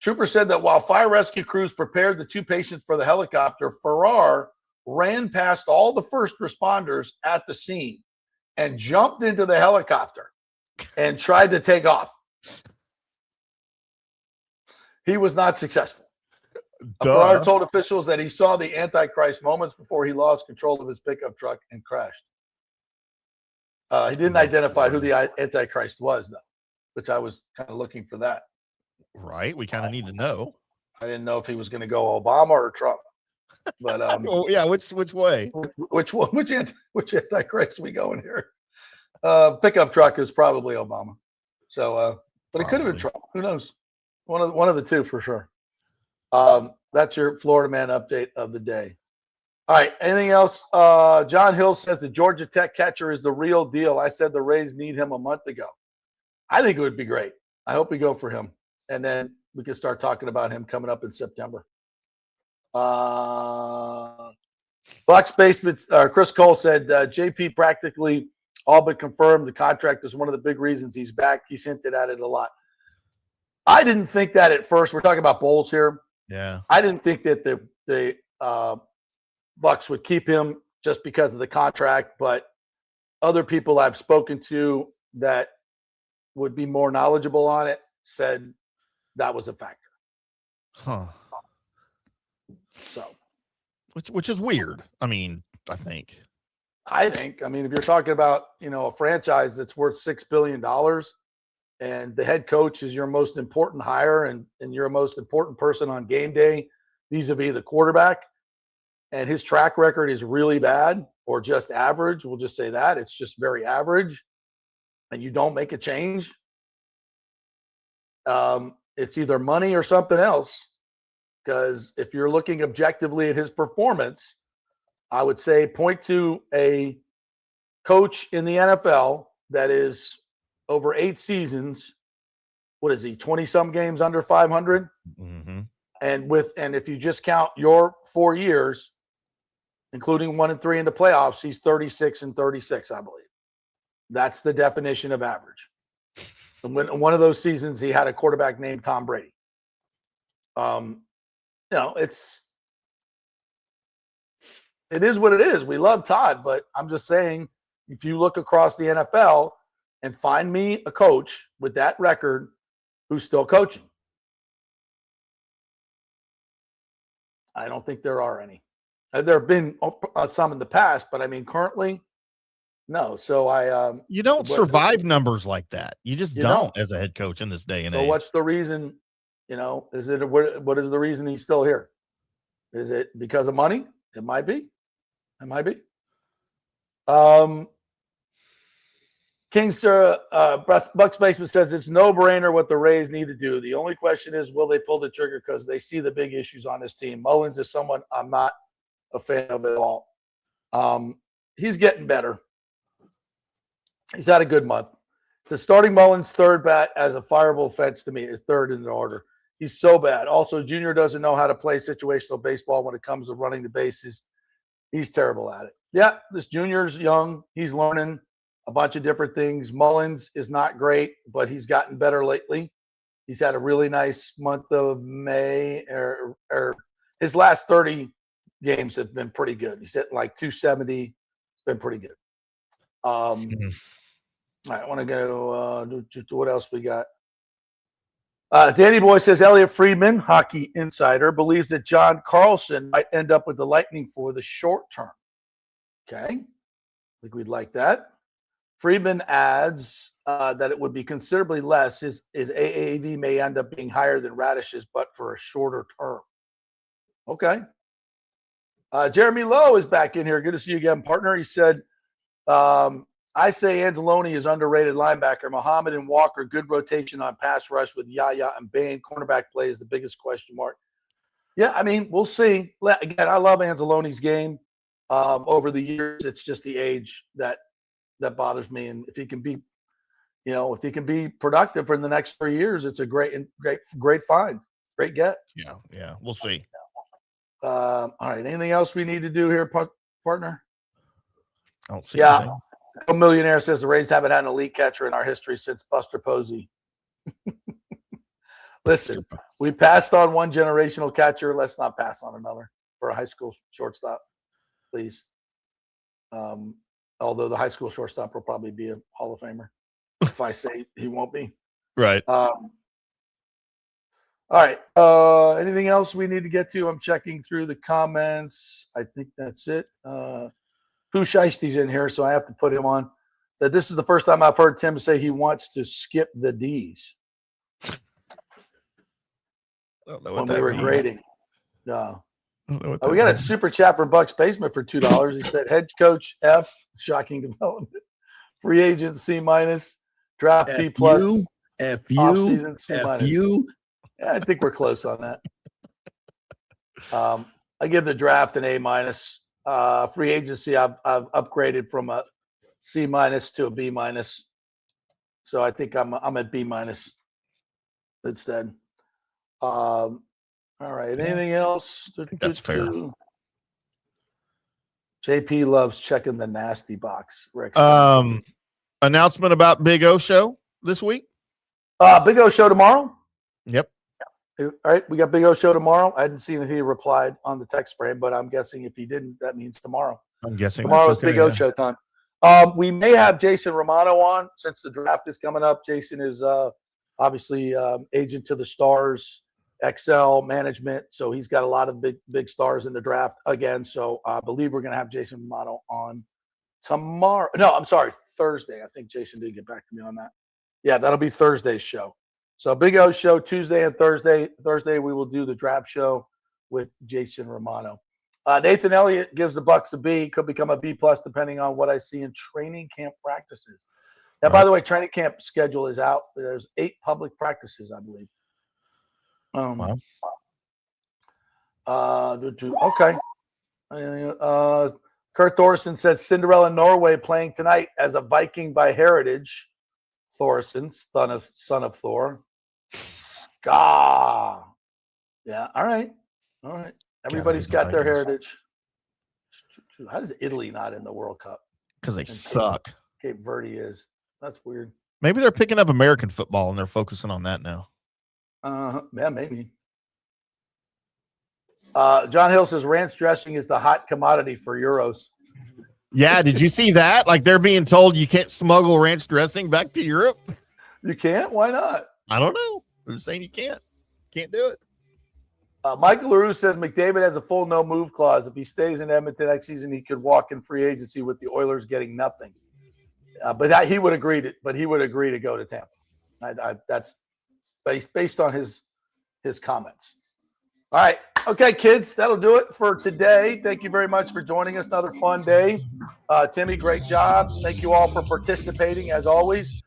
Troopers said that while fire rescue crews prepared the two patients for the helicopter, Ferrer ran past all the first responders at the scene and jumped into the helicopter and tried to take off. He was not successful. Ferrer told officials that he saw the Antichrist moments before he lost control of his pickup truck and crashed. He didn't identify who the Antichrist was, though, which I was kind of looking for that. Right. We kind of need to know. I didn't know if he was going to go Obama or Trump. But oh yeah, which way? Which one? Which Antichrist are we going here? Pickup truck is probably Obama. So, but it could have been Trump. Who knows? One of the two for sure. That's your Florida man update of the day. All right. Anything else? John Hill says the Georgia Tech catcher is the real deal. I said the Rays need him a month ago. I think it would be great. I hope we go for him. And then we can start talking about him coming up in September. Bucs basement, Chris Cole said JP practically all but confirmed the contract is one of the big reasons he's back. He's hinted at it a lot. I didn't think that at first. We're talking about Bowles here. Yeah. I didn't think that the Bucs would keep him just because of the contract, but other people I've spoken to that would be more knowledgeable on it said that was a factor. Huh. So, which is weird. I mean, I think, if you're talking about, a franchise that's worth $6 billion and the head coach is your most important hire and your most important person on game day vis-a-vis the quarterback, and his track record is really bad or just average, we'll just say that it's just very average, and you don't make a change, it's either money or something else. Because if you're looking objectively at his performance, I would say point to a coach in the NFL that is over 8 seasons. What is he? 20-some games under 500. Mm-hmm. And if you just count your 4 years, including 1 and 3 in the playoffs, he's 36 and 36, I believe. That's the definition of average. And when one of those seasons, he had a quarterback named Tom Brady. It is what it is. We love Todd, but I'm just saying, if you look across the NFL and find me a coach with that record who's still coaching, I don't think there are any. There have been some in the past, but currently, No, so I You don't what- survive numbers like that. You just You don't don't. as a head coach in this day and So age. what's the reason? Is it what is the reason he's still here? Is it because of money? It might be. It might be. Kingster Bucs Basement says it's no brainer what the Rays need to do. The only question is, will they pull the trigger because they see the big issues on this team? Mullins is someone I'm not a fan of at all. He's getting better. He's had a good month. So starting Mullins third bat as a fireable offense to me is third in the order. He's so bad. Also, Junior doesn't know how to play situational baseball when it comes to running the bases. He's terrible at it. Yeah, this Junior's young. He's learning a bunch of different things. Mullins is not great, but he's gotten better lately. He's had a really nice month of May, or his last 30 games have been pretty good. He's hitting like 270. It's been pretty good. All right, I want to go to what else we got. Danny Boy says Elliot Friedman, hockey insider, believes that John Carlson might end up with the Lightning for the short term. Okay, I think we'd like that. Friedman adds that it would be considerably less. His AAV may end up being higher than Raddish's, but for a shorter term. Okay. Jeremy Lowe is back in here. Good to see you again, partner. He said, I say Anzalone is underrated linebacker. Muhammad and Walker, good rotation on pass rush with Yaya and Bain. Cornerback play is the biggest question mark. Yeah, I mean, we'll see. Again, I love Anzalone's game. Over the years, it's just the age that bothers me. And if he can be, if he can be productive for the next 3 years, it's a great find, great get. Yeah, we'll see. All right, anything else we need to do here, partner? I don't see Yeah. anything. A millionaire says the Rays haven't had an elite catcher in our history since Buster Posey. Listen, we passed on one generational catcher. Let's not pass on another for a high school shortstop, please. Although the high school shortstop will probably be a Hall of Famer if I say he won't be. Right. All right. Anything else we need to get to? I'm checking through the comments. I think that's it. Pooh Sheisty's in here, so I have to put him on. That this is the first time I've heard Tim say he wants to skip the D's. I don't know When what we were means. grading. No. I don't know what We that got a means. super chat from Bucks Basement for $2. He said head coach F, shocking development. Free agent C minus, draft B plus, off-season C minus. Yeah, I think we're close on that. I give the draft an A minus. Free agency, I've upgraded from a C minus to a B minus. So I think I'm at B minus instead. All right. Anything else? I think that's fair. JP loves checking the nasty box. Rick. Announcement about Big O show this week. Big O show tomorrow. Yep. All right, we got Big O show tomorrow. I hadn't seen if he replied on the text frame, but I'm guessing if he didn't, that means tomorrow. I'm guessing Tomorrow's that's okay, Big O yeah. show time. We may have Jason Romano on since the draft is coming up. Jason is obviously agent to the Stars, XL management, so he's got a lot of big stars in the draft again. So I believe we're going to have Jason Romano on tomorrow. No, I'm sorry, Thursday. I think Jason did get back to me on that. Yeah, that'll be Thursday's show. So Big O show Tuesday and Thursday. Thursday we will do the draft show with Jason Romano. Nathan Elliott gives the Bucs a B. Could become a B plus depending on what I see in training camp practices. Now, by the way, training camp schedule is out. There's 8 public practices, I believe. Wow. Okay. Kurt Thorson says Cinderella Norway playing tonight as a Viking by heritage. Thorson, son of Thor. Ska. Yeah. All right. Everybody's got their heritage. How is Italy not in the World Cup? Because they suck. Cape Verde is. That's weird. Maybe they're picking up American football and they're focusing on that now. Yeah, maybe. John Hill says ranch dressing is the hot commodity for Euros. Yeah, did you see that? Like they're being told you can't smuggle ranch dressing back to Europe. You can't? Why not? I don't know. I'm saying you can't. Can't do it. Michael LaRue says McDavid has a full no move clause. If he stays in Edmonton next season, he could walk in free agency with the Oilers getting nothing. But he would agree to go to Tampa. That's based on his comments. All right. Okay, kids, that'll do it for today. Thank you very much for joining us. Another fun day. Timmy, great job. Thank you all for participating, as always.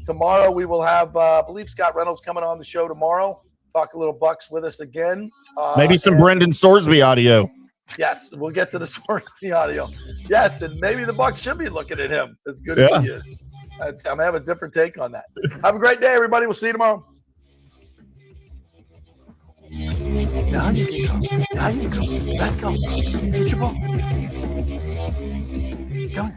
Tomorrow we will have, I believe, Scott Reynolds coming on the show tomorrow. Talk a little Bucs with us again. Maybe some Brendan Sorsby audio. Yes, we'll get to the Sorsby audio. Yes, and maybe the Bucs should be looking at him. As good as he is. I'm going to have a different take on that. Have a great day, everybody. We'll see you tomorrow. Now you can go. Now you can go. Let's go. Get your ball. Go.